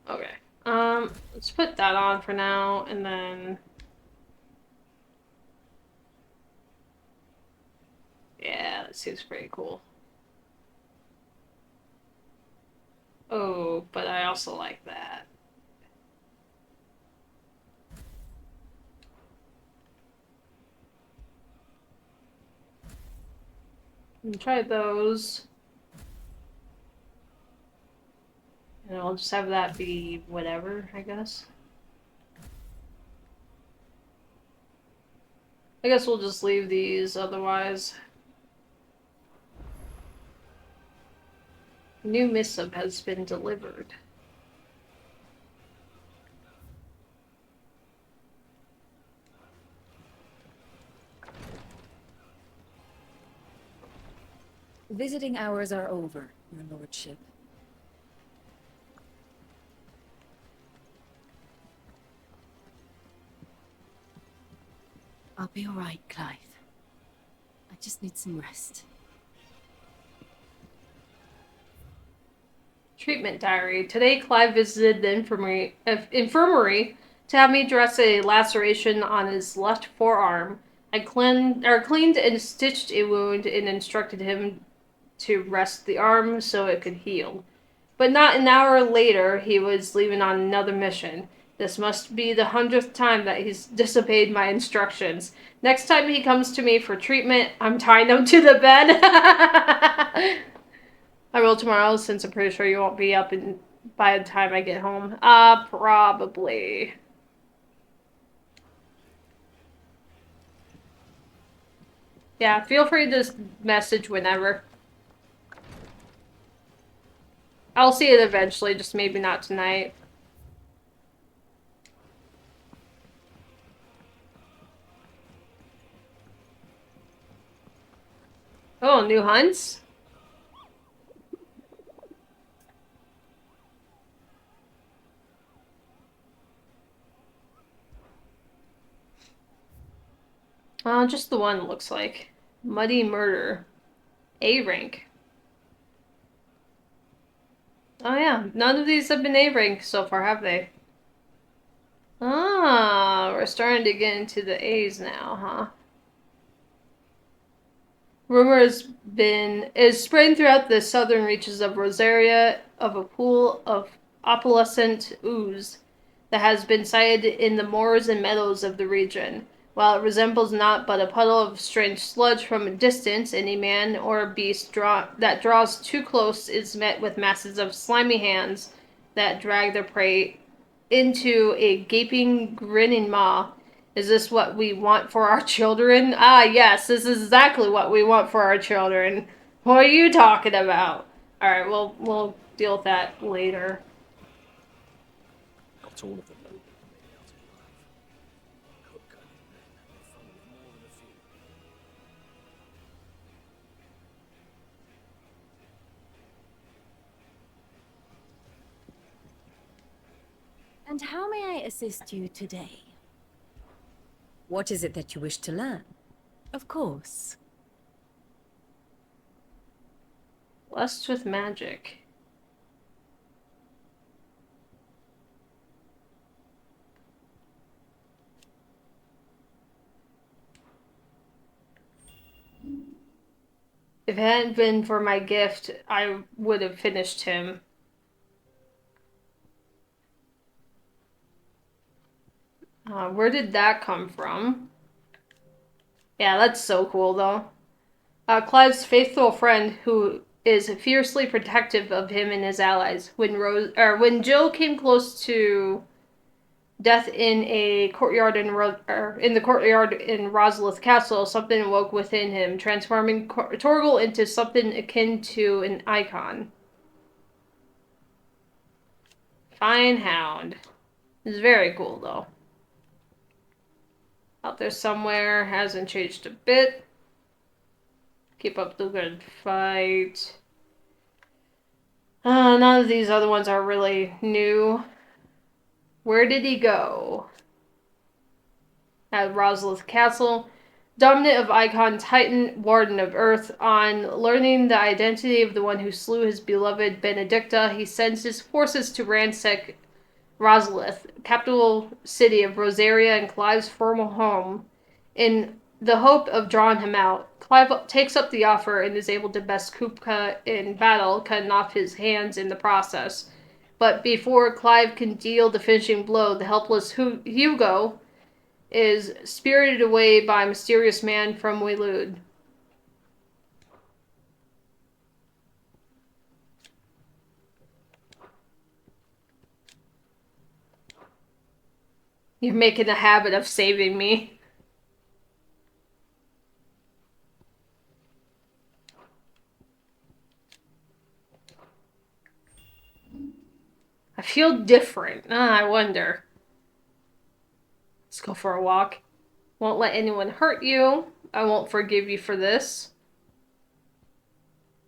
Okay. Let's put that on for now, and then... Yeah, that seems pretty cool. Oh, but I also like that. Try those. And I'll just have that be whatever, I guess. I guess we'll just leave these otherwise. New missive has been delivered. Visiting hours are over, your lordship. I'll be all right, Clive. I just need some rest. Treatment diary. Today, Clive visited the infirmary to have me dress a laceration on his left forearm. I cleaned and stitched a wound and instructed him to rest the arm so it could heal. But not an hour later, he was leaving on another mission. This must be the 100th time that he's disobeyed my instructions. Next time he comes to me for treatment, I'm tying him to the bed. I will tomorrow, since I'm pretty sure you won't be up by the time I get home. Probably. Yeah, feel free to just message whenever. I'll see it eventually, just maybe not tonight. Oh, new hunts? Just the one, looks like. Muddy Murder. A rank. Oh yeah, none of these have been A rank so far, have they? Ah, we're starting to get into the A's now, huh? Rumor is spreading throughout the southern reaches of Rosaria of a pool of opalescent ooze that has been sighted in the moors and meadows of the region. While it resembles not but a puddle of strange sludge from a distance, any man or beast that draws too close is met with masses of slimy hands that drag their prey into a gaping, grinning maw. Is this what we want for our children? Ah, yes, this is exactly what we want for our children. What are you talking about? Alright, well, we'll deal with that later. Not all of them know Kupka and his men have fun with more than a few. And how may I assist you today? What is it that you wish to learn? Of course. Blessed with magic. If it hadn't been for my gift, I would have finished him. Where did that come from? Yeah, that's so cool, though. Clive's faithful friend, who is fiercely protective of him and his allies. When Jill came close to death in a courtyard in the courtyard in Rosalith Castle, something awoke within him, transforming Torgal into something akin to an icon. Fine hound. It's very cool, though. Out there somewhere, hasn't changed a bit. Keep up the good fight. None of these other ones are really new. Where did he go? At Rosalith Castle. Dominant of Icon, Titan, Warden of Earth. On learning the identity of the one who slew his beloved Benedicta, he sends his forces to ransack Rosalith, capital city of Rosaria and Clive's former home, in the hope of drawing him out. Clive takes up the offer and is able to best Kupka in battle, cutting off his hands in the process. But before Clive can deal the finishing blow, the helpless Hugo is spirited away by a mysterious man from Waylude. You're making a habit of saving me. I feel different. I wonder. Let's go for a walk. Won't let anyone hurt you. I won't forgive you for this.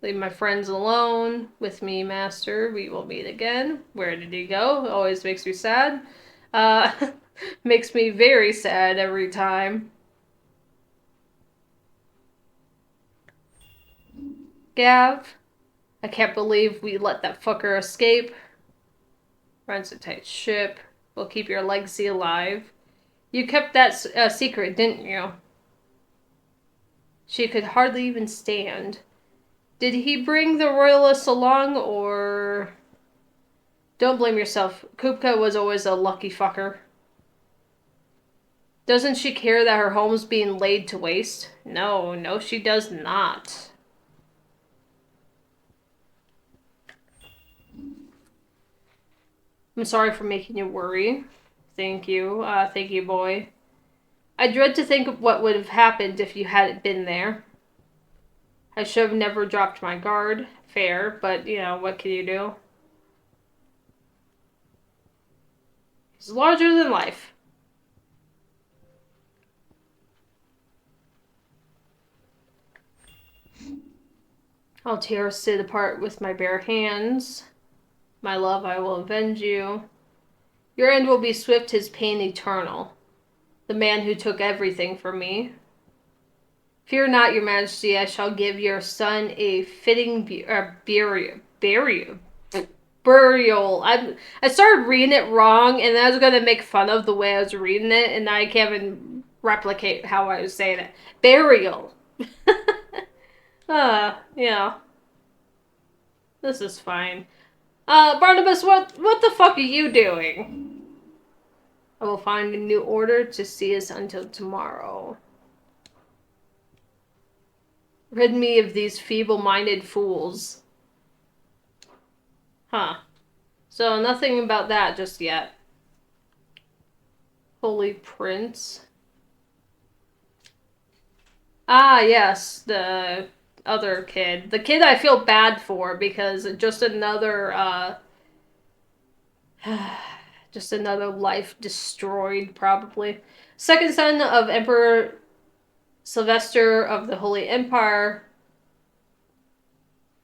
Leave my friends alone. With me, master. We will meet again. Where did he go? Always makes me sad. Makes me very sad every time. Gav. I can't believe we let that fucker escape. Runs a tight ship. We'll keep your legacy alive. You kept that secret, didn't you? She could hardly even stand. Did he bring the royalists along, or... Don't blame yourself. Kupka was always a lucky fucker. Doesn't she care that her home's being laid to waste? No, she does not. I'm sorry for making you worry. Thank you. Thank you, boy. I dread to think of what would have happened if you hadn't been there. I should have never dropped my guard. Fair, but, you know, what can you do? He's larger than life. I'll tear Sid apart with my bare hands. My love, I will avenge you. Your end will be swift, his pain eternal. The man who took everything from me. Fear not, your majesty, I shall give your son a fitting burial. I started reading it wrong, and I was going to make fun of the way I was reading it, and I can't even replicate how I was saying it. Burial. Yeah. This is fine. Barnabas, what the fuck are you doing? I will find a new order to see us until tomorrow. Rid me of these feeble-minded fools. Huh. So nothing about that just yet. Holy Prince. Ah, yes, the other kid. The kid I feel bad for because just another just another life destroyed, probably. Second son of Emperor Sylvester of the Holy Empire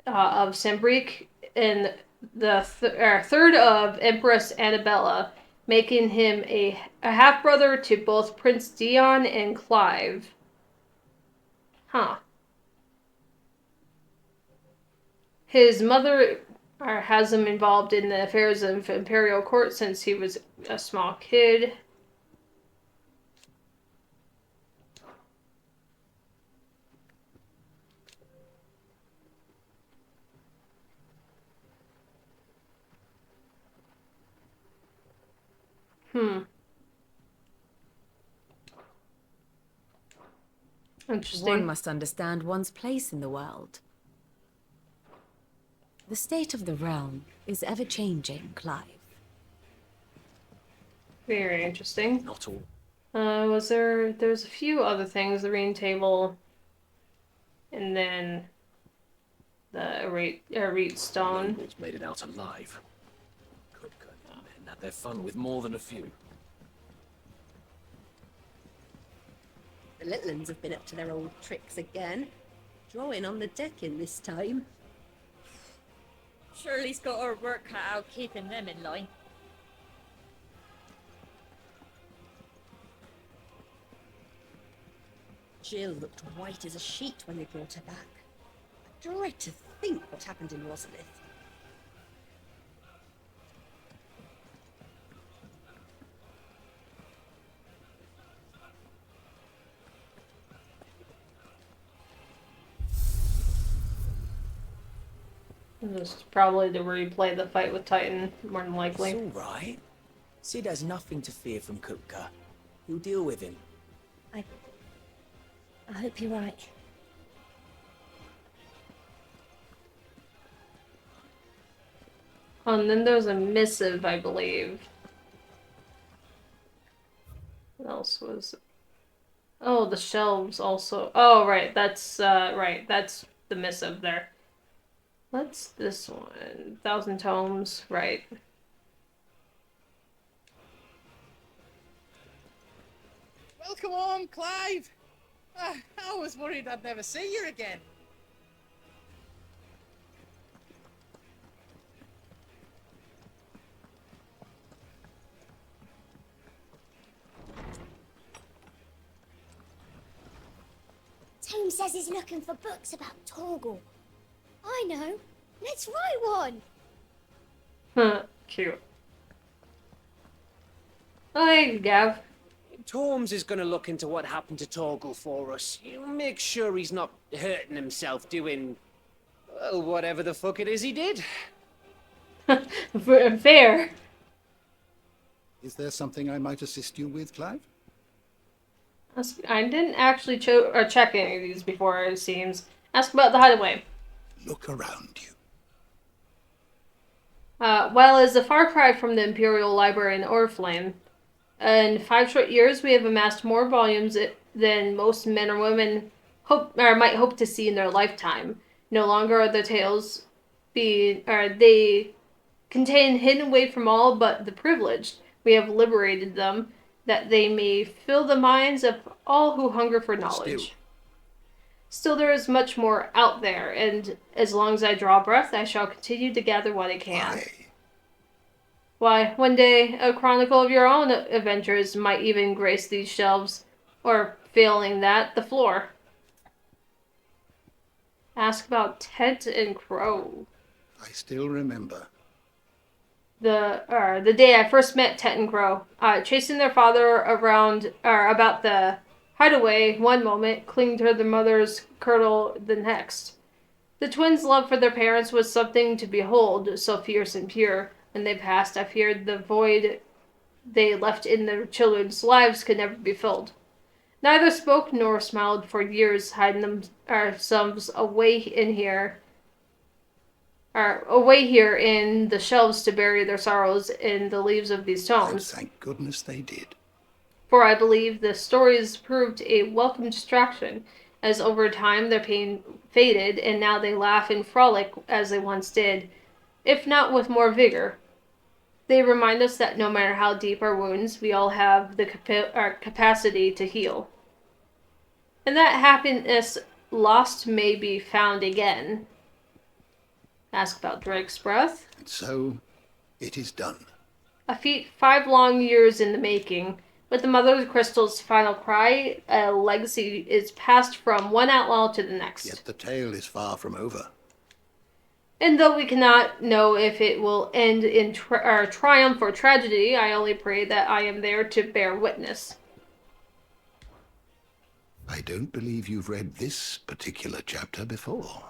of Sambrique, and the third of Empress Annabella, making him a half-brother to both Prince Dion and Clive. Huh. His mother has him involved in the affairs of imperial court since he was a small kid. Interesting. One must understand one's place in the world. The state of the realm is ever-changing, Clive. Very interesting. Not all. There's a few other things, the reading table, and then the Reed Stone. Nobles made it out alive. Kupka and the men had their fun with more than a few. The little ones have been up to their old tricks again. Drawing on the decking this time. Shirley's got her work cut out keeping them in line. Jill looked white as a sheet when they brought her back. I dread to think what happened in Rosalith. This is probably to replay the fight with Titan, more than likely. It's all right. Sid has nothing to fear from Kupka. He'll deal with him. I hope you're right. And then there's a missive, I believe. What else was... Oh, the shelves also. Oh, right. That's the missive there. What's this one? 1,000 tomes. Right. Well, come on, Clive. I was worried I'd never see you again. Tome says he's looking for books about Torgal. I know. Let's write one. Cute. Hi, Gav. Torms is going to look into what happened to Torgal for us. You make sure he's not hurting himself doing, well, whatever the fuck it is he did. Fair. Is there something I might assist you with, Clive? I didn't actually check any of these before, it seems. Ask about the hideaway. Look around you. While it's a far cry from the Imperial Library in Oriflame, in 5 short years we have amassed more volumes than most men or women might hope to see in their lifetime. No longer are the tales they contain hidden away from all but the privileged. We have liberated them, that they may fill the minds of all who hunger for knowledge. Still, there is much more out there, and as long as I draw breath, I shall continue to gather what I can. Why, one day, a chronicle of your own adventures might even grace these shelves, or, failing that, the floor. Ask about Tent and Crow. I still remember. The day I first met Tent and Crow, chasing their father around, about the hideaway one moment, clinging to their mother's kirtle the next. The twins' love for their parents was something to behold, so fierce and pure. When they passed, I feared the void they left in their children's lives could never be filled. Neither spoke nor smiled for years, hiding themselves away here in the shelves to bury their sorrows in the leaves of these tomes. And thank goodness they did. For I believe the stories proved a welcome distraction, as over time their pain faded, and now they laugh and frolic as they once did, if not with more vigor. They remind us that no matter how deep our wounds, we all have the our capacity to heal. And that happiness lost may be found again. Ask about Drake's breath. And so, it is done. A feat 5 long years in the making. With the Mother of Crystal's final cry, a legacy is passed from one outlaw to the next. Yet the tale is far from over. And though we cannot know if it will end in triumph or tragedy, I only pray that I am there to bear witness. I don't believe you've read this particular chapter before.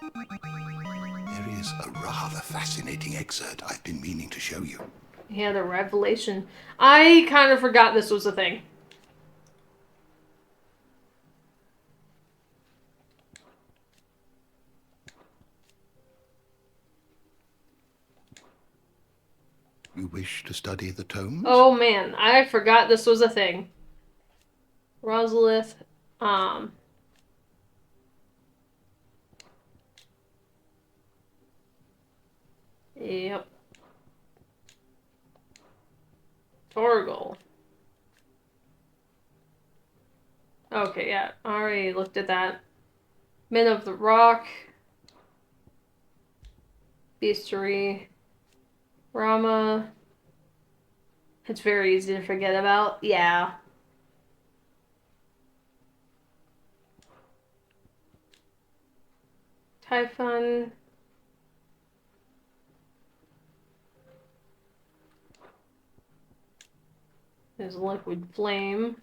There is a rather fascinating excerpt I've been meaning to show you. Yeah, the revelation. I kind of forgot this was a thing. You wish to study the tomes? Oh man, I forgot this was a thing. Rosalith, Yep. Torgal. Okay, yeah, I already looked at that. Men of the Rock. Beastery. Rama. It's very easy to forget about. Yeah. Typhon. There's Liquid Flame.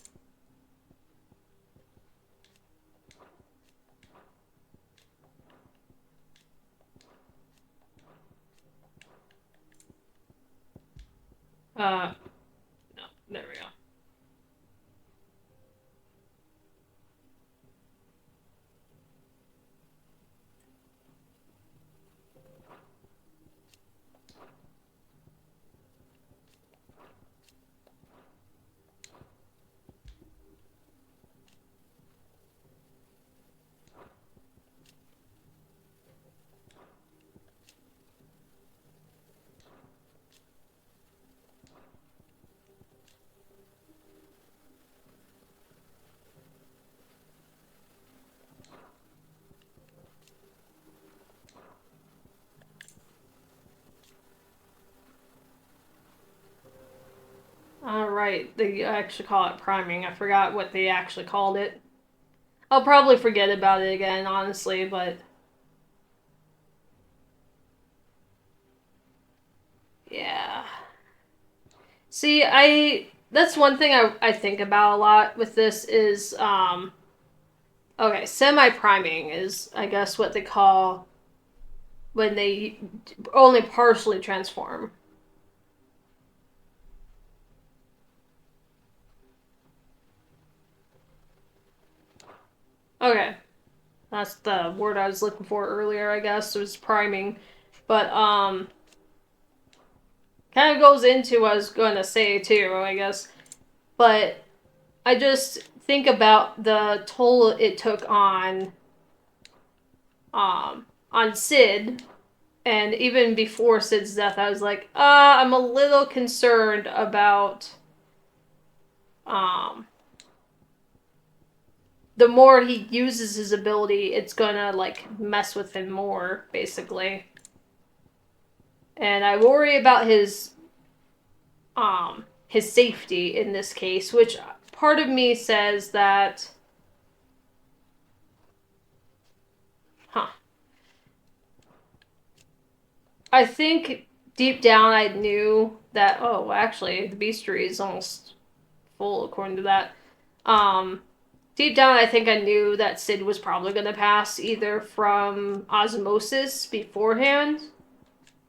No, there we go. Alright, they actually call it priming. I forgot what they actually called it. I'll probably forget about it again, honestly, but... yeah. See, that's one thing I think about a lot with this is, okay, semi-priming is, I guess, what they call when they only partially transform. Okay. That's the word I was looking for earlier, I guess. It was priming. But, kind of goes into what I was going to say, too, I guess. But I just think about the toll it took on Sid. And even before Sid's death, I was like, I'm a little concerned about, the more he uses his ability, it's gonna, like, mess with him more, basically. And I worry about his safety in this case, which part of me says that... I think deep down I knew that, oh, actually, the bestiary is almost full, according to that. Deep down, I think I knew that Sid was probably going to pass either from osmosis beforehand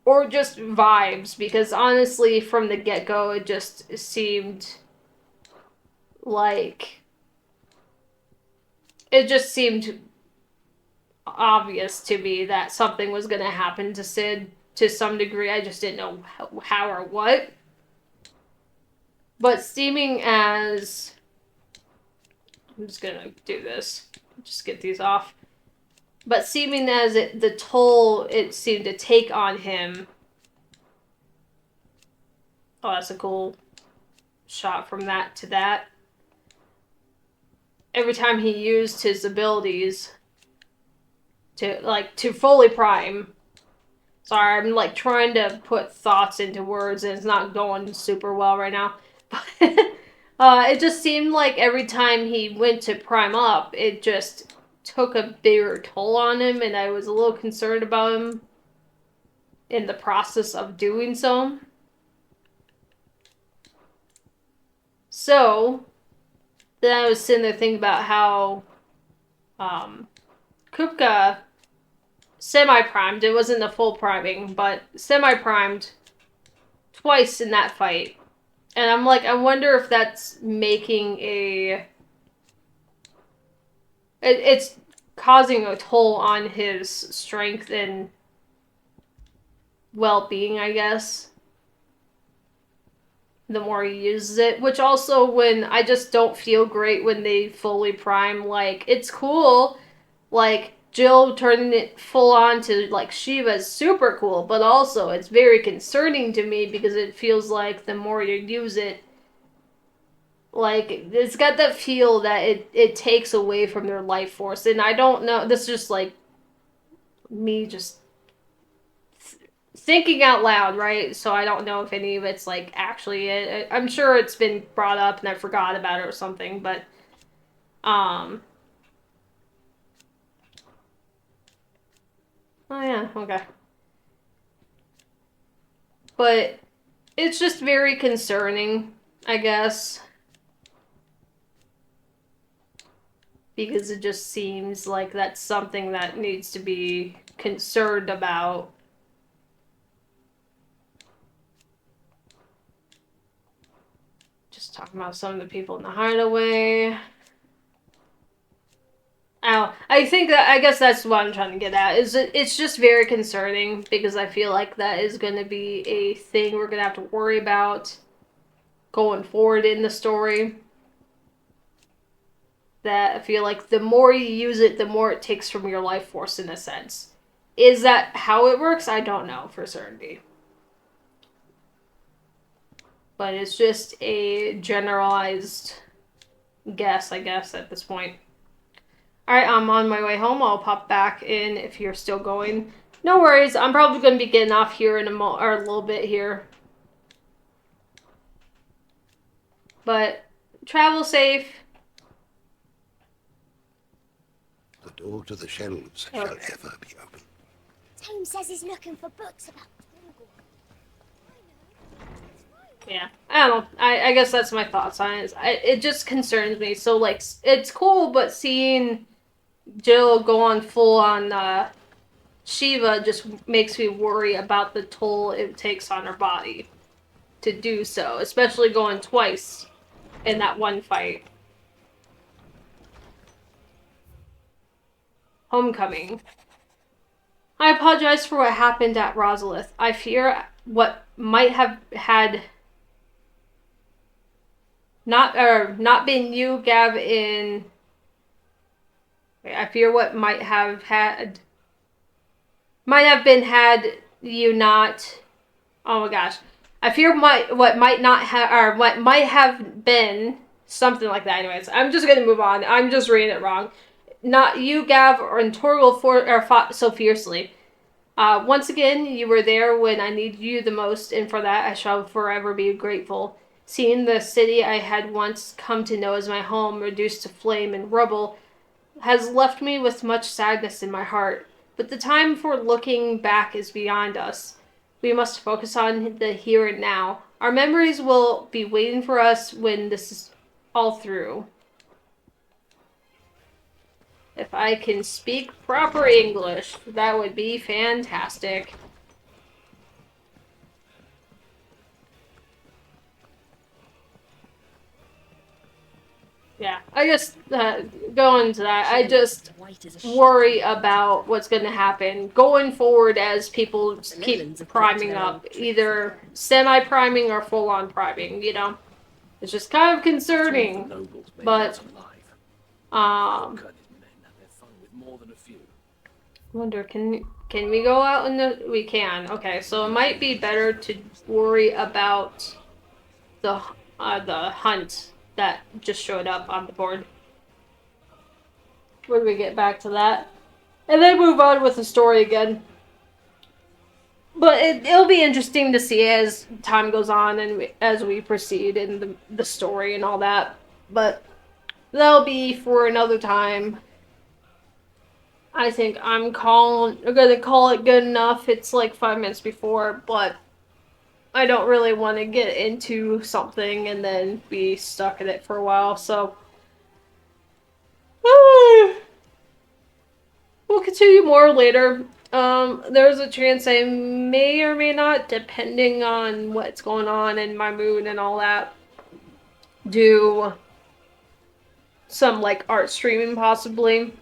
or just vibes, because honestly, from the get-go, it just seemed like... it just seemed obvious to me that something was going to happen to Sid to some degree. I just didn't know how or what. But seeming as... I'm just gonna do this. Just get these off. But seeming as the toll it seemed to take on him... Oh, that's a cool shot from that to that. Every time he used his abilities to fully prime. Sorry, I'm like trying to put thoughts into words and it's not going super well right now. But it just seemed like every time he went to prime up, it just took a bigger toll on him, and I was a little concerned about him in the process of doing so. So, then I was sitting there thinking about how Kupka semi-primed. It wasn't a full priming, but semi-primed twice in that fight. And I'm like, I wonder if that's making it's causing a toll on his strength and well-being, I guess. The more he uses it. Which also, when I just don't feel great when they fully prime. Like, it's cool. Like, Jill turning it full on to, like, Shiva is super cool. But also, it's very concerning to me because it feels like the more you use it, like, it's got that feel that it takes away from their life force. And I don't know, this is just, like, me just thinking out loud, right? So I don't know if any of it's, like, actually it. I'm sure it's been brought up and I forgot about it or something, but, oh yeah, okay. But it's just very concerning, I guess. Because it just seems like that's something that needs to be concerned about. Just talking about some of the people in the hideaway. I guess that's what I'm trying to get at. It's just very concerning because I feel like that is going to be a thing we're going to have to worry about going forward in the story. That I feel like the more you use it, the more it takes from your life force in a sense. Is that how it works? I don't know for certainty. But it's just a generalized guess, I guess, at this point. Alright, I'm on my way home. I'll pop back in if you're still going. No worries. I'm probably going to be getting off here in a little bit here. But travel safe. The door to the shelves shall ever be open. Tome says he's looking for books about Toggle. Yeah, I don't know. I guess that's my thoughts on it. It just concerns me. So, like, it's cool, but seeing Jill go on full on Shiva just makes me worry about the toll it takes on her body to do so. Especially going twice in that one fight. Homecoming. I apologize for what happened at Rosalith. I fear what might have had not been you, Gav, in... I fear what might have been had you not... Oh my gosh. I fear what might have been something like that. Anyways, I'm just gonna move on. I'm just reading it wrong. Not you, Gav, or Torgal fought so fiercely. Once again, you were there when I needed you the most, and for that I shall forever be grateful. Seeing the city I had once come to know as my home reduced to flame and rubble has left me with much sadness in my heart. But the time for looking back is beyond us. We must focus on the here and now. Our memories will be waiting for us when this is all through. If I can speak proper English, that would be fantastic. Yeah, I guess going to that, I just worry about what's going to happen going forward as people keep priming up, either semi-priming or full-on priming, you know? It's just kind of concerning. But, More than a few. wonder, can we go out in the... We can. Okay, so it might be better to worry about the hunt that just showed up on the board. When we get back to that. And then move on with the story again. But it'll be interesting to see as time goes on and as we proceed in the story and all that. But that'll be for another time. I think I'm gonna call it good enough. It's like 5 minutes before, but I don't really want to get into something and then be stuck in it for a while, so we'll continue more later. There's a chance I may or may not, depending on what's going on in my mood and all that, do some like art streaming possibly.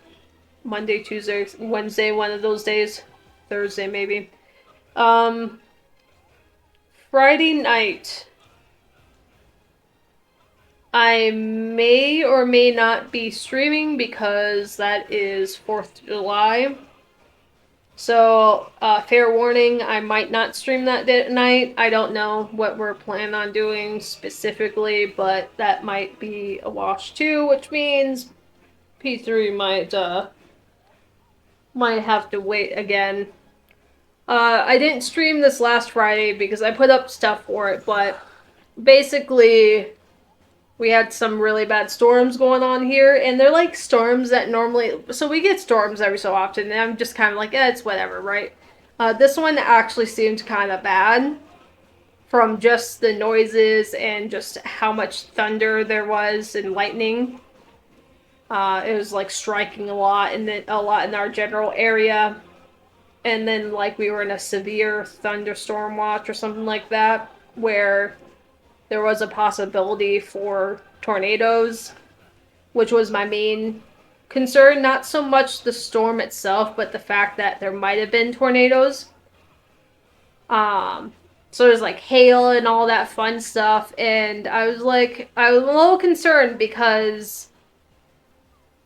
Monday, Tuesday, Wednesday, one of those days. Thursday maybe. Friday night, I may or may not be streaming because that is 4th of July. So, fair warning, I might not stream that night. I don't know what we're planning on doing specifically, but that might be a wash too, which means P3 might have to wait again. I didn't stream this last Friday because I put up stuff for it, but basically we had some really bad storms going on here, and they're like storms that normally... So we get storms every so often, and I'm just kind of like, it's whatever, right? This one actually seemed kind of bad from just the noises and just how much thunder there was and lightning. It was like striking a lot in our general area. And then like we were in a severe thunderstorm watch or something like that, where there was a possibility for tornadoes, which was my main concern. Not so much the storm itself, but the fact that there might have been tornadoes. So there's like hail and all that fun stuff, and I was a little concerned because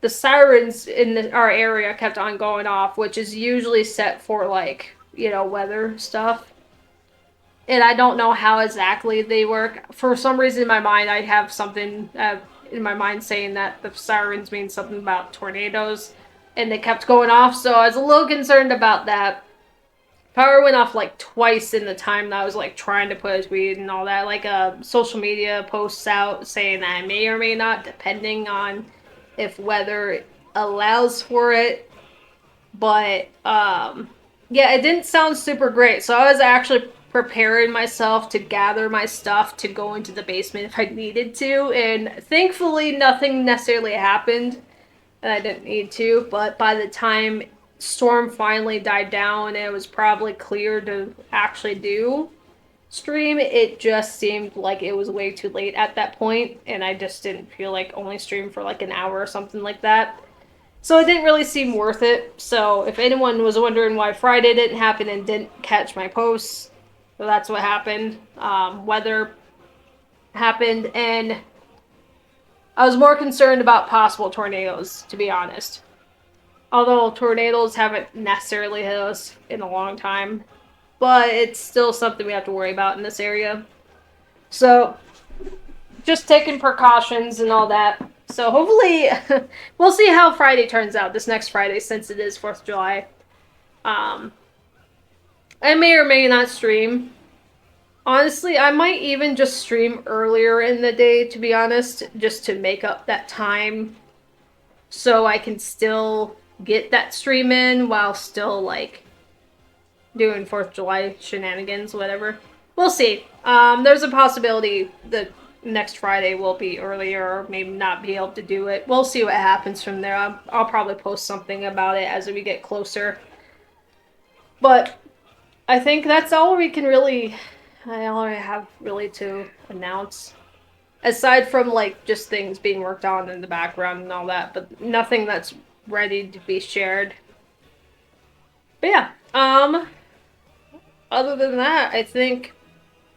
the sirens in our area kept on going off, which is usually set for like, weather stuff. And I don't know how exactly they work. For some reason in my mind, I have something in my mind saying that the sirens mean something about tornadoes. And they kept going off, so I was a little concerned about that. Power went off like twice in the time that I was like trying to put a tweet and all that. Like social media posts out saying that I may or may not, depending on if weather allows for it. But yeah, it didn't sound super great. So I was actually preparing myself to gather my stuff to go into the basement if I needed to, and thankfully nothing necessarily happened and I didn't need to. But by the time storm finally died down and it was probably clear to actually do stream, it just seemed like it was way too late at that point, and I just didn't feel like only stream for like an hour or something like that. So it didn't really seem worth it. So if anyone was wondering why Friday didn't happen and didn't catch my posts, well, that's what happened. Weather happened, and I was more concerned about possible tornadoes, to be honest. Although tornadoes haven't necessarily hit us in a long time. But it's still something we have to worry about in this area. So, just taking precautions and all that. So hopefully, we'll see how Friday turns out, this next Friday, since it is 4th of July. I may or may not stream. Honestly, I might even just stream earlier in the day, to be honest, just to make up that time. So I can still get that stream in while still, like, doing 4th of July shenanigans, whatever. We'll see. There's a possibility that next Friday will be earlier, or maybe not be able to do it. We'll see what happens from there. I'll probably post something about it as we get closer. But I think that's all we can really... all I have really to announce. Aside from, like, just things being worked on in the background and all that, but nothing that's ready to be shared. But yeah, other than that, I think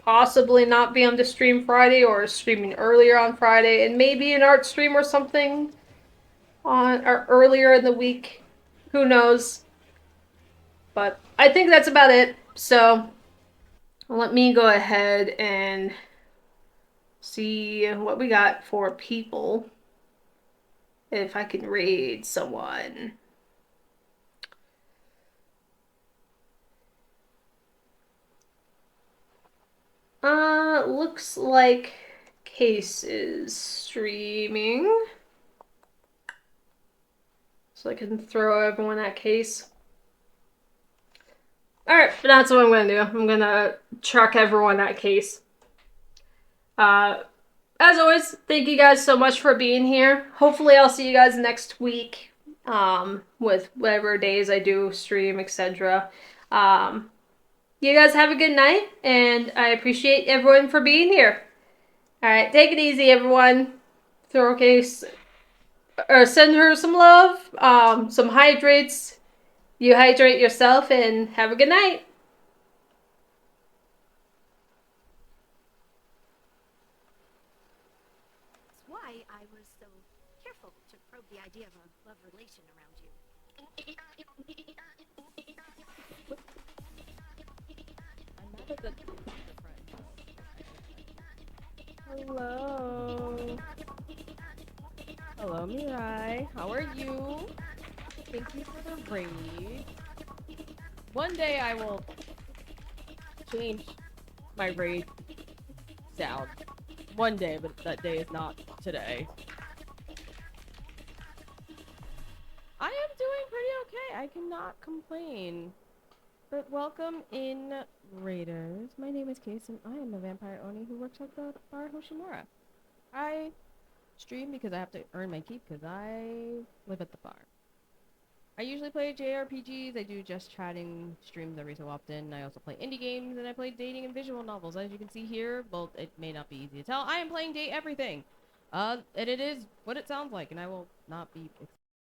possibly not be on the stream Friday or streaming earlier on Friday, and maybe an art stream or something on or earlier in the week. Who knows? But I think that's about it. So let me go ahead and see what we got for people. If I can raid someone. Looks like Case is streaming. So I can throw everyone at Case. Alright, that's what I'm gonna do. I'm gonna truck everyone at Case. As always, thank you guys so much for being here. Hopefully I'll see you guys next week. With whatever days I do stream, etc. You guys have a good night, and I appreciate everyone for being here. Alright, take it easy, everyone. Throw Case, or send her some love, some hydrates. You hydrate yourself, and have a good night. That's why I was so careful to probe the idea of a love relation around you. Hello. Hello, Mirai. How are you? Thank you for the raid. One day I will change my raid sound. One day, but that day is not today. I am doing pretty okay. I cannot complain. But welcome in, Raiders. My name is Case, and I am a vampire Oni who works at the bar Hoshimura. I stream because I have to earn my keep because I live at the bar. I usually play JRPGs, I do just chatting streams every so often. I also play indie games, and I play dating and visual novels. As you can see here, well, it may not be easy to tell, I am playing Date Everything. And it is what it sounds like, and I will not be